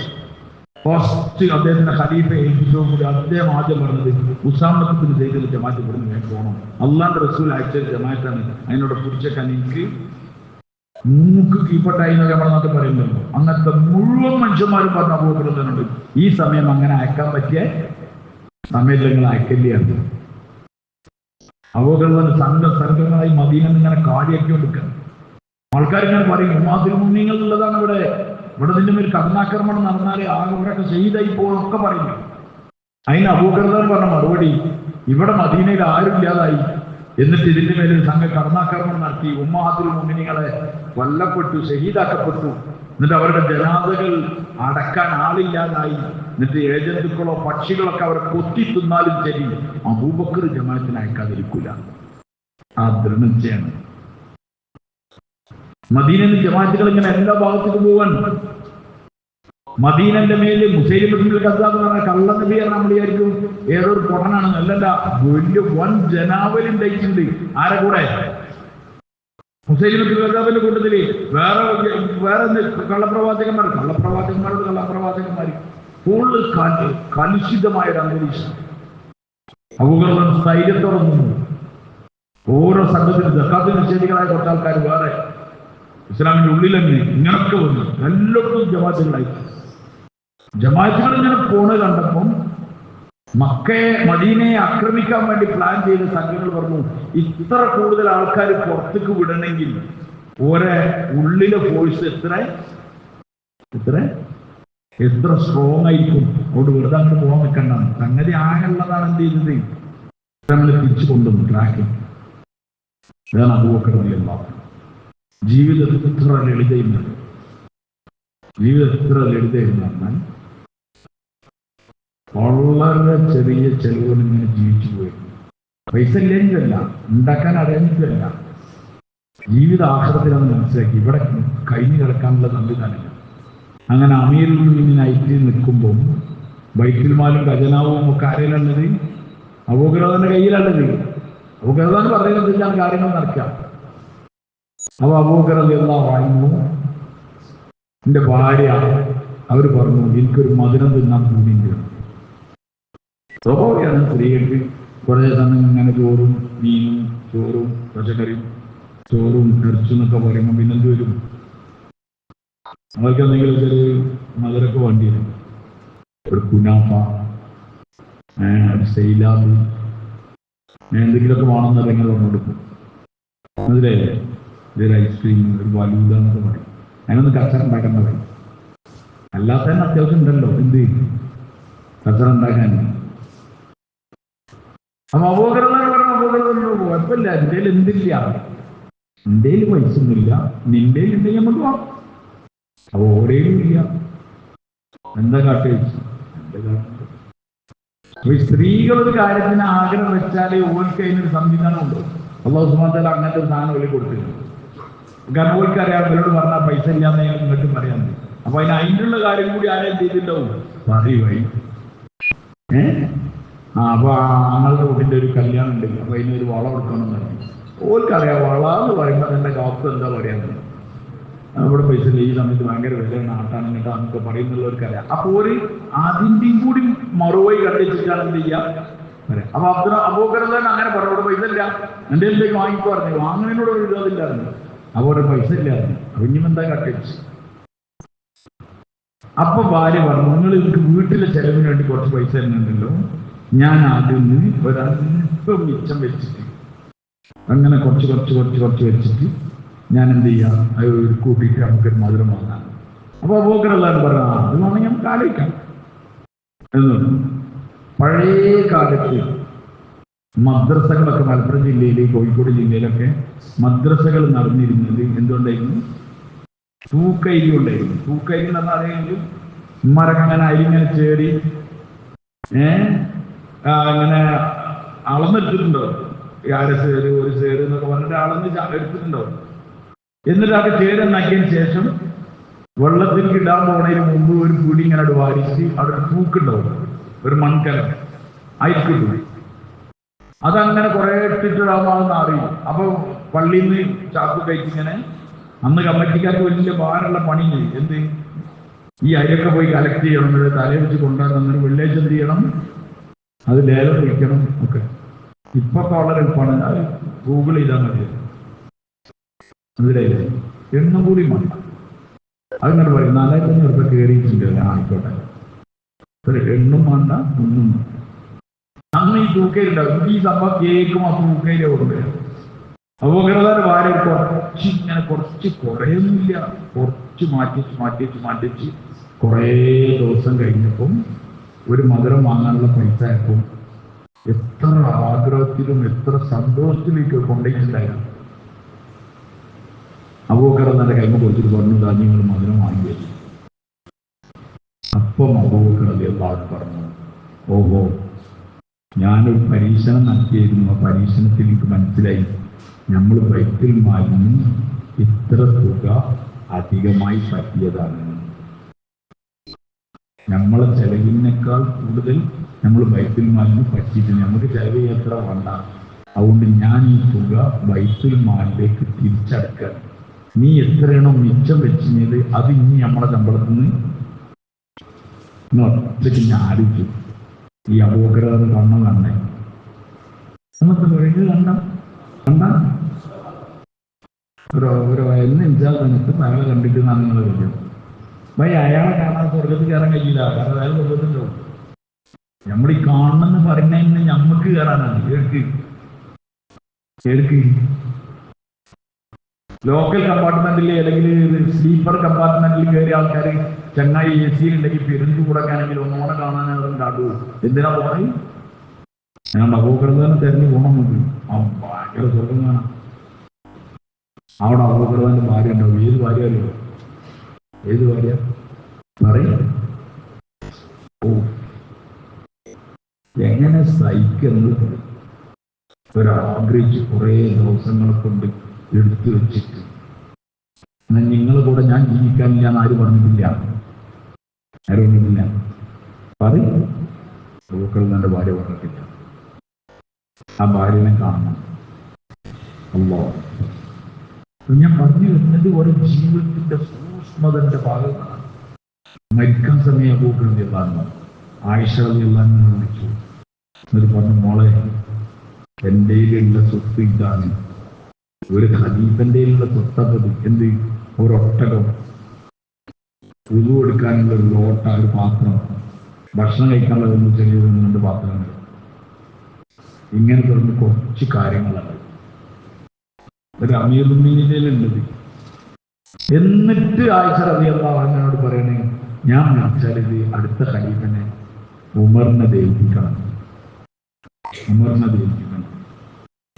Speaker 1: ഫസ്റ്റ് അദ്ദേഹത്തിന്റെ ഖലീഫ ഏൽപ്പിച്ചതും കൂടി അദ്ദേഹം ആദ്യം പറഞ്ഞത്, ഉസാമത്തിന് ചെയ്ത ജമാഅത്ത് ഇവിടുന്ന് വേണ്ടി പോകണം. അള്ളാന്റെ റസൂൽ അയച്ച ജമാഅത്താണ്, അതിനോട് പിടിച്ചേക്കാൻ എനിക്ക് മൂക്ക് കീപ്പട്ടായി എന്നൊക്കെ നമ്മുടെ നാട്ടിൽ പറയുന്നുണ്ടോ. അങ്ങനത്തെ മുഴുവൻ മനുഷ്യന്മാരും പറഞ്ഞ അബൂബക്കർ തന്നുണ്ട്, ഈ സമയം അങ്ങനെ അയക്കാൻ പറ്റിയ സമയത്ത് നിങ്ങൾ അയക്കല്ലേ. അബൂബക്കർ സംഘങ്ങളായി മദീനയിൽ ഇങ്ങനെ കാടിയാക്കി കൊടുക്കുക. ആൾക്കാരിങ്ങനെ പറയും ഉമ്മാത്തുൽ മുഅ്മിനീങ്ങൾ ഉള്ളതാണ് ഇവിടെ നിന്റെ മേൽ കടന്നാക്രമണം നടന്നാലേ ആകെ ഇവരൊക്കെ ഷഹീദായി പോകുന്നൊക്കെ പറയുന്നു. അതിന് അബൂബക്കർ പറഞ്ഞ മറുപടി, ഇവിടെ മദീനയിൽ ആരും ഇല്ലാതായി, എന്നിട്ട് ഇതിന്റെ മേലിൽ സംഘം കടന്നാക്രമണം നടത്തി ഉമ്മത്തുൽ മുഅ്മിനീങ്ങളെ കൊല്ലപ്പെട്ടു, ഷഹീദാക്കപ്പെട്ടു. എന്നിട്ട് അവരുടെ ജനാസകൾ അടക്കാൻ ആളില്ലാതായി. എന്നിട്ട് ഏജന്തുക്കളോ പക്ഷികളൊക്കെ അവരെ കൊത്തി തിന്നാലും ശരി അബൂബക്കർ ജമാഅത്തിന് അയക്കാതിരിക്കൂല. ആ ദൃഢനിശ്ചയാണ്. മദീനയിൽ ജമാഅത്തുകൾ ഇങ്ങനെ എല്ലാ ഭാഗത്തേക്കും പോവാൻ. മദീനന്റെ മേല് മുസൈലിമത്തുൽ കസ്സാബ് എന്ന് പറഞ്ഞ കള്ളനബിയാണ്. നമ്മൾ വിചാരിക്കും ഏതൊരു പൊട്ടനാണ്. അല്ലല്ല, വലിയ വൻ ജനാവലി ഉണ്ടായിട്ടുണ്ട്. ആരെ കൂടെ? മുസൈലിമത്തുൽ കസ്സാബിന്റെ കൂട്ടത്തില് വേറെ കള്ളപ്രവാചകന്മാർ ഫുള്ള് കലുഷിതമായ ഒരു അന്തരീക്ഷം. അബൂബക്കർ സ്ഥൈര്യത്തോടെ നിന്നു. ഓരോ സംഘത്തിലും സക്കാത്ത് നിഷേധികളായ കുറച്ച് ആൾക്കാർ വേറെ ഇസ്ലാമിന്റെ ഉള്ളിൽ തന്നെ ഇങ്ങനൊക്കെ വന്നു. എല്ലായിടത്തും ജമാഅത്തുകളായി. ജമാഅത്തുകൾ ഇങ്ങനെ പോണത് കണ്ടപ്പം മദീനയെ ആക്രമിക്കാൻ വേണ്ടി പ്ലാൻ ചെയ്ത സംഘങ്ങൾ പറഞ്ഞു, ഇത്ര കൂടുതൽ ആൾക്കാർ പുറത്തേക്ക് വിടണമെങ്കിൽ ഓരോ ഉള്ളിലെ ഫോഴ്സ് എത്ര സ്ട്രോങ് ആയിരിക്കും. അതുകൊണ്ട് വെറുതെ അങ്ങോട്ട് പോകാൻ നിൽക്കണ്ടാണ്. സംഗതി ആകെയുള്ളതാണ് എന്ത് ചെയ്തത്, നമ്മൾ തിരിച്ചു കൊണ്ടുവന്നു ട്രാക്കിൽ. അതാണ് അബൂബക്കർ റളിയല്ലാഹു അൻഹു. ജീവിതത്തിൽ എത്ര ലളിതയുണ്ട്. പറഞ്ഞാൽ വളരെ ചെറിയ ചെലവുകൾ ഇങ്ങനെ ജീവിച്ചു പോയിരുന്നു. പൈസ ഇല്ലെങ്കിലല്ല, ഉണ്ടാക്കാൻ അറിയാനില്ല. ജീവിത ആഹ്റത്തിലാണ് മനസ്സിലാക്കി ഇവിടെ കഴിഞ്ഞു കിടക്കാനുള്ള സംവിധാനമില്ല. അങ്ങനെ അമീറുൽ മുഅ്മിനീനായിട്ട് നിൽക്കുമ്പോൾ ബൈത്തുൽ മാലും ഖജനാവും ഒക്കെ ആരെയിലുള്ളത്? അബൂബക്കറിന്റെ കയ്യിലുള്ളത്. അബൂബക്കർ പറയുന്നതില്ല കാര്യങ്ങൾ നടക്കാം. അപ്പൊ അബൂബക്കർ റളിയല്ലാഹു അൻഹു എന്റെ ഭാര്യ അവർ പറഞ്ഞു, എനിക്കൊരു മധുരം തിന്നാൻ തോന്നിയിട്ട്. സ്വാഭാവികമാണ്, സ്ത്രീകൾക്ക് കുറേ സമയം ഇങ്ങനെ ചോറും മീനും ചോറും പച്ചക്കറിയും ചോറും ഇറച്ചും എന്നൊക്കെ പറയുമ്പോൾ പിന്നെന്ത് വരും? അവർക്ക് എന്തെങ്കിലും ഒരു മധുരമൊക്കെ വേണ്ടി വരും. ഒരു കുനാഫ, ഒരു സൈലാബ്, എന്തെങ്കിലുമൊക്കെ വേണമെന്ന് നിങ്ങൾ പറഞ്ഞു കൊടുക്കും. അതിലേ ഇതൊരു ഐസ്ക്രീം, ഒരു വലൂത എന്നൊക്കെ പറയും. അതിനൊന്ന് കച്ചറ ഉണ്ടാക്കേണ്ട പറയും. അല്ലാത്തതിന് അത്യാവശ്യം ഉണ്ടല്ലോ എന്ത് കച്ചറ ഉണ്ടാക്കാൻ. അപ്പൊ അബൂബക്കർ കുഴപ്പമില്ല, എൻ്റെ എന്തില്ല, എൻ്റെ പൈസ ഒന്നുമില്ല, നിന്റെ ഉണ്ടെങ്കിൽ നമുക്ക് പോവാം. അപ്പൊ ഓരേലും ഇല്ല, എന്താ കാട്ടുക? സ്ത്രീകളൊരു കാര്യത്തിന് ആഗ്രഹം വെച്ചാലേ ഓർക്ക് അതിനൊരു സംവിധാനം ഉണ്ടോ? അല്ലാഹു സുബ്ഹാനഹു വ തആല അങ്ങനത്തെ ഒരു സാധനം ഓല് കൊടുത്തില്ല. കാരണം ഓർക്ക് അറിയാം, അവരോട് പറഞ്ഞാൽ പൈസ ഇല്ലാന്ന് ഇങ്ങോട്ടും പറയാൻ. അപ്പൊ അതിനുള്ള കാര്യം കൂടി ആരെയും ചെയ്തിട്ടുണ്ടാവും, പറയുവായി. അപ്പൊ ആങ്ങളുടെ കുട്ടിന്റെ ഒരു കല്യാണം ഉണ്ടെങ്കിൽ അപ്പൊ അതിനൊരു വള കൊടുക്കണം പറഞ്ഞു. ഓർക്കറിയാം വള എന്ന് പറയുമ്പോൾ എന്റെ ഡോക്ടർ എന്താ പറയാന്ന്. അവിടെ പൈസ ഈ സമയത്ത് ഭയങ്കര വിലയാണ്, ആട്ടാണ് കേട്ടോ എന്നൊക്കെ പറയുന്നുള്ളവർക്കറിയാം. അപ്പൊ ഒരു അതിൻ്റെയും കൂടി മറുപടി കണ്ടിച്ചിട്ടാണ് എന്ത് ചെയ്യാ പറയാം. അപ്പൊ അബൂബക്കർ അങ്ങനെ പറഞ്ഞു, പൈസ ഇല്ല, എന്റെ എന്തെങ്കിലും വാങ്ങിക്കോ പറഞ്ഞു. വാങ്ങുന്നതിനോട് ഒരു വിരോധമില്ലായിരുന്നു. അവിടെ പൈസ ഇല്ലായിരുന്നു. അപ്പൊ ഇനിയും എന്താ കട്ടിച്ചു. അപ്പൊ ഭാര്യ പറഞ്ഞു, നിങ്ങൾ എനിക്ക് വീട്ടിലെ ചെലവിന് വേണ്ടി കുറച്ച് പൈസ തരുന്നുണ്ടല്ലോ, ഞാൻ അതിൽ നിന്ന് ഒരല്പം മിച്ചം വെച്ചിട്ട് അങ്ങനെ കുറച്ച് വെച്ചിട്ട് ഞാൻ എന്ത് ചെയ്യാം, അത് കൂട്ടിയിട്ട് നമുക്കൊരു മധുരം വാങ്ങാം. അപ്പൊ അബൂബക്കർ എല്ലാവരും പറഞ്ഞു, അത് വേണമെങ്കിൽ നമുക്ക് ആലോചിക്കാം എന്ന് പറഞ്ഞു. പഴയ കാലത്ത് മദ്രസകളൊക്കെ മലപ്പുറം ജില്ലയിൽ കോഴിക്കോട് ജില്ലയിലൊക്കെ മദ്രസകൾ നടന്നിരുന്നത് എന്തുകൊണ്ടായിരുന്നു? തൂക്കൈരി ഉണ്ടായിരുന്നു. തൂക്കൈരി എന്ന് പറഞ്ഞാൽ അതെങ്കിലും മരങ്ങനെ അരിങ്ങനെ ചേരി അങ്ങനെ അളന്നെടുത്തിട്ടുണ്ടോ? അരസേര് ഒരു സേര് എന്നൊക്കെ പറഞ്ഞിട്ട് അളന്ന് എടുത്തിട്ടുണ്ടോ? എന്നിട്ട് അത് ചേരെന്നാക്കിയതിന് ശേഷം വെള്ളത്തിൽ ഇടാൻ പോണതിന് മുമ്പ് ഒരു പിടി ഇങ്ങനെ വാരിച്ച് അവിടെ ഒരു തൂക്കുണ്ടാവും, ഒരു മൺകലം അയക്കിട്ടു. അതങ്ങനെ കുറെ ഇട്ടിട്ടാവുന്ന അറിയും. അപ്പൊ പള്ളിയിൽ നിന്ന് ചാക്ക് കഴിച്ചിങ്ങനെ അന്ന് കമ്മിറ്റിക്കാർക്ക് വലിയ ഭാരമുള്ള പണി ചെയ്യും. എന്ത് ഈ അരിയൊക്കെ പോയി കളക്ട് ചെയ്യണം, തലയിൽ വെച്ച് കൊണ്ടുവരണം, വെള്ളിയാഴ്ച എന്ത് ചെയ്യണം, അത് ലേലം വിളിക്കണം ഒക്കെ. ഇപ്പൊ വളരെ എളുപ്പമാണ്, അത് ഗൂഗിൾ ചെയ്താൽ മതി. അതിലേ എണ്ണം കൂടി വേണ്ട. അതിങ്ങനെ പറയും 4500 രൂപ കയറിയിട്ടുണ്ട്. ആയിക്കോട്ടെ, എണ്ണും വേണ്ട ഒന്നും. അന്ന് ഈ തൂക്കയിലുണ്ടാവും. ഈ സംഭവം കേൾക്കും ആ തൂക്കയിലെ ഓർമ്മ. അബൂബക്കർ ഭാര്യ കുറച്ച് കുറയൊന്നുമില്ല, കുറച്ച് മാറ്റിച്ച് കുറേ ദിവസം കഴിഞ്ഞപ്പം ഒരു മധുരം വാങ്ങാനുള്ള പൈസ ആയപ്പോൾ എത്ര ആഗ്രഹത്തിലും എത്ര സന്തോഷത്തിലേക്ക് കൊണ്ടുപോയിട്ടുണ്ടായിരുന്നു. അബൂബക്കർ കൈമ കൊടുത്തിട്ട് പറഞ്ഞു, നിങ്ങൾ മധുരം വാങ്ങിയത്. അപ്പം അബൂബക്കർ എല്ലാവരും പറഞ്ഞു, ഓഹോ, ഞാനൊരു പരീക്ഷണം നടത്തിയിരുന്നു. ആ പരീക്ഷണത്തിൽ എനിക്ക് മനസ്സിലായി, നമ്മൾ ബൈത്തുൽ മാലിന് ഇത്ര തുക അധികമായി പറ്റിയതാണ്. നമ്മളെ ചെലവിനേക്കാൾ കൂടുതൽ നമ്മൾ ബൈത്തുൽ മാലിന് പറ്റിയിട്ടുണ്ട്. നമുക്ക് ചെലവ് എത്ര വേണ്ട, അതുകൊണ്ട് ഞാൻ ഈ തുക ബൈത്തുൽ മാലിലേക്ക് തിരിച്ചടക്കാൻ, നീ എത്രയാണോ മിച്ചം വെച്ചിരുന്നത് അത് ഇനി നമ്മളെ ശമ്പളത്തിൽ നിന്ന് ഒറ്റയ്ക്ക് ഞാൻ ആലോചിച്ചു. ഈ അബൂബക്കർ കണ്ണേ നമുക്ക് കണ്ട ഒരു എന്നുവെച്ചാൽ നിങ്ങൾക്ക് അയാളെ കണ്ടിട്ട് നിങ്ങൾ വരും. അയാളെ കാണാൻ സ്വർഗത്തിൽ കയറാൻ കഴിയില്ല, കാരണം അയാൾ സ്വർഗത്തിലുണ്ടാവും. നമ്മൾ ഈ കാണണമെന്ന് പറയുന്നതിന് ഞമ്മക്ക് കയറാനാണ്. കേൾക്ക് ലോക്കൽ കമ്പാർട്ട്മെന്റിൽ അല്ലെങ്കിൽ സ്ലീപ്പർ കമ്പാർട്ട്മെന്റിൽ കയറിയ ആൾക്കാർ ചെങ്ങായി എ സിയിലുണ്ടെങ്കിൽ പെരുന്തു കൂടക്കാണെങ്കിൽ ഒന്നോടെ കാണാനാകും. എന്തിനാ പോണേ? ഞാൻ അബൂബക്കർ തെരഞ്ഞു പോകണം. നമുക്ക് ആ ഭയങ്കര സ്വർഗം കാണാം. അവിടെ അബൂബക്കർ ഭാര്യ ഉണ്ടാവും. ഏത് ഭാര്യ അറിയോ? ഏത് ഭാര്യ പറയും? ഓ, എങ്ങനെ സഹിക്കുന്നത് ഒരാഗ്രഹിച്ച് കുറേ ദിവസങ്ങളെ കൊണ്ട് എടുത്തു വെച്ചിട്ട് നിങ്ങളെ കൂടെ ഞാൻ ജീവിക്കാനില്ല എന്ന് ആരും പറഞ്ഞിട്ടില്ല. ആരും പറഞ്ഞിട്ടില്ല. പറയും അബൂബക്കർ ഭാര്യ പറഞ്ഞിട്ടില്ല. ആ ഭാര്യനെ കാണണം. അല്ലാഹ്, ഞാൻ പറഞ്ഞു വരുന്നത് ഒരു ജീവിതത്തിന്റെ സൂക്ഷ്മതന്റെ ഭാഗമാണ്. മരിക്കാൻ സമയം അബൂബക്കർ റളിയല്ലാഹു ആയിഷ റളിയല്ലാഹു അൻഹ വിളിച്ചു. എന്നിട്ട് പറഞ്ഞു, മോളെ, എന്റെയിലുള്ള സ്വത്ത് ഇതാണ്. ഒരു ഖലീഫന്റെ സ്വത്തത് എന്ത്? ഒരൊട്ടകം, ഉളു എടുക്കാനുള്ള ഒരു ലോട്ട, ഒരു പാത്രം, ഭക്ഷണം കഴിക്കാനുള്ള ഒന്ന് ചെറിയ 1-2 പാത്രങ്ങൾ, ഇങ്ങനെ തുടർന്ന് കുറച്ച് കാര്യങ്ങളാണ് ഒരു അമീറുൽ മുഅ്മിനീനിലുള്ളത്. എന്നിട്ട് ആയിഷ റളിയല്ലാഹു അൻഹയോട് പറയണേ, ഞാൻ വിളിച്ചാൽ ഇത് അടുത്ത ഖലീഫനെ ഉമറിനെ ദേൽപ്പിക്കണം.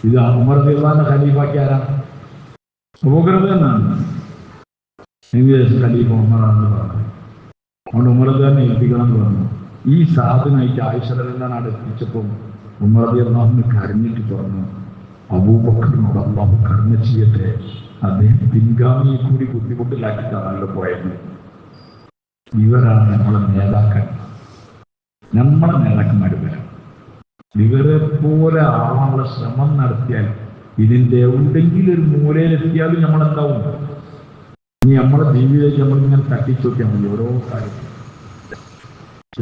Speaker 1: ഇത് ഉമർ റളിയല്ലാഹു അൻഹു ഖലീഫയ്ക്ക് ആരാ? അബൂബക്കർ എന്നാണ്. ഖലീഫ ഉമറാണെന്ന് പറഞ്ഞു. അതുകൊണ്ട് ഉമർ തന്നെ ഏൽപ്പിക്കണം എന്ന് പറഞ്ഞു. ഈ സാധനമായിട്ട് ആയിഷ റളിയല്ലാഹു അൻഹ എത്തിച്ചപ്പോൾ ഉമർ റളിയല്ലാഹു അൻഹു കരഞ്ഞിട്ട് പറഞ്ഞു, അബൂബക്കറിനോട് അല്ലാഹു കരുണ ചെയ്യട്ടെ, അദ്ദേഹം പിൻഗാമിയെ കൂടി ബുദ്ധിമുട്ടിലാക്കിയിട്ടാണല്ലോ പോയത്. ഇവരാണ് നമ്മളെ നേതാക്കന്മാർ വരാം. ഇവരെ പോലെ ആവാനുള്ള ശ്രമം നടത്തിയാൽ ഇതിന്റെ എവിടെയെങ്കിലും ഒരു മൂലയിലെത്തിയാലും നമ്മളെന്താവും? ഇനി നമ്മളെ ജീവിതത്തിൽ നമ്മളിങ്ങനെ തട്ടിച്ചോക്കിയാൽ മതി. ഓരോ കാര്യം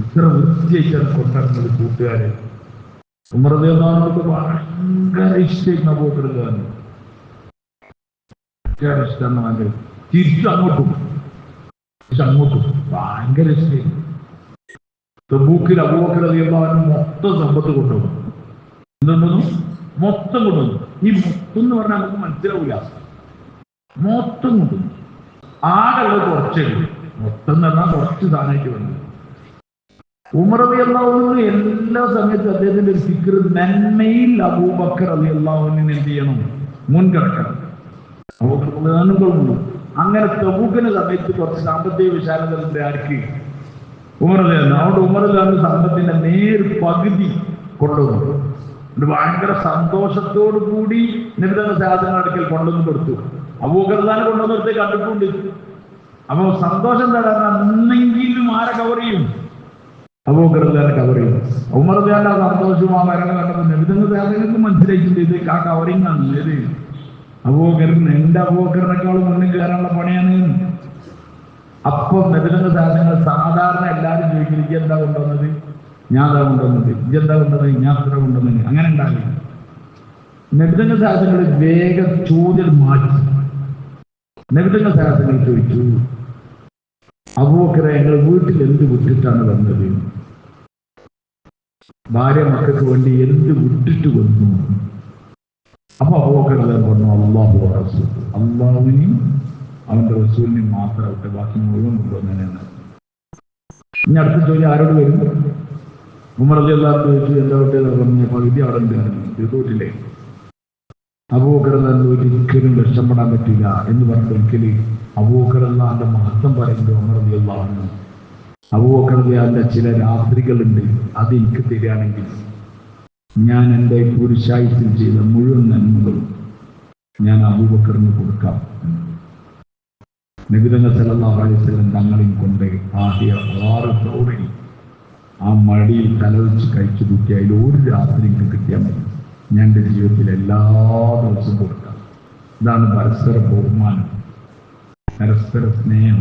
Speaker 1: എത്ര വൃത്തിയായിട്ടാണ് കൊണ്ടുവരുന്നത്. കൂട്ടുകാരെ ഉമർ റളിയല്ലാഹു അൻഹുക്ക് ഭയങ്കര ഇഷ്ടമായിരുന്നു അബൂബക്കർ റളിയല്ലാഹു അൻഹു. ഇഷ്ടമാണ്. തിരിച്ചങ്ങോട്ടും ഭയങ്കര ഇഷ്ടമായിരുന്നു. തബൂക്കിൽ അബൂബക്കർ റളിയല്ലാഹു അൻഹു മൊത്തം സമ്പത്ത് കൊണ്ടുവന്നു. എന്തുകൊണ്ടു? മൊത്തം കൊണ്ടുവന്നു. ഈ മൊത്തം എന്ന് പറഞ്ഞാൽ നമുക്ക് മനസ്സിലാവില്ല. മൊത്തം കൊണ്ടുവന്നു. ആകെ ഉള്ളത് കുറച്ചേ ഉള്ളൂ. മൊത്തം എന്ന് പറഞ്ഞാൽ കുറച്ച് സാധനമായിട്ട് വന്നു. ഉമർ റളിയല്ലാഹു അൻഹു എല്ലാ സമയത്തും അദ്ദേഹത്തിന്റെ ഒരു ഫിക്ർ, നന്മയിൽ അബൂബക്കർ റളിയല്ലാഹു അൻഹുവിനെ എന്ത് ചെയ്യണം? മുൻകിടക്കണം. അങ്ങനെ തബൂക്കിന്റെ സമയത്ത് കുറച്ച് സാമ്പത്തിക വിശാലതകളുടെ ആർക്ക്? ഉമർ റളിയല്ലാഹു അൻഹു. അതുകൊണ്ട് ഉമർ റളിയല്ലാഹു അൻഹു സമ്പത്തിന്റെ പകുതി കൊണ്ടുവന്നു. ഭയങ്കര സന്തോഷത്തോടു കൂടി നബി സാധനങ്ങൾ അടുക്കൽ കൊണ്ടുവന്ന് കൊടുത്തു. അബൂബക്കർ റളിയല്ലാഹു അൻഹു കൊണ്ടുവന്നിടത്ത് കണ്ടിട്ടുണ്ട്. അപ്പൊ സന്തോഷം തരാൻ അന്നെങ്കിലും ആരെ കവർ ചെയ്യും? അബൂബക്കർ റളിയല്ലാഹു അൻഹു കവർ ചെയ്യും. ഉമർ റളിയല്ലാഹു അൻഹു സന്തോഷവും ആ വരങ്ങൾ കണ്ടപ്പോൾ നബി സാധനങ്ങൾക്ക് മനസ്സിലായിട്ടുണ്ട്, ഇത് ആ കവറിങ് ആണ്. ഏത് അബൂബക്കറിന്? എന്റെ അബൂബക്കറിനേക്കാളും മുന്നിൽ കയറാനുള്ള പണിയാണ്. അപ്പം നബിതങ്ങളുടെ സാധനങ്ങൾ സാധാരണ എല്ലാവരും ചോദിക്കും, ഇജ്ജ് എന്താ കൊണ്ടുവന്നത്? ഞാൻ എന്താ കൊണ്ടുവന്നത്? ഇജ്ജെന്താ കൊണ്ടുവന്നത്? ഞാൻ അത്ര കൊണ്ടുവന്നത്? അങ്ങനെ ഉണ്ടാവില്ല. നബിതങ്ങളുടെ സാധനങ്ങൾ വേഗം ചോദ്യം മാറ്റി. നബിതങ്ങളുടെ സാധനങ്ങൾ ചോദിച്ചു, അബൂബക്കറെ, ഞങ്ങൾ വീട്ടിൽ എന്ത് വിട്ടിട്ടാണ് വന്നത്? ഭാര്യ മക്കൾക്ക് വേണ്ടി എന്ത് വിട്ടിട്ട് വന്നു. അപ്പൊ അബൂബക്കർ പറഞ്ഞു അല്ലാഹു റസൂൽ, അള്ളാഹുവിനെയും അവന്റെ റസൂലിനെയും മാത്രം വിട്ട് ബാക്കി മുഴുവൻ കൊണ്ടുവന്നതിനാണ്. ഇനി അടുത്ത ചോദ്യം ആരോട് വരും? ഉമർ റളിയല്ലാഹു അൻഹു ചോദിച്ചു എന്താ വിട്ടത്? പറഞ്ഞു പകുതി അവിടെ ഉണ്ടായിരുന്നു, തീർത്തില്ലേ? അബൂബക്കർ ഒരിക്കലും രക്ഷപ്പെടാൻ പറ്റില്ല എന്ന് പറഞ്ഞിട്ട് ഒരിക്കലും അബൂബക്കർ അള്ളാന്റെ മഹത്വം പറയുന്നത് ഉമർ റളിയല്ലാഹു അൻഹു, അബൂബക്കർ റളിയല്ലാഹുവിന്റെ ചില രാത്രികളുണ്ട്, അത് എനിക്ക് തരികയാണെങ്കിൽ ഞാൻ എൻ്റെ പുരുഷായുസ്സിൽ ചെയ്ത മുഴുവൻ നന്മകളും ഞാൻ അബൂബക്കറിന് കൊടുക്കാം. നബി സല്ലല്ലാഹു അലൈഹി വസല്ലം തങ്ങളെയും കൊണ്ട് ആദ്യ 6 തവണ ആ മടിയിൽ തലവെച്ച് കഴിച്ചു കൂട്ടി അതിൽ ഒരു രാത്രി എനിക്ക് കിട്ടിയാൽ മതി, ഞാൻ എൻ്റെ ജീവിതത്തിൽ എല്ലാ ദിവസവും കൊടുക്കാം. ഇതാണ് പരസ്പര ബഹുമാനം, പരസ്പര സ്നേഹം.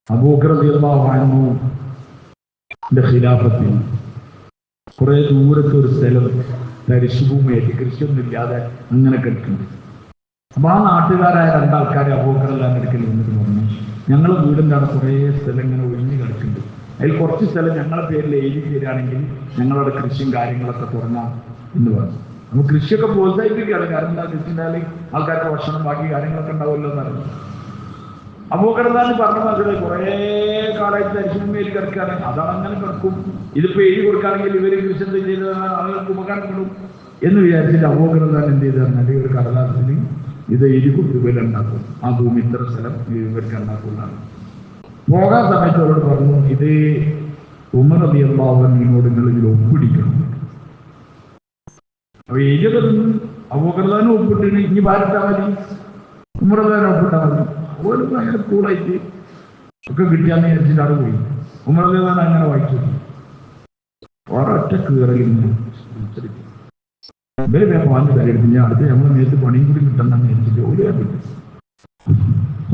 Speaker 1: അബൂബക്കർ റളിയല്ലാഹു അൻഹുവിന്റെ ഖിലാഫത്തിൽ കുറെ ദൂരത്തെ ഒരു സ്ഥലം തരിശുഭൂമിയായിട്ട് കൃഷിയൊന്നും ഇല്ലാതെ അങ്ങനെ കിടക്കുന്നുണ്ട്. അപ്പൊ ആ നാട്ടുകാരായ 2 ആൾക്കാരെ അബൂബക്കർ റളിയല്ലാഹു അൻഹു അടുക്കൽ വന്നിട്ട് പറഞ്ഞു, ഞങ്ങളെ വീടിൻ്റെ അവിടെ കുറേ സ്ഥലം ഇങ്ങനെ ഒഴിഞ്ഞു കിടക്കുന്നുണ്ട്, അതിൽ കുറച്ച് സ്ഥലം ഞങ്ങളെ പേരിൽ എഴുതി തരികയാണെങ്കിൽ ഞങ്ങളുടെ കൃഷിയും കാര്യങ്ങളൊക്കെ തുടങ്ങാം എന്ന് പറഞ്ഞു. നമുക്ക് കൃഷിയൊക്കെ പ്രോത്സാഹിപ്പിക്കുകയാണ്, കാരണം എന്താ കൃഷി ഉണ്ടായാലും ആൾക്കാർക്ക് ഭക്ഷണം ബാക്കി കാര്യങ്ങളൊക്കെ ഉണ്ടാവുമല്ലോ എന്നറിഞ്ഞു. അബൂബക്കർ റളിയല്ലാഹു പറഞ്ഞ മക്കളെ കുറേ കാലമായിട്ട് തരിശുഭൂമിയിൽ കിടക്കുകയാണ്, അതാണ് അങ്ങനെ കിടക്കും, ഇതിപ്പോ എഴുതി കൊടുക്കുകയാണെങ്കിൽ ഇവര് കൃഷി എന്ത് ചെയ്ത് ആളുകൾക്ക് ഉപകാരപ്പെടും എന്ന് വിചാരിച്ചിട്ട് അബൂബക്കർ റളിയല്ലാഹു എന്ത് ചെയ്ത് പറഞ്ഞാൽ ഒരു കടലാസിൽ ഇത് എഴുതി കൊടുത്ത് ഇവരുണ്ടാക്കും, ആ ഭൂമി ഇത്ര സ്ഥലം ഇവർക്ക് ഉണ്ടാക്കുന്നതാണ്. പോകാൻ സമയത്ത് അവരോട് പറഞ്ഞു, ഇത് ഉമർ റളിയല്ലാഹു അൻഹുവിനോട് നിങ്ങൾ ഇതിൽ ഒപ്പിടിക്കണം. അപ്പൊ എഴുതിയതൊന്നും അബൂബക്കർ റളിയല്ലാഹു അൻഹു ഒപ്പിട്ടിന്, ഇനി ഭാരത്താൽ മതി, ഉമർ റളിയല്ലാഹു അൻഹു ഒപ്പിട്ടാൽ മതി. ഒരു ഭയങ്കര കൂളായിട്ട് ഒക്കെ കിട്ടിയാന്ന് വിചാരിച്ചിട്ട് അവിടെ പോയി. ഉമർ റളിയല്ലാഹു അൻഹു അങ്ങനെ വായിച്ചു, ഒരൊറ്റ കീറലിങ്ങനെ ഇവര് വേഗം വാങ്ങി തലയെടുത്ത് ഞാൻ അടുത്ത് നമ്മളെ നേരത്തെ പണിയും കൂടി കിട്ടണമെന്ന് വിചാരിച്ചിട്ട്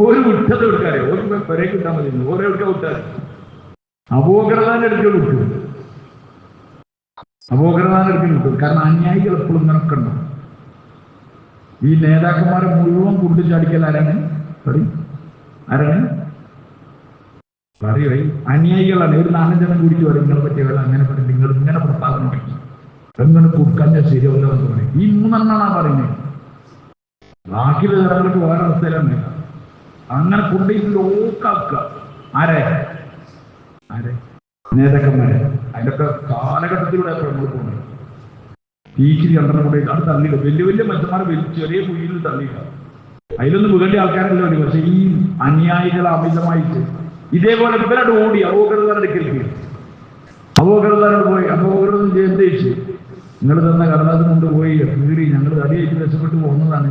Speaker 1: ഒരു വിട്ടത് എടുക്കാറേ, ഒരു പെരെ കിട്ടാൻ മതി, ഓരോ എടുക്കാൻ വിട്ടാൽ അബൂബക്കർ റളിയല്ലാഹു എടുക്കാൻ വിട്ടു, അബൂബക്കർ റളിയല്ലാഹു എടുക്കാൻ വിട്ടു. കാരണം അന്യായികൾ എപ്പോഴും ഇങ്ങനൊക്കെ ഉണ്ടാവും. ഈ നേതാക്കന്മാരെ മുഴുവൻ കുണ്ടു ചാടിക്കൽ ആരാണ്? ആരാണ് പറയൂ? അനുയായികളാണ്. ഒരു 4 ജനം കൂടിച്ച് പറയും നിങ്ങളെ പറ്റിയ വേല അങ്ങനെ പറയും, നിങ്ങൾ ഇങ്ങനെ പ്രസ്താവന പറ്റി എങ്ങനെ കൊടുക്കാൻ ശരിയല്ല എന്ന് പറയും. ഈ 3 എണ്ണാണ് പറയുന്നത്. ബാക്കിയുള്ള ജനങ്ങൾക്ക് വേറെ അവസ്ഥയിലാണ്. അങ്ങനെ കൊണ്ടുപോയി ലോക്കാക്കുക. ആരെ നേതാക്കന്മാരെ. അതിൻ്റെയൊക്കെ കാലഘട്ടത്തിലൂടെ നമ്മൾ പോകുന്നത്. ടീച്ചിരി രണ്ടെണ്ണം കൂടെ അത് തള്ളിയില്ല. വലിയ വലിയ മനുഷ്യന്മാരെ ചെറിയ കുഴിയിൽ തള്ളിയില്ല. അതിലൊന്നും വീകേണ്ട ആൾക്കാരല്ല മതി. പക്ഷെ ഈ അനുയായികളെ അമിതമായിട്ട് ഇതേപോലെ ഇവരോട് ഓടി അബൂബക്കർ റളിയല്ലാഹു അടുക്കലേക്ക്. അബൂബക്കർ റളിയല്ലാഹു പോയി. അബൂബക്കർ എന്ത് ചോദിച്ചു? നിങ്ങൾ തന്ന കടലാസ് കൊണ്ടുപോയി കീറി ഞങ്ങൾ അടിയായിട്ട് രക്ഷപ്പെട്ടു പോകുന്നതാണ്,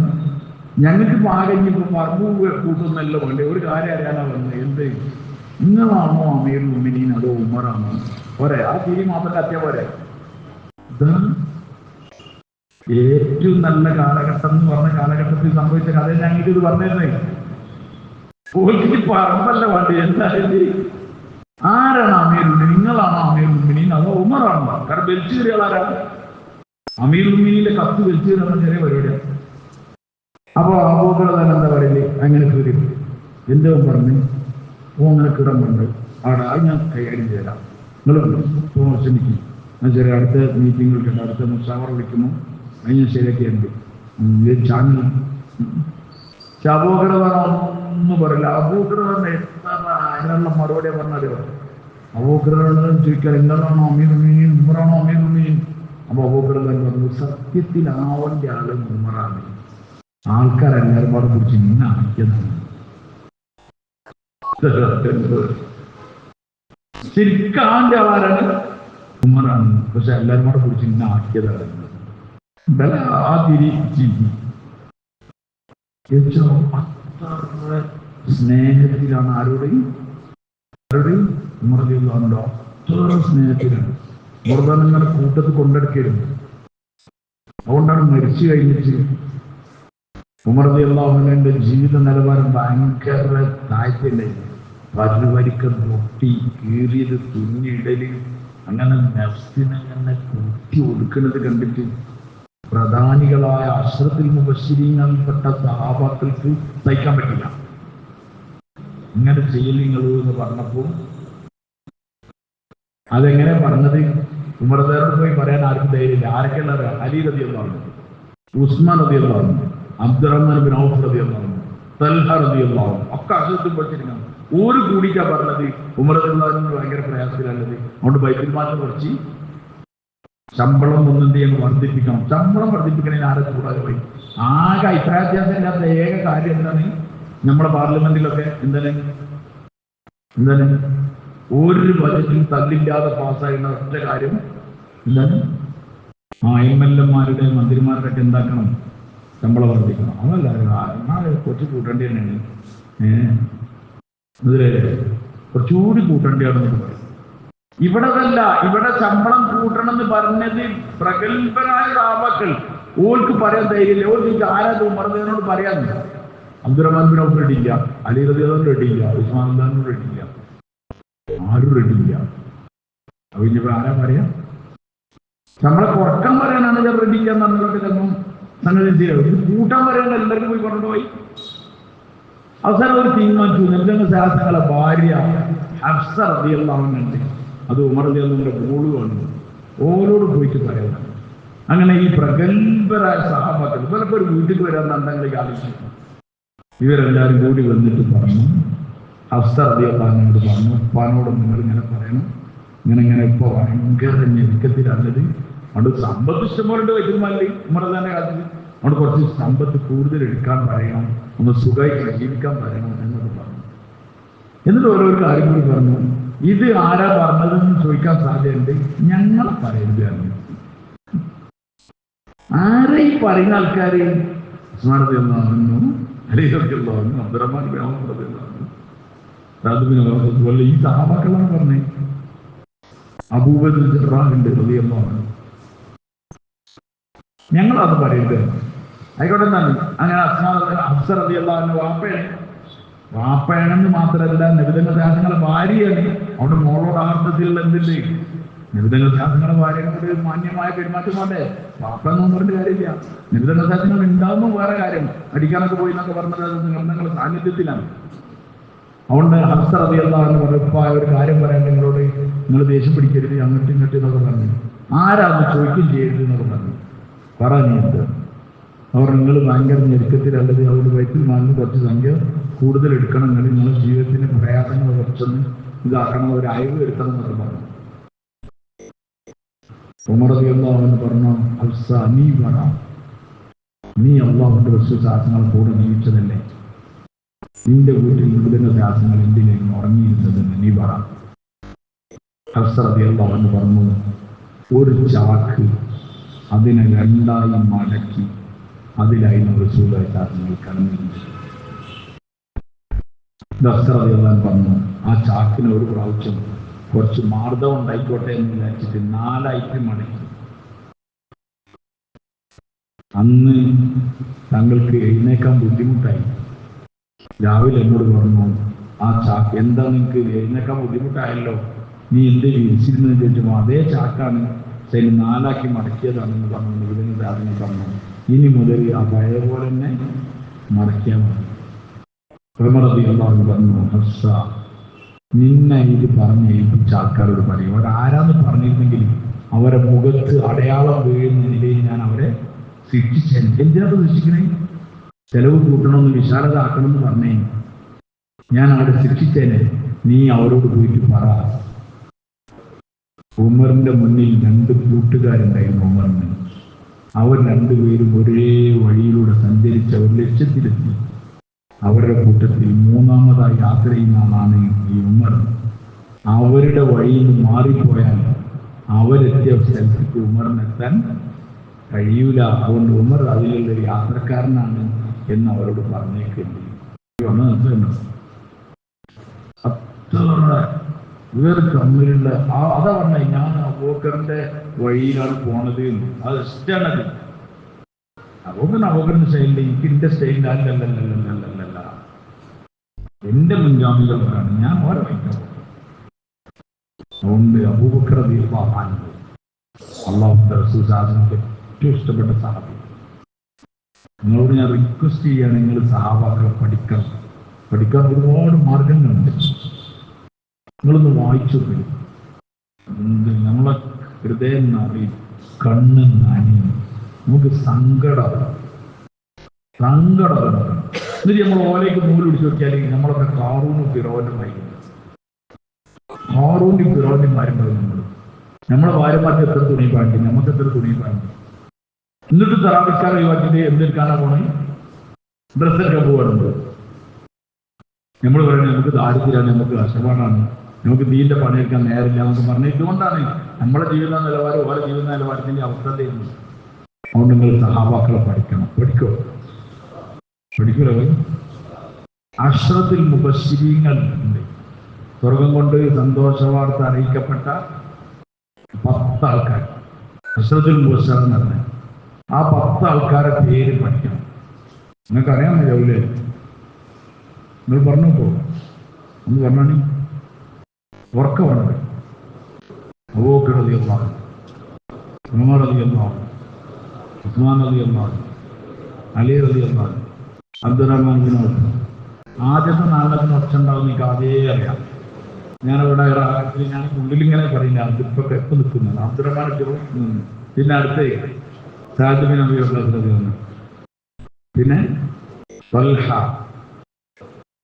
Speaker 1: ഞങ്ങൾക്ക് പാകഞ്ഞിപ്പോ പറമ്പ് കൂട്ടുന്നല്ല വേണ്ടേ, ഒരു കാര്യം അറിയാനാ വന്നത്. എന്ത് നിങ്ങളാണോ അമീറുൽ മുഅ്മിനീൻ അതോ ഉമറാണോ? പോരെ, ആ തിരി മാത്രം കത്തിയാ പോരെ. ഇതാണ് ഏറ്റവും നല്ല കാലഘട്ടം എന്ന് പറഞ്ഞ കാലഘട്ടത്തിൽ സംഭവിച്ച കഥ ഞങ്ങൾക്ക് ഇത് പറഞ്ഞിരുന്നേ. പോലീസ് പറമ്പല്ല വേണ്ടി എന്തായാലും ആരാണ് അമീറുൽ മുഅ്മിനീൻ? നിങ്ങളാണോ അമീറുൽ മുഅ്മിനീൻ അതോ ഉമറാണോ? കാരണം വലിച്ചു കയറിയാൽ ആരാണ്? അമീറുൽ മുഅ്മിനീന്റെ കത്ത് വലിച്ചു കയറുന്ന ചെറിയ പരിപാടിയാണ്. അപ്പൊ അബൂബക്കർ എന്താ പറയല്? അങ്ങനെ കയറി എന്തോ പറഞ്ഞ് അങ്ങനെ കിടമ്പുണ്ട് അവിടെ, അത് ഞാൻ കൈകാര്യം ചെയ്തരാം, നിങ്ങൾ ശ്രമിക്കും. ഞാൻ ചെറിയ അടുത്ത മീറ്റിങ്ങുകൾക്ക് അടുത്ത മുഷാവറ വിളിക്കുമ്പോൾ അത് ഞാൻ ശരിയാക്കിയുണ്ട്. ചാനൽ അബൂബക്കർ ഒന്നും പറയില്ല. അബൂബക്കർ അതിനുള്ള മറുപടി പറഞ്ഞാലോ അബൂബക്കർ ചോദിക്കാൻ എന്താണോ അമീറുൽ മുഅ്മിനീൻ ഉമറാണോ അമീറുൽ മുഅ്മിനീൻ? അപ്പൊ അബൂബക്കർ പറഞ്ഞു സത്യത്തിൽ ആവന്റെ ആള് ഉമറാണ്. ആൾക്കാരെല്ലാരും പാടെ കുറിച്ച് ഇന്ന ആക്കിയതാണ്. ശരിക്കാന്റെ ആളാരാണ്? ഉമറാണ്. പക്ഷെ എല്ലാരും കൂടെ കുറിച്ച് ഇന്ന ആക്കിയതാണ്. ആ തിരി അത്ര സ്നേഹത്തിലാണ്. ആരോടെയും ഉമർ റളിയല്ലാഹു അൻഹു അത്ര സ്നേഹത്തിലാണ്. ഉമർദാനങ്ങളെ കൂട്ടത്തിൽ കൊണ്ടെടുക്കരുത്. അതുകൊണ്ടാണ് മരിച്ചു കഴിഞ്ഞിട്ട് ഉമർ റളിയല്ലാഹു അൻഹുവിന്റെ ജീവിത നിലവാരം ഭയങ്കര താഴ്ത്തില്ലായിരുന്നു. പല്ലുവരിക്ക പൊട്ടി കീറിയത് തുന്നിയിടല് അങ്ങനെ നഫ്സിനങ്ങനെ കുത്തി ഒതുക്കുന്നത് കണ്ടിട്ട് പ്രധാനികളായ അശ്റഫുൽ മുബശ്ശിരീങ്ങളിൽപ്പെട്ട സഹാബാക്കൾക്ക് സഹിക്കാൻ പറ്റില്ല. ഇങ്ങനെ ചെയ്യൽ നിങ്ങൾ എന്ന് പറഞ്ഞപ്പോൾ അതെങ്ങനെ പറഞ്ഞത്? ഉമർ റളിയല്ലാഹു പോയി പറയാൻ ആർക്കും ധൈര്യമില്ല. ആരൊക്കെയുള്ള അലി റളിയല്ലാഹു അൻഹു, ഉസ്മാൻ റളിയല്ലാഹു അൻഹു, അബ്ദുറഹ്മാൻ ബിൻ ഔഫ് റളിയല്ലാഹു അൻഹു, തൽഹ റളിയല്ലാഹു അൻഹു ഒക്കെ അസുഖത്തിൽ പഠിച്ചിരിക്കണം. ഒരു കൂടിക്കാ പറഞ്ഞത് ഉമർ റളിയല്ലാഹു അൻഹു ഭയങ്കര പ്രയാസത്തിലുള്ളത്. അതുകൊണ്ട് ബൈത്തുൽ മാലിൽ കുറച്ച് ശമ്പളം ഒന്നും ചെയ്യണം, വർദ്ധിപ്പിക്കണം. ശമ്പളം വർദ്ധിപ്പിക്കണേന് ആരെ കൂടാതെ പോയി. ആകെ അഭിപ്രായ വ്യത്യാസം ഇല്ലാത്ത ഏക കാര്യം എന്താണ് നമ്മുടെ പാർലമെന്റിലൊക്കെ എന്താണ് ഒരു ബജറ്റും തല്ലില്ലാതെ പാസ്സായിരുന്ന ഒറ്റ കാര്യം എന്താണ് MLA-മാരുടെ മന്ത്രിമാരുടെ ഒക്കെ എന്താക്കണം, ശമ്പളം വർദ്ധിക്കണം. അതല്ല കുറച്ച് കൂട്ടേണ്ടി തന്നെയാണ്. ഇതിലെ കുറച്ചുകൂടി കൂട്ടേണ്ടിയാണെന്ന് പറയും. ഇവിടെ അതല്ല, ഇവിടെ ശമ്പളം കൂട്ടണം എന്ന് പറഞ്ഞത് പ്രഗത്ഭരായ സഹാബാക്കൾ. ഓൾക്ക് പറയാൻ ധൈര്യമില്ല. ഓൾക്ക് ആരാ ഉമറിനോട് പറയാന്ന്. അബ്ദുറഹ്മാൻ ബിൻ ഔഫ് റെഡിയില്ല, അലി റളിയല്ലാഹു അൻഹു റെഡിയില്ല, ഉസ്മാൻ റളിയല്ലാഹു അൻഹു റെഡിയില്ല, ആരും റെഡിയില്ല. അപ്പൊ ഇനിയിപ്പോ ആരാ പറയാ? നമ്മളെ കുറക്കാൻ പറയാനാണ് ഞാൻ റെഡിയില്ല എന്നുള്ളതൊക്കെ ചിലപ്പം സംഗതി ഇത് കൂട്ടാൻ പറയാൻ എല്ലാവർക്കും പോയി കൊണ്ടുപോയി. അവസാനം ഒരു തീരുമാനിച്ചു. നബിയുടെ സഹാബികളെ ഭാര്യ ഹഫ്സ റളിയല്ലാഹു അൻഹ ഉണ്ട്, അത് ഉമർ റളിയല്ലാഹു അൻഹുവിന്റെ മോളുമാണ്. ഓരോട് പോയിട്ട് പറയാം. അങ്ങനെ ഈ പ്രഗത്ഭരായ സഹാബാക്കൾ ഇവരൊക്കെ ഒരു വീട്ടിൽ വരാൻ നന്ദങ്ങളെ ആലോചിച്ചു. ഇവരെല്ലാവരും കൂടി വന്നിട്ട് പറഞ്ഞു, ഹഫ്സ റളിയല്ലാഹു അൻഹയോട് പറഞ്ഞു, ഉപ്പാനോട് നിങ്ങൾ ഇങ്ങനെ പറയണം, ഇങ്ങനെ ഇപ്പൊ ഭയങ്കര ഞെരുക്കത്തിലുള്ളത്, അതുകൊണ്ട് സമ്പത്ത് ഇഷ്ടംപോലെ വൈദ്യുമാലി ഉമർ തന്നെ കാലത്ത്, അതുകൊണ്ട് കുറച്ച് സമ്പത്ത് കൂടുതൽ എടുക്കാൻ പറയണം, ഒന്ന് സുഖമായിട്ട് ജീവിക്കാൻ പറയണം എന്നൊക്കെ പറഞ്ഞു. എന്നിട്ട് ഓരോ കാര്യം കൂടി പറഞ്ഞു. ഇത് ആരാ പറഞ്ഞതെന്ന് ചോദിക്കാൻ സാധ്യതയുണ്ട്. ഞങ്ങൾ പറയരുത് എന്ന്. ആരെ ഈ പറയുന്ന ആൾക്കാര്? ഉസ്മാൻ റളിയല്ലാഹു അൻഹു, അലി റളിയല്ലാഹു അൻഹു, അബ്ദുറഹ്മാൻ ബിൻ ഔഫ് റളിയല്ലാഹു അൻഹു, സഅദ് ബിൻ വഖാസ്, ഈ സഹാബാക്കളാണ് പറഞ്ഞത്. അബൂബക്കർ സിദ്ദീഖ് റളിയല്ലാഹു അൻഹു. ഞങ്ങളത് പറയരുത്. ആയിക്കോട്ടെ എന്താണ് അങ്ങനെ ഹഫ്സ റളിയല്ലാഹു അൻഹു വാപ്പയാണെന്ന് മാത്രമല്ല നബിതങ്ങളുടെ സഹാബികളുടെ ഭാര്യയാണ്. അവിടെ മോളോട് ആർത്ഥത്തിലുള്ള എന്തില്ലേ നബിതങ്ങളുടെ സഹാബികളുടെ ഭാര്യയോട് മാന്യമായ പെരുമാറ്റം വേണ്ടേ? വാപ്പ എന്നൊന്നും പറഞ്ഞ കാര്യമില്ല. നബിതങ്ങളുടെ സഹാബികൾ ഉണ്ടാവുമ്പോൾ വേറെ കാര്യം, അടിക്കാനൊക്കെ പോയി എന്നൊക്കെ പറഞ്ഞത് നിങ്ങളുടെ സാന്നിധ്യത്തിലാണ്. അതുകൊണ്ട് ഹഫ്സ റളിയല്ലാഹു അൻഹു പറഞ്ഞപ്പോ ഒരു കാര്യം പറയാൻ നിങ്ങളോട്, നിങ്ങൾ ദേഷ്യം പിടിക്കരുത്, അങ്ങോട്ടും ഇങ്ങോട്ടും എന്നൊക്കെ പറഞ്ഞു. ആരാന്ന് ചോദിക്കും ചെയ്യരുത് എന്നൊക്കെ പറഞ്ഞു. പറഞ്ഞത് അവർ നിങ്ങൾ ഭയങ്കര ഞെരുക്കത്തിലല്ലത്, അവരുടെ ബൈത്തുൽ മാലിന് കുറച്ച് സംഖ്യ കൂടുതൽ എടുക്കണം, നിങ്ങളുടെ ജീവിതത്തിന്റെ പ്രയാസങ്ങൾ കുറച്ചൊന്ന് ഇതാക്കണം, ഒരു അയവ് എടുക്കണം എന്നൊക്കെ പറഞ്ഞു. ഉമർ റളിയല്ലാഹു അൻഹു പറഞ്ഞു, ഹഫ്സ നീ പറ, നീ അല്ലാഹുവിന്റെ റസൂൽ ശാസനങ്ങളെ കൂടെ ജീവിച്ചതല്ലേ, നിന്റെ വീട്ടിൽ നിബിധന ശാസനങ്ങൾ എന്തിനേക്കും ഉറങ്ങിയിരുന്നതെന്ന് നീ പറ. ഹഫ്സ റളിയല്ലാഹു അൻഹു പറഞ്ഞു, ഒരു ചാക്ക് അതിനെ രണ്ടായി മടക്കി അതിലായിരുന്നു റസൂലുള്ളാഹി ശാസനങ്ങൾ കടന്നിരുന്നത്. ഹഫ്സ റളിയല്ലാഹു അൻഹു പറഞ്ഞു, ആ ചാക്കിന് ഒരു പ്രാവശ്യം കുറച്ച് മാർദ്ദം ഉണ്ടായിക്കോട്ടെ എന്ന് വിചാരിച്ചിട്ട് 4 മടക്കി. അന്ന് തങ്ങൾക്ക് എഴുന്നേക്കാൻ ബുദ്ധിമുട്ടായി. രാവിലെ എന്നോട് പറഞ്ഞു, ആ ചാക്ക് എന്താ നിങ്ങൾക്ക് എഴുന്നേക്കാൻ ബുദ്ധിമുട്ടായല്ലോ, നീ എന്ത് വിരിച്ചിരുന്നെന്ന് ചോദിച്ചപ്പോൾ അതേ ചാക്കാണ്, ശരി 4 മടക്കിയതാണെന്ന് പറഞ്ഞു. ഇതിന് സാധനം പറഞ്ഞു, ഇനി മുതൽ ആ പഴയ പോലെ തന്നെ മടക്കിയാൽ മതി. ഉമർ റളിയല്ലാഹു അൻഹു പറഞ്ഞു, ഹഫ്സ നിന്നെ ഇത് പറഞ്ഞ് ഏൽപ്പിച്ച ആൾക്കാരോട് പറയും, അവരാരാന്ന് പറഞ്ഞിരുന്നെങ്കിൽ അവരെ മുഖത്ത് അടയാളം വീഴുന്ന നിലയിൽ ഞാൻ അവരെ ശിക്ഷിച്ചേനെ. എന്തിനാണ് ശിക്ഷിക്കണേ? ചെലവ് കൂട്ടണമെന്ന്, വിശാലത ആക്കണമെന്ന് പറഞ്ഞേ, ഞാൻ അവരെ ശിക്ഷിച്ചേനെ. നീ അവരോട് പോയിട്ട് പറ. ഉമറിന്റെ മുന്നിൽ 2 കൂട്ടുകാരുണ്ടായിരുന്നു ഉമറിന്. അവർ 2 പേരും ഒരേ വഴിയിലൂടെ സഞ്ചരിച്ച ഒരു ലക്ഷ്യത്തിലെത്തി. അവരുടെ കൂട്ടത്തിൽ 3ാമതായി യാത്ര ചെയ്യുന്ന ആളാണ് ഈ ഉമർ. അവരുടെ വഴിയിൽ നിന്ന് മാറിപ്പോയാൽ അവരെത്തിയ സ്ഥലത്തേക്ക് ഉമറിനെത്താൻ കഴിയൂല. അതുകൊണ്ട് ഉമർ അതിലുള്ള ഒരു യാത്രക്കാരനാണ് എന്ന് അവരോട് പറഞ്ഞേക്കേണ്ടി വന്നു. അത്ര ഇവർ തമ്മിലുള്ള അതാ പറഞ്ഞ, ഞാൻ അബൂബക്കറിന്റെ വഴിയിലാണ് പോണത്, അത് ഇഷ്ടമാണത്. അബൂബക്കറിന്റെ സ്റ്റൈലിൽ എനിക്ക് എന്റെ സ്റ്റൈലിൽ അല്ലല്ലല്ലല്ലല്ല, എന്റെ മുൻഗാമികൾ പറയാണ്, ഞാൻ ഓരോ വഹിക്കാം. അതുകൊണ്ട് അബൂബക്കർ റളിയല്ലാഹു അൻഹു അല്ലാഹുവിന്റെ റസൂൽ സാദനക്ക് ഏറ്റവും ഇഷ്ടപ്പെട്ട സഹാബി. നിങ്ങളോട് ഞാൻ റിക്വസ്റ്റ് ചെയ്യാണ്, നിങ്ങൾ സഹാബാക്കളെ പഠിക്കാൻ ഒരുപാട് മാർഗങ്ങളുണ്ട്. നിങ്ങളൊന്ന് വായിച്ചു. നമ്മളെ ഹൃദയം നിറയും, കണ്ണ് നനയും, നമുക്ക് സങ്കടം എന്നിട്ട് നമ്മൾ ഓലേക്ക് നൂല് പിടിച്ച് നോക്കിയാൽ നമ്മളൊക്കെ ഹാറൂനും ഫിറോനും വായിക്കുന്നത്. ഹാറൂനും ഫിറോനും മാരുമ്പോൾ നമ്മളെ ഭാര്യമാർക്ക് എത്ര തുണി പാണ്ടി, നമുക്ക് എത്ര തുണി പാണ്ടി. എന്നിട്ട് തറാവിക്കാർ ഒഴിവാക്കിയിട്ട് എന്തെടുക്കാനാ പോണേ? ഡ്രസ്സൊക്കെ പോകാറുണ്ട്. നമ്മൾ പറയുന്നത് നമുക്ക് ദാരിദ്ര്യമാണ്, നമുക്ക് കഷ്ടപ്പാടാണ്, നമുക്ക് നീന്റെ പണിയെടുക്കാൻ നേരമില്ല എന്നൊക്കെ പറഞ്ഞാൽ ഇതുകൊണ്ടാണ് നമ്മുടെ ജീവിത നിലവാരം ഓരോ ജീവിത നിലവാരത്തിന്റെ അവസ്ഥ ചെയ്യുന്നത്. അതുകൊണ്ട് നിങ്ങൾ സഹാബാക്കളെ പഠിക്കൂലോ. അശ്റത്തുൽ മുബശ്ശിരീങ്ങൾ ഉണ്ട്. സ്വർഗം കൊണ്ട് സന്തോഷ വാർത്ത അറിയിക്കപ്പെട്ട 10 ആൾക്കാർ, അശ്റത്തുൽ മുബശ്ശിർ എന്ന് പറഞ്ഞാൽ ആ 10 ആൾക്കാരെ പേര് പഠിക്കണം. നിങ്ങൾക്ക് അറിയാമോ ജൗലേ? നിങ്ങൾ പറഞ്ഞു പോ, ഒന്ന് പറഞ്ഞാണ് ഉറക്ക പറഞ്ഞത്. അബൂബക്കർ റളിയല്ലാഹു അൻഹു, ഉമർ റളിയല്ലാഹു അൻഹു, ഉസ്മാൻ റളിയല്ലാഹു അൻഹു, അലി റളിയല്ലാഹു അൻഹു, അബ്ദുറഹ്മാൻ ബിൻ ഔഫ്. ആദ്യത്തെ 4 ഒച്ച ഉണ്ടാവും, എനിക്ക് ആദ്യേ അറിയാം. ഞാനിവിടെ ഞാൻ ഉള്ളിലിങ്ങനെ പറയില്ല, അതിപ്പോ എപ്പോ നിൽക്കുന്നത് അബ്ദുറഹ്മാൻ. പിന്നെ അടുത്ത സാദ് ബിൻ അബീ വഖാസ് റളിയല്ലാഹു അൻഹു, പിന്നെ തൽഹ,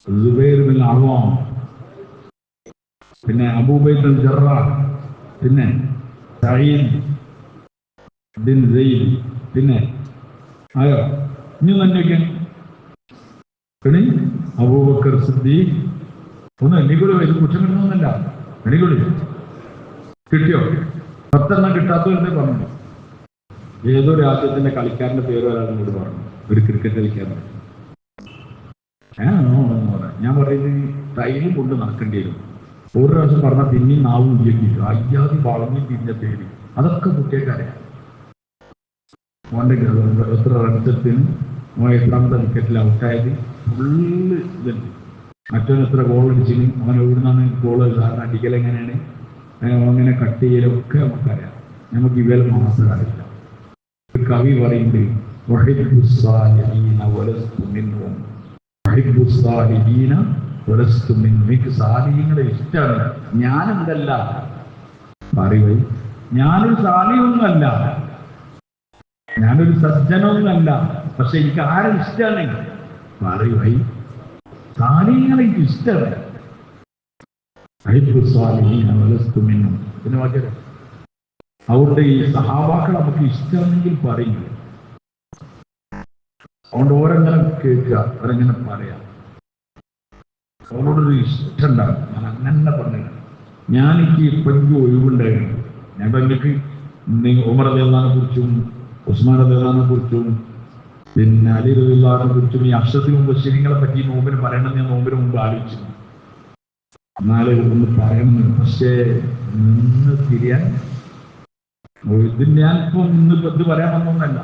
Speaker 1: സുബൈർ ബിൻ അവ്വാം, പിന്നെ അബൂബൈദ് അൽ ജറാഹ്, പിന്നെ സഈദ് ബിൻ സെയ്ദ്, പിന്നെ ആയോ ഇനി തന്നെയൊക്കെ പിന്നെ അബൂബക്കർ സിദ്ദീഖ്. ഒന്ന് എണ്ണിക്കൂടി വരും, കുറ്റം കിട്ടണമെന്നല്ല, എണ്ണിക്കൂടി കിട്ടിയോ? 10 കിട്ടാത്തവരുടെ പറഞ്ഞു. ഏതോ രാജ്യത്തിന്റെ കളിക്കാരന്റെ പേര് ഒരാളിനോട് പറഞ്ഞു, ഒരു ക്രിക്കറ്റ് കളിക്കാരൻ. ഞാൻ പറയുന്നത് ടൈലും കൊണ്ട് നടക്കേണ്ടി വരും. ഒരു പ്രാവശ്യം പറഞ്ഞാൽ പിന്നെയും നാവും ഉയർത്തിട്ടു അയ്യാതി വളഞ്ഞു തിരിഞ്ഞ പേര്. അതൊക്കെ കുട്ടിയേക്കറിയാം. മോന്റെ എത്ര റൺസെത്തിന് എത്രാമത്തെ വിക്കറ്റിൽ ഔട്ടായത് ഫുള്ള് ഇതുണ്ട്. മറ്റവൻ എത്ര ഗോൾ അടിച്ചിന്, അവൻ എവിടുന്നാണ് ഗോൾ സാധാരണ അടിക്കൽ, എങ്ങനെയാണ് അങ്ങനെ കട്ട് ചെയ്യലൊക്കെ നമുക്കറിയാം. നമുക്ക് ഇവരെ മാസം അറിയില്ല. ഒരു കവി പറയുന്നത് എനിക്ക് സാലിഹ്യങ്ങളെ ഇഷ്ടമാണ്. ഞാനെന്തല്ല പറയുവൈ, ഞാനൊരു സാലിഹൊന്നുമല്ല, ഞാനൊരു സജ്ജനൊന്നുമല്ല, പക്ഷെ എനിക്ക് ആരെ ഇഷ്ടമാണ് പറയുവൈ, സാലിഹ്യങ്ങളെ എനിക്ക് ഇഷ്ടമാണ്. പിന്നെ വാക്യം അതുകൊണ്ട് ഈ സഹാബാക്കൾ നമുക്ക് ഇഷ്ടമെങ്കിൽ പറയും. അതുകൊണ്ട് ഓരെങ്ങനെ കേൾക്കുക, അവരെങ്ങനെ പറയാം, അവരോടൊരു ഇഷ്ടം ഉണ്ടാകും. ഞാൻ അങ്ങനെ പറഞ്ഞില്ല. എനിക്ക് ഇപ്പോഴേക്കും ഒഴിവുണ്ടായിരുന്നു. ഞാൻ എനിക്ക് ഉമർ റളിയല്ലാഹുവിനെ കുറിച്ചും ഉസ്മാൻ റളിയല്ലാഹുവിനെ കുറിച്ചും പിന്നെ അലി റളിയല്ലാഹുവിനെ കുറിച്ചും ഈ അശ്റത്തുൽ മുബശ്ശിരീങ്ങളെ പറ്റി നോമ്പിന് പറയണമെന്ന് ഞാൻ നോമ്പിന് മുമ്പ് ആലോചിച്ചു. എന്നാലും ഒന്ന് പറയണമെന്ന്, പക്ഷേ നിന്ന് തിരിയാൻ ഇത് ഞാനിപ്പോ ഇത് പറയാൻ വന്നൊന്നല്ല.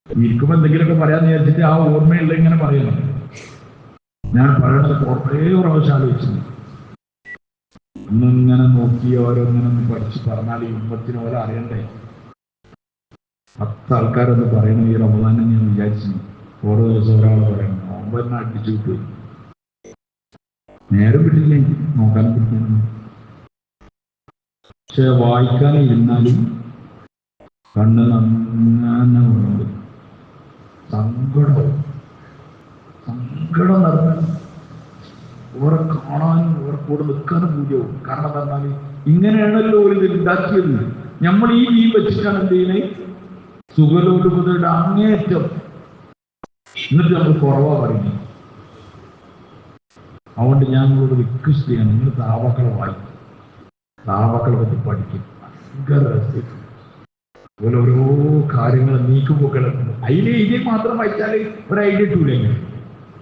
Speaker 1: ഇരിക്കുമ്പോ എന്തെങ്കിലുമൊക്കെ പറയാന്ന് വിചാരിച്ചിട്ട് ആ ഓർമ്മയുള്ള ഇങ്ങനെ പറയുന്നു. ഞാൻ പറയണത് കുറേ പ്രാവശ്യം ആലോചിച്ചു. ഒന്നിങ്ങനെ നോക്കി ഓരോന്നിനെ പഠിച്ച് പറഞ്ഞാൽ ഈ ഉമ്മത്തിന് ഓരോ അറിയണ്ടേ. 10 ആൾക്കാരൊന്ന് പറയണം ഈ റമദാനെ. ഞാൻ വിചാരിച്ചു ഓരോ ദിവസം ഒരാളെ പറയണം. 9 അടിച്ചു കിട്ടും. നേരം കിട്ടില്ലെങ്കിൽ നോക്കാനും കിട്ടുന്നു. പക്ഷെ വായിക്കാനും ഇരുന്നാലും കണ്ണ് നന്നെ ഉണ്ട്. സങ്കടം നടന്ന് ഓരെ കാണാനും ഓരെ കൂടെ നിൽക്കാനും പൂജയാവും. കാരണം എന്താ പറഞ്ഞാൽ ഇങ്ങനെയാണല്ലോ ഒരു ഇത് ഉണ്ടാക്കിയത്. നമ്മൾ ഈ വീ വെച്ചിട്ടാണ് എന്ത് ചെയ്യുന്നത്, സുഖലോലുപതയുടെ അങ്ങേറ്റം. എന്നിട്ട് നമ്മൾ കുറവാ പറയുന്നത്. അതുകൊണ്ട് ഞാൻ നിങ്ങളോട് റിക്വസ്റ്റ് ചെയ്യണം, നിങ്ങൾ സഹാബാക്കളെ വായിക്കും, സഹാബാക്കളെ പറ്റി പഠിക്കും. ഭയങ്കര രസം. അതുപോലെ ഓരോ കാര്യങ്ങൾ നീക്കുപോക്കുകളുണ്ട്. അതിൽ ഇതിൽ മാത്രം വായിച്ചാൽ ഒരു ഐഡിയ കിട്ടൂലെങ്കിൽ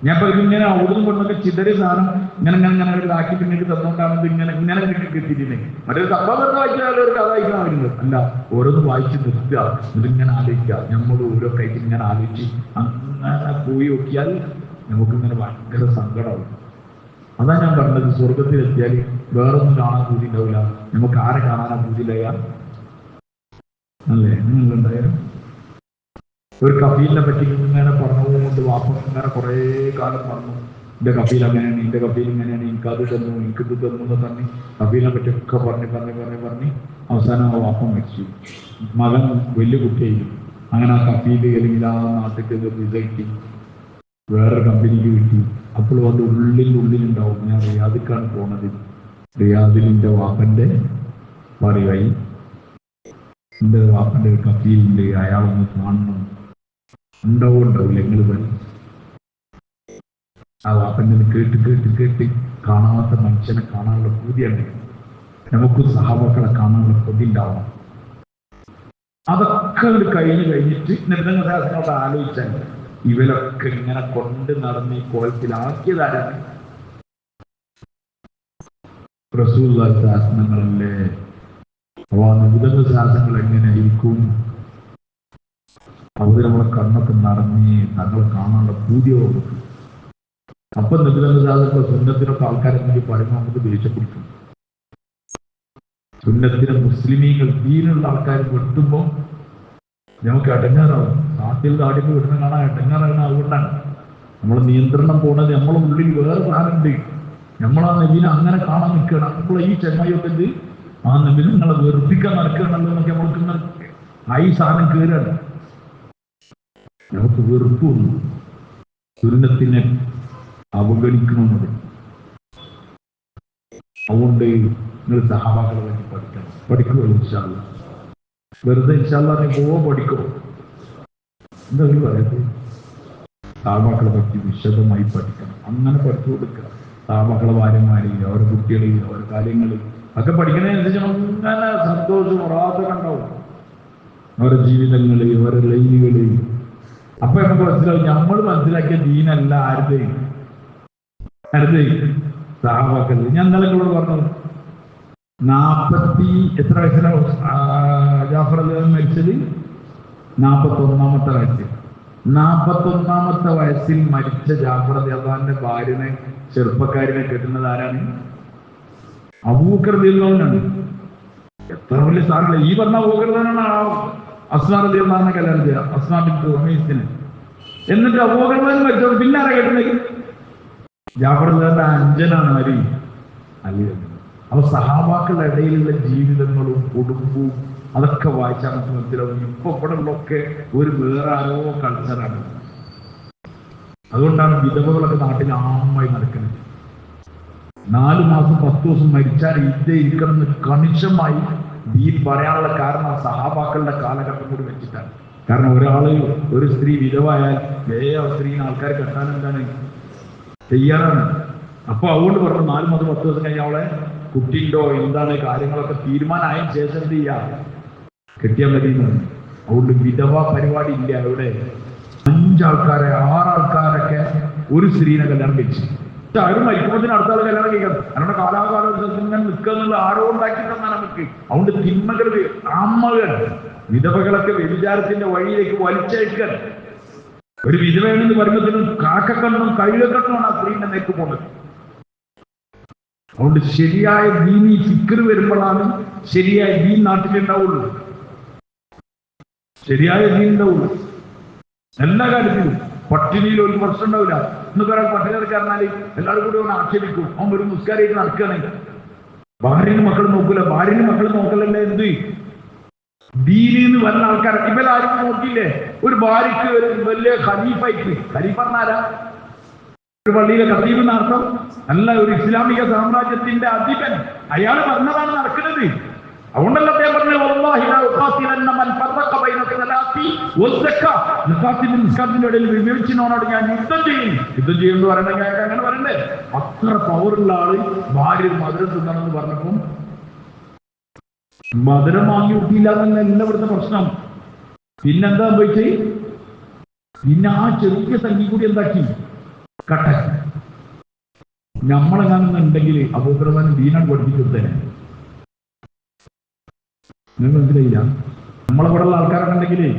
Speaker 1: ഞാൻ ഇപ്പൊ ഇതിങ്ങനെ ഔതും കൊണ്ടൊക്കെ ചിതറിയ സാധനം ഇങ്ങനെ ഇതാക്കി പിന്നീട് തന്നുകൊണ്ടാണ് ഇത് ഇങ്ങനെ കിട്ടിയിട്ടുണ്ടെങ്കിൽ മറ്റൊരു സംഭവം വായിച്ചാൽ ഒരു കഥ വായിക്കാൻ വരുന്നത് അല്ല. ഓരോന്ന് വായിച്ച് നിർത്തുക, ഇതിങ്ങനെ ആലോചിക്കുക. നമ്മൾ ഓരോ കൈക്ക് ഇങ്ങനെ ആലോചിച്ച് അങ്ങനെ പോയി നോക്കിയാൽ നമുക്കിങ്ങനെ ഭയങ്കര സങ്കടമാവും. അതാ ഞാൻ പറഞ്ഞത്, സ്വർഗത്തിലെത്തിയാൽ വേറൊന്നും കാണാൻ പൂതി ഉണ്ടാവില്ല. നമുക്ക് ആരെ കാണാനാ പൂതിയില്ല അല്ലേ? നിങ്ങളുണ്ടായാലും ഒരു കഫീലിനെ പറ്റി ഇങ്ങനെ പറഞ്ഞുകൊണ്ട് വാപ്പ ഇങ്ങനെ കുറേ കാലം പറഞ്ഞു. എൻ്റെ കഫീൽ അങ്ങനെയാണ്, എൻ്റെ കഫീൽ ഇങ്ങനെയാണ്, എനിക്ക് അത് തന്നു, എനിക്ക് ഇത് തന്നു എന്ന് പറഞ്ഞ് കഫീലിനെ പറ്റിയൊക്കെ പറഞ്ഞ് അവസാനം ആ വാപ്പ മരിച്ചു. മകൻ വലിയ കുട്ടിയായി. അങ്ങനെ ആ കഫീൽ അല്ലെങ്കിൽ ആ നാട്ടിൽ വിസ കിട്ടി, വേറൊരു കമ്പനിക്ക് കിട്ടി. അപ്പോൾ അത് ഉള്ളിലുണ്ടാവും, ഞാൻ റിയാദിക്കാണ് പോണത്, റിയാദിൽ എൻ്റെ വാപ്പൻ്റെ പറയുകയായി, എൻ്റെ വാപ്പൻ്റെ ഒരു കഫീലുണ്ട്, അയാളൊന്ന് കാണണം. ഉണ്ടാവില്ല നിങ്ങൾ വരും. ആ വാപ്പൻ്റെ കേട്ട് കാണാത്ത മനുഷ്യനെ കാണാനുള്ള പൂതിയാണ്. നമുക്ക് സഹാബക്കളെ കാണാനുള്ള കൊതി ഉണ്ടാവണം. അതൊക്കെ ഒരു കഴിഞ്ഞിട്ട് നിർദ്ദംഗ ആലോചിച്ചാൽ ഇവരൊക്കെ ഇങ്ങനെ കൊണ്ട് നടന്ന് ഈ കോലത്തിലാക്കിയതാരാണ്? റസൂലുള്ളാഹി ശാസനങ്ങളല്ലേ. അപ്പൊ ആ നിർദ്ദംഗ ശാസനങ്ങൾ എങ്ങനെയായിരിക്കും? അവർ നമ്മളെ കണ്ണൊക്കെ നിറഞ്ഞ് തങ്ങളെ കാണാനുള്ള പൂതിയാവും. അപ്പൊ നിർദ്ദംഗ ശാസനങ്ങളെ സുന്നത്തിനൊക്കെ ആൾക്കാരെ വേണ്ടി പറയുമ്പോൾ നമുക്ക് ദേഷ്യം പിടിക്കും. സുന്നത്തിന് മുസ്ലിമീങ്ങൾ ദീനുള്ള ആൾക്കാർ വെട്ടുമ്പോൾ നമുക്ക് അടങ്ങാറാവും. നാട്ടിൽ താടിക്ക് വിടുന്ന കാണാൻ അടങ്ങാറാകുന്ന അതുകൊണ്ടാണ് നമ്മൾ നിയന്ത്രണം പോണത്. നമ്മളെ ഉള്ളിൽ വേറെ സാധനമുണ്ട്. നമ്മളാ നബീനെ അങ്ങനെ കാണാൻ നിൽക്കണം. നമ്മൾ ഈ ചെങ്ങായിയൊക്കെ ആ നബീനെ നിങ്ങളെ വെറുപ്പിക്കാൻ നടക്കുകയാണല്ലോ എന്നൊക്കെ നമ്മൾക്ക് ഈ സാധനം കയറാണ്. നമുക്ക് വെറുപ്പുണ്ട്. സുന്നത്തിനെ അവഗണിക്കണമെന്നത്. അതുകൊണ്ട് നിങ്ങൾ സഹാബാക്കളെ വേണ്ടി പഠിക്കണം. പഠിക്കുമോ? ഇൻഷാ അല്ലാഹ്. വെറുതെ ഇൻഷാ അല്ലാഹ് പോവോ പഠിക്കോ? എന്താ പറയുന്നത്? സഹാബാക്കളെ പറ്റി വിശദമായി പഠിക്കണം. അങ്ങനെ പഠിച്ചു കൊടുക്കുക. സഹാബാക്കളെ ഭാര്യമാരെയും അവരുടെ കുട്ടികളെയും അവരുടെ കാര്യങ്ങളിൽ ഒക്കെ പഠിക്കുന്നതിനനുസരിച്ച് അങ്ങനെ സന്തോഷം ഉറാതെ ഉണ്ടാവും. അവരുടെ ജീവിതങ്ങളിൽ അവരുടെ ലൈനുകളിൽ. അപ്പൊ നമുക്ക് മനസ്സിലാവും നമ്മൾ മനസ്സിലാക്കിയ ദീനല്ല ആരുടെയും സഹാബാക്കൾ. ഞാൻ ഇന്നലെ പറഞ്ഞത് 40 എത്ര വയസ്സിലാണ് ജാഫർ മരിച്ചത്? 41-ാമത്തെ വയസ്സിൽ. 41-ാമത്തെ വയസ്സിൽ മരിച്ച ജാഫർ റളിയല്ലാഹുവിന്റെ ഭാര്യനെ ചെറുപ്പക്കാരനെ കെട്ടുന്നത് ആരാണ്? അബൂബക്കർ റളിയല്ലാഹുവിനാണ്. എത്ര വലിയ സ്ഥാനങ്ങൾ! ഈ പറഞ്ഞ അബൂബക്കർ റളിയല്ലാഹുവിനാണ് അസ്മാ റളിയല്ലാഹുവിനെ കല്യാണം ചെയ്യുക, അസ്മാ ബിൻത് ഉമൈസിനെ. എന്നിട്ട് അബൂബക്കർ റളിയല്ലാഹു മരിച്ചത് പിന്നെ ആരാ കെട്ടുന്നത്? ജാഫർ റളിയല്ലാഹുവിന്റെ അഞ്ചനാണ് അലി. അപ്പൊ സഹാബാക്കളുടെ ഇടയിലുള്ള ജീവിതങ്ങളും കുടുംബവും അതൊക്കെ വായിച്ചാൽ നമുക്ക് മനസ്സിലാവും. ഇപ്പൊ ഇവിടെ ഉള്ളൊക്കെ ഒരു വേറെ ആരോ കൾച്ചറാണ്. അതുകൊണ്ടാണ് വിധവകളൊക്കെ നാട്ടിൽ ആമായി നടക്കുന്നത്. 4 മാസം 10 ദിവസം മരിച്ചാൽ ഇതേ ഇരിക്കണം എന്ന് കണിശമായി ഈ പറയാനുള്ള കാരണം സഹാബാക്കളുടെ കാലഘട്ടം കൂടി വെച്ചിട്ടാണ്. കാരണം ഒരു സ്ത്രീ വിധവായാൽ വേറെ സ്ത്രീനെ ആൾക്കാർ കെട്ടാൻ എന്താണ് തയ്യാറാണ്. അപ്പൊ അതുകൊണ്ട് പറഞ്ഞു 4 മാസം 10 ദിവസം കഴിഞ്ഞ അവളെ കുട്ടിയുണ്ടോ എന്താണ് കാര്യങ്ങളൊക്കെ തീരുമാനമായ ശേഷം എന്ത് ചെയ്യാ കെട്ടിയാൽ മതി എന്ന് പറഞ്ഞു. അതുകൊണ്ട് വിധവ പരിപാടി ഇല്ല. അവിടെ 5 ആൾക്കാരെ 6 ആൾക്കാരൊക്കെ ഒരു സ്ത്രീനെ കല്യാണം കഴിച്ചു. ആരും മരിക്കുമ്പോഴത്തേന് അടുത്ത ആൾ കല്യാണം കഴിക്കണം. അവരുടെ കാലാകാലം ഇങ്ങനെ നിൽക്കുക ആരോ ഉണ്ടാക്കി തന്നാൽ നമുക്ക്. അതുകൊണ്ട് തിന്മകൾ അമ്മകൾ വിധവകളൊക്കെ വ്യഭിചാരത്തിന്റെ വഴിയിലേക്ക് വലിച്ചയക്കാൻ ഒരു വിധവയാണെന്ന് പറയുമ്പോഴത്തേനും കാക്കക്കണ്ണും കഴുകക്കണ്ണുമാണ് ആ സ്ത്രീന്റെ നേക്ക് പോകുന്നത്. അതുകൊണ്ട് ശരിയായ ദീനി ഫിക്ർ വരുമ്പോഴാണ് ശരിയായ ദീൻ നാട്ടിലുണ്ടാവുള്ളൂ. ശരിയായ ദീൻ ഉണ്ടാവുള്ളൂ എല്ലാ കാര്യത്തിലും. പട്ടിണിയിൽ ഒരു പ്രശ്നം ഉണ്ടാവില്ല. ഇന്ന് പറയാൻ പട്ടിണി കിടക്കാറിനാല് എല്ലാവരും കൂടി ഒന്ന് ആക്ഷേപിക്കും. അവൻ ഒരു മുസ്കാരായിട്ട് നടക്കുകയാണെങ്കിൽ ഭാര്യന് മക്കൾ നോക്കൂല. ഭാര്യന് മക്കൾ നോക്കലല്ലേ എന്ത് ദീനിന്ന് വരുന്ന ആൾക്കാർ ഇവരാരും നോക്കിയില്ലേ? ഒരു ഭാര്യക്ക് ഒരു വലിയ ഖലീഫായിട്ട്, ഖലീഫ പറഞ്ഞാരാ? ഒരു പള്ളിയിലെ ഖതീബ് എന്നർത്ഥം അല്ല, ഒരു ഇസ്ലാമിക സാമ്രാജ്യത്തിന്റെ അധിപൻ. അയാൾ പറഞ്ഞതാണ് നടക്കുന്നത്. അതുകൊണ്ടല്ല അദ്ദേഹം പറഞ്ഞത് നിസ്കാരത്തിന്റെ ഇടയിൽ വിവേചിച്ചവനോട് ഞാൻ യുദ്ധം ചെയ്യും. യുദ്ധം ചെയ്യുമെന്ന് പറയണമെങ്കിൽ അയാൾക്ക് അങ്ങനെ പറയണ്ടേ? അത്ര പവറുള്ള ആള് ഭാര്യ മധുരം തിന്നണമെന്ന് പറഞ്ഞപ്പം മധുരം വാങ്ങി കിട്ടിയില്ല എന്നല്ല എല്ലാവിടുത്തെ പ്രശ്നം. പിന്നെന്താ സംഭവിച്ചത്? പിന്നെ ആ ചെറിയ സംഖ്യ കൂടി എന്താക്കി കട്ട. നമ്മളെങ്ങാനുണ്ടെങ്കിൽ അബൂബക്കർ ദീനാണ് പഠിപ്പിച്ചെടുത്തേനെ. നിങ്ങൾ മനസ്സിലായില്ല? നമ്മളിവിടെ ഉള്ള ആൾക്കാരൊക്കെ ഉണ്ടെങ്കിലേ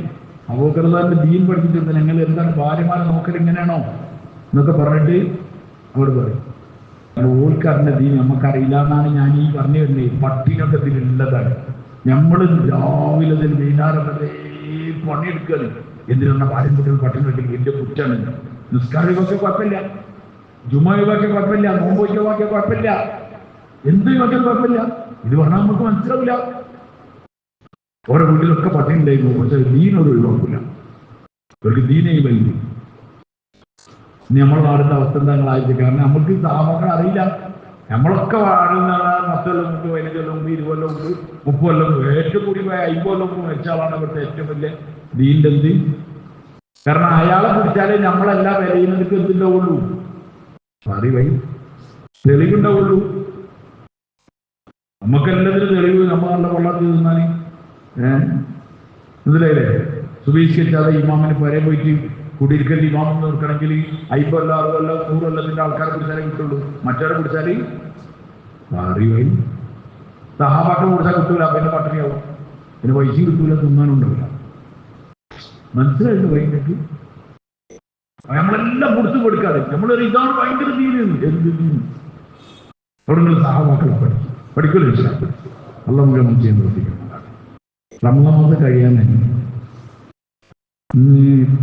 Speaker 1: അബൂബക്കർ ദീൻ പഠിപ്പിച്ചെടുത്തേനെ. നിങ്ങൾ എന്താണ് ഭാര്യമാരെ നോക്കൽ ഇങ്ങനെയാണോ എന്നൊക്കെ പറഞ്ഞിട്ട് അവിടെ പറയും. ഓൾക്കറിഞ്ഞ ദീൻ നമുക്കറിയില്ല എന്നാണ് ഞാൻ ഈ പറഞ്ഞു വരുന്നത്. പട്ടിനൊക്കെ ഇതിലുള്ളതാണ്. നമ്മൾ രാവിലെ വൈകുന്നേരം വരെ പണിയെടുക്കുകയാണ്. എന്തിനാണ് ഭാര്യ കുട്ടികൾ പട്ടിണി വെട്ടി വലിയ കുറ്റാണ്. നിസ്കാരമൊക്കെ കുഴപ്പമില്ല. ജുമാ ഒഴിവാക്കിയ കുഴപ്പമില്ല, നോമ്പ് ഒഴിവാക്കിയ കുഴപ്പമില്ല, എന്ത് ഒഴിവാക്കിയ കുഴപ്പമില്ല. ഇത് പറഞ്ഞാൽ നമുക്ക് മനസ്സിലാവില്ല. ഓരോ വീട്ടിലൊക്കെ പട്ടിണി ഉണ്ടായിരുന്നു, പക്ഷെ ദീനൊരു ഒഴിവാക്കില്ല. അവർക്ക് ദീനയും വലിയ. ഇനി നമ്മുടെ നാടിന്റെ അവസ്ഥ എന്താണെന്നായിരിക്കും. കാരണം നമുക്ക് സാമക്കൾ അറിയില്ല. നമ്മളൊക്കെ വാടുന്ന 10 കൊല്ലം മുമ്പ്, 15 കൊല്ലം മുമ്പ്, 20 കൊല്ലം മുമ്പ്, 30 കൊല്ലം മുമ്പ്, ഏറ്റവും കൂടി 50 കൊല്ലം മുമ്പ് മരിച്ച ആളാണ് ഇവിടുത്തെ ഏറ്റവും വലിയ ദീന്റെ എന്ത്. കാരണം അയാളെ പിടിച്ചാലേ നമ്മളെല്ലാ വിലയുന്നതിക്ക് എന്തുണ്ടാവുള്ളൂ, അറിവൈ തെളിവുണ്ടാവുള്ളൂ. നമുക്കെല്ലാത്തിനും തെളിവ് നമ്മൾ നല്ല കൊള്ളാത്തി തിന്നാന് ഇതിലേ സുബീഷ്കരിച്ചാതെ ഇമാമിന് പരേ പോയിട്ട് കുടിയിരിക്കൽ ഇമാമെന്ന് നിൽക്കണമെങ്കിൽ 50 കൊല്ലം 60 കൊല്ലം 100 കൊല്ലത്തിന്റെ ആൾക്കാരെ പിടിച്ചാലേ കിട്ടുള്ളൂ. മറ്റവരെ പിടിച്ചാൽ അറിവൈ. സഹാബാക്കളെ പിടിച്ചാൽ കിട്ടൂല, പിന്നെ പട്ടിണിയാവും, പിന്നെ പൈസ കിട്ടൂല, തിന്നാനുണ്ടാവില്ല. മനസ്സിലായിട്ട് ഭയങ്കര നമ്മളെല്ലാം കൊടുത്തു കൊടുക്കാതെ നമ്മളൊരു ഇതാണ് ഭയങ്കര ദീനെന്ന്. എന്ത് ദീന്? അവിടെ നിങ്ങൾ സഹാബാക്കളെ പഠിക്കല്ലോ. അല്ല മുഴുവൻ ചെയ്യാൻ പ്രവർത്തിക്കണം. റമളാൻ കഴിയാൻ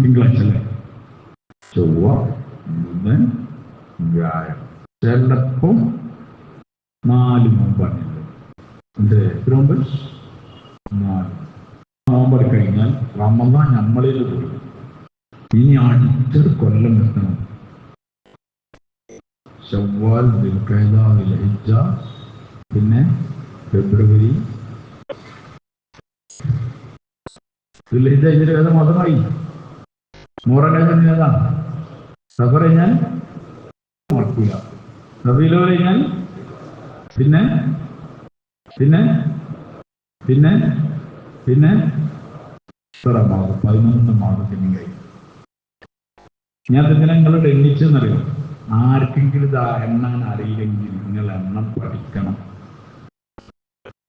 Speaker 1: തിങ്കളാഴ്ച അല്ലേ, ചൊവ്വ, ബുധൻ, വ്യാഴം, ചിലപ്പം 4 നോമ്പാണ്. എത്ര നോമ്പ്? 4 നോമ്പ് കഴിഞ്ഞാൽ റമളാൻ നമ്മളിൽ പോയി. ഇനി അടുത്തൊരു കൊല്ലം എത്തണം. ശവ്വാൽ, ദുൽഖഅദ, ദുൽഹിജ്ജ, പിന്നെ ഫെബ്രുവരി. ദുൽഹിജ്ജ ഇതിന്റെ ഏതാ മാസമായി? മുഹറം ഏതാണ്? സഫർ കഴിഞ്ഞാൽ മറക്കൂല. റബീഉൽ അവ്വൽ കഴിഞ്ഞാൽ പിന്നെ പിന്നെ പിന്നെ പിന്നെ ഇത്ര മാസം, 11 മാസത്തിന് കഴിഞ്ഞു. ഞാൻ ഇതിനെ നിങ്ങളോട് എണ്ണിച്ചെന്നറിയോ? ആർക്കെങ്കിലും ഇത് എണ്ണാൻ അറിയില്ലെങ്കിൽ നിങ്ങൾ എണ്ണം പഠിക്കണം.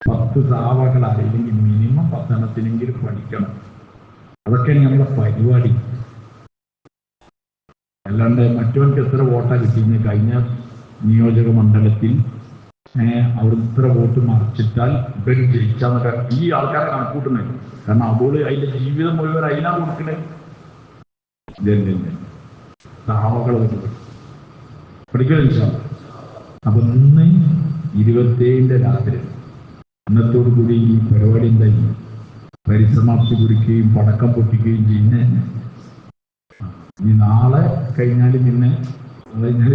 Speaker 1: 10 സഹാബാക്കൾ അറിയില്ലെങ്കിൽ മിനിമം 10 എണ്ണത്തിനെങ്കിലും പഠിക്കണം. അതൊക്കെയാണ് നമ്മുടെ പരിപാടി. അല്ലാണ്ട് മറ്റവർക്ക് എത്ര വോട്ടാ കിട്ടിയെന്ന് കഴിഞ്ഞ നിയോജക മണ്ഡലത്തിൽ അവർ ഇത്ര വോട്ട് മറിച്ചിട്ടാൽ ഇവര് ജയിച്ചാന്നൊക്കെ ഈ ആൾക്കാരെ കണക്കൂട്ടുന്നത്. കാരണം അപ്പോൾ അതിന്റെ ജീവിതം മുഴുവൻ അതിനാ കൊടുക്കണേ. സഹാബാക്കളെ പഠിക്കണം. അപ്പൊ ഇന്ന് 27 രാത്രി, ഇന്നത്തോടു കൂടി ഈ പരിപാടി എന്തായി? പരിസമാപ്തി കുറിക്കുകയും പടക്കം പൊട്ടിക്കുകയും ചെയ്യുന്ന. ഈ നാളെ കഴിഞ്ഞാൽ പിന്നെ കഴിഞ്ഞാൽ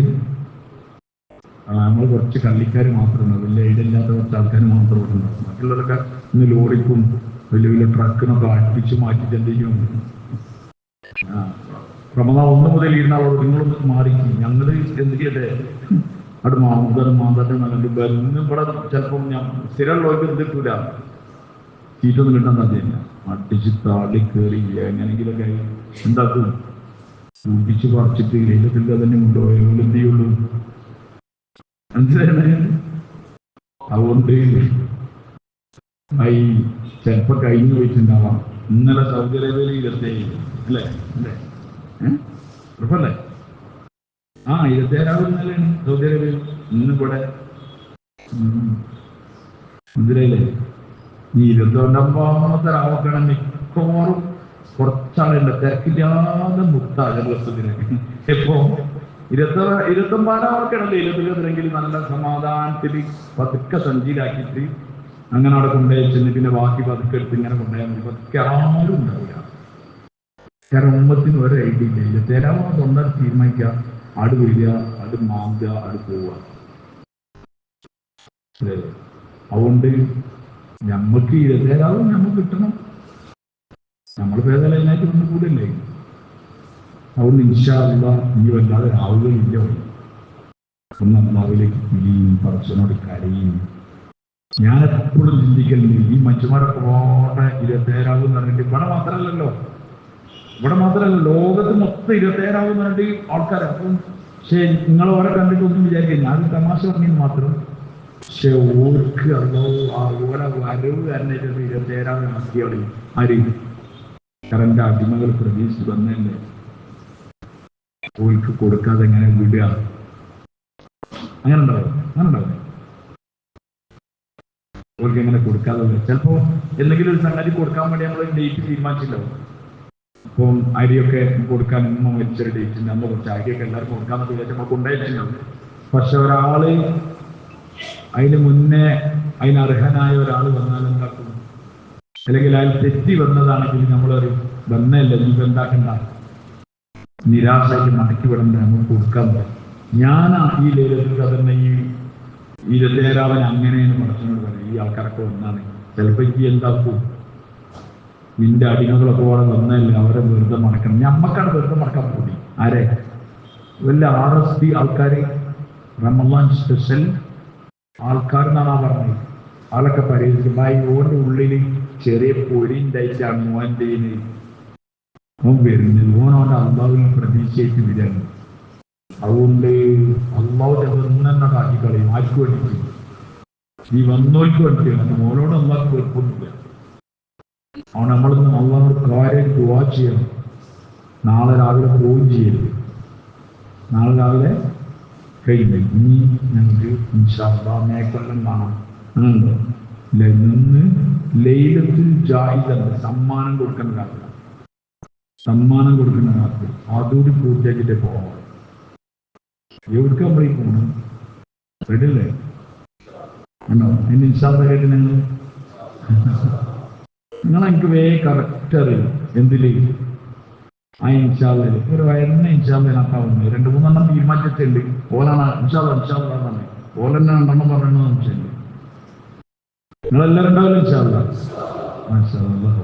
Speaker 1: നമ്മൾ കുറച്ച് കള്ളിക്കാർ മാത്രമുണ്ടാവും, വലിയ ഐഡില്ലാത്ത കുറച്ച് ആൾക്കാർ മാത്രമേ ഉണ്ടാവും. മറ്റുള്ളവരൊക്കെ ഇന്ന് ലോറിക്കും വലിയ വലിയ ട്രക്കിനൊക്കെ അടുപ്പിച്ച് മാറ്റിയിട്ട് എന്ത് ചെയ്യും? റമദാൻ 1 മുതൽ ഇരുന്നാളോട് നിങ്ങളൊന്ന് മാറിക്കും, ഞങ്ങൾ എന്ത് ചെയ്യട്ടെ അവിടെ മാന്തട്ടെ നല്ലത് ഇന്ന് ഇവിടെ ചിലപ്പം ഞാൻ സ്ഥിരം ലോക്ക് എന്തിട്ടൂല, സീറ്റൊന്നും കിട്ടാൻ സാധ്യതയില്ല. അടിച്ച് താടി കയറി എങ്ങനെയെങ്കിലൊക്കെ എന്താക്കും, കൂട്ടിച്ച് പറിച്ചിട്ട് ലൈലത്തിൽ തന്നെ കൊണ്ടുപോയാൽ എന്ത് ചെയ്യുള്ളൂ? മനസ്സിലായി? അതുകൊണ്ട് ഈ ചിലപ്പോ കഴിഞ്ഞു പോയിട്ടുണ്ടാവാം. ഇന്നലെ സൗദി അറേബ്യയിൽ 27 അല്ലേ അല്ലേ ഉറപ്പല്ലേ? 27 ഇന്നലെയാണ് സൗദി അറേബ്യയിൽ. ഇന്നിവിടെ മനസ്സിലായില്ലേ? ഈ 29 രാവക്കണം. മിക്കവാറും കുറച്ചാളുണ്ട് തിരക്കില്ലാതെ മുക്താചരണത്തിന്. എപ്പോ 29 ഇരുപത്തിലെങ്കിൽ നല്ല സമാധാനത്തിൽ പതുക്കെ സഞ്ചിയിലാക്കിയിട്ട് അങ്ങനെ അവിടെ കൊണ്ടുവച്ചിട്ട് പിന്നെ ബാക്കി പതുക്കെ എടുത്ത് ഇങ്ങനെ കൊണ്ടുപോയാൽ മതി. പതുക്കെ ആരും ഉണ്ടാവില്ല. കാരണം ഉമ്മത്തിന് ഒരു ഐഡിയ ഇല്ല. 27 സ്വന്തം തീരുമാനിക്കുക, ആട് വരിക, അത് മാന്തുക, അത് പോവുക. അതുകൊണ്ട് ഞമ്മക്ക് 27 നമുക്ക് കിട്ടണം. നമ്മൾ പേദലതിനായിട്ട് ഒന്നും കൂടല്ലേ. അതുകൊണ്ട് ഇൻഷാ അല്ലാഹ് ഇനി വല്ലാതെ രാവുകളില്ല. ഒന്ന് അല്ലാഹുവിലേക്ക് പിരിയും, പടച്ചവനോട് കരയും. ഞാൻ എപ്പോഴും ചിന്തിക്കലുണ്ട്, ഈ മനുഷ്യന്മാരൊക്കെ പോട്ടെ 27 എന്ന് പറഞ്ഞിട്ട് ഇവിടെ മാത്രമല്ലല്ലോ ലോകത്ത് മൊത്തം 27 എന്ന് പറഞ്ഞിട്ട് ആൾക്കാർ. അപ്പം പക്ഷേ നിങ്ങൾ ഓരോ കണ്ടിട്ട് ഒന്നും വിചാരിക്കുക ഞാൻ തമാശ പറഞ്ഞത് മാത്രം. പക്ഷെ ഓർക്ക് ഓരോ വരവ് തന്നെ 27 ആക്കിയാണ് ആര്? കറന്റെ അടിമകൾ പ്രതീക്ഷിച്ച് വന്നല്ലേ. ഓർക്ക് കൊടുക്കാതെ എങ്ങനെ വിടുക? അങ്ങനെ ഉണ്ടാവും. ഓർക്ക് എങ്ങനെ കൊടുക്കാതെ? ചിലപ്പോ എന്തെങ്കിലും ഒരു സംഗതി കൊടുക്കാൻ വേണ്ടി നമ്മൾ ഡേറ്റ് തീരുമാനിച്ചിട്ടുണ്ടാവും. അപ്പം അരിയൊക്കെ കൊടുക്കാൻ ഉമ്മ മരിച്ചൊരു ഡേറ്റിൻ്റെ അന്ന് കുറച്ച് അരിയൊക്കെ എല്ലാവർക്കും കൊടുക്കാമെന്ന് വിചാരിച്ച് നമ്മൾ കൊണ്ടുപോയിട്ടുണ്ടാവും. പക്ഷെ ഒരാള് അതിന് മുന്നേ അതിന് അർഹനായ ഒരാൾ വന്നാൽ എന്താക്കും? അല്ലെങ്കിൽ അയാൾ തെറ്റി വന്നതാണെങ്കിൽ നമ്മൾ പറയും വന്നല്ല നീ എന്താക്കണ്ട, നിരാശയ്ക്ക് മടക്കി വിടണ്ട, നമ്മൾ കൊടുക്കാൻ പറ്റും. ഞാൻ ഈ ലേലത്തിൽ തന്നെ ഈ 27 അങ്ങനെയാണ് മടച്ചനോട് പറയും. ഈ ആൾക്കാരൊക്കെ വന്നാണ് ചിലപ്പോൾ ഈ എന്താക്കും, നിന്റെ അടിമകളൊക്കെ അവിടെ വന്നല്ലേ, അവരെ വെറുതെ മടക്കണം. ഞമ്മക്കാണ് വെറുതെ മടക്കാൻ കൂടി. ആരെ? വല്ല RSP ആൾക്കാർ, റമളാൻ സ്പെഷ്യൽ ആൾക്കാർ എന്നാണ് പറഞ്ഞത്. ആളൊക്കെ പരിഹരിക്കും. ഓന്റെ ഉള്ളിൽ ചെറിയ പൊടി ഉണ്ടായിട്ടാണ് മോൻ്റെ ഓൻ വരുന്നത്. ഓനോന്റെ അള്ളാഹുവിൽ പ്രതീക്ഷയായിട്ട് വരികയാണ്. അതുകൊണ്ട് അള്ളാഹു ചെറുന്നെ കാട്ടി കളയും. ആർക്ക് വേണ്ടി? നീ വന്നോൽക്ക് വേണ്ടിയാണ്. മോനോട് അള്ളാഹ് വെറുപ്പൊന്നുമില്ല. അവൻ നമ്മളൊന്നും അള്ളാഹോട് കാര്യം ദുആ ചെയ്യണം. നാളെ രാവിലെ പോവുകയും ചെയ്യരുത്. നാളെ രാവിലെ കഴിഞ്ഞു ഇനി ഞങ്ങൾക്ക് ഇൻഷാ അല്ലാഹ് മേക്കൊല്ലം കാണാം. അങ്ങനെയുണ്ടോ? നിന്ന് ലൈലത്തുൽ ജാഹിദ് സമ്മാനം കൊടുക്കുന്ന കാലത്ത്, സമ്മാനം കൊടുക്കുന്ന കാലത്ത് അതോട് പൂർത്തിയാക്കിട്ടേ പോവാം. എവിടേക്ക് നമ്മളീ പോകണം? റെഡിയല്ലേ? ഉണ്ടോ? അതിന് ഇൻഷാ അല്ലാഹ് കേട്ട് നിങ്ങളെനിക്ക് കറക്റ്റ് അറിയും എന്തില് ആ ഇൻഷാ അല്ലാഹ് ഒരു വയറിനെ ഇൻഷാ അല്ലാഹ് നടത്താവുന്നത് 2-3 തീരുമാനിച്ചിട്ടുണ്ട്. ഓലാണ് ഇൻഷാ അല്ലാഹ് ഓലെന്നെ 2 പറയണമെന്ന് വെച്ചിട്ടുണ്ട്. നിങ്ങളെല്ലാവരും ഉണ്ടാവില്ല ഇൻഷാ അല്ലാഹ്. മാഷാ അല്ലാഹ്.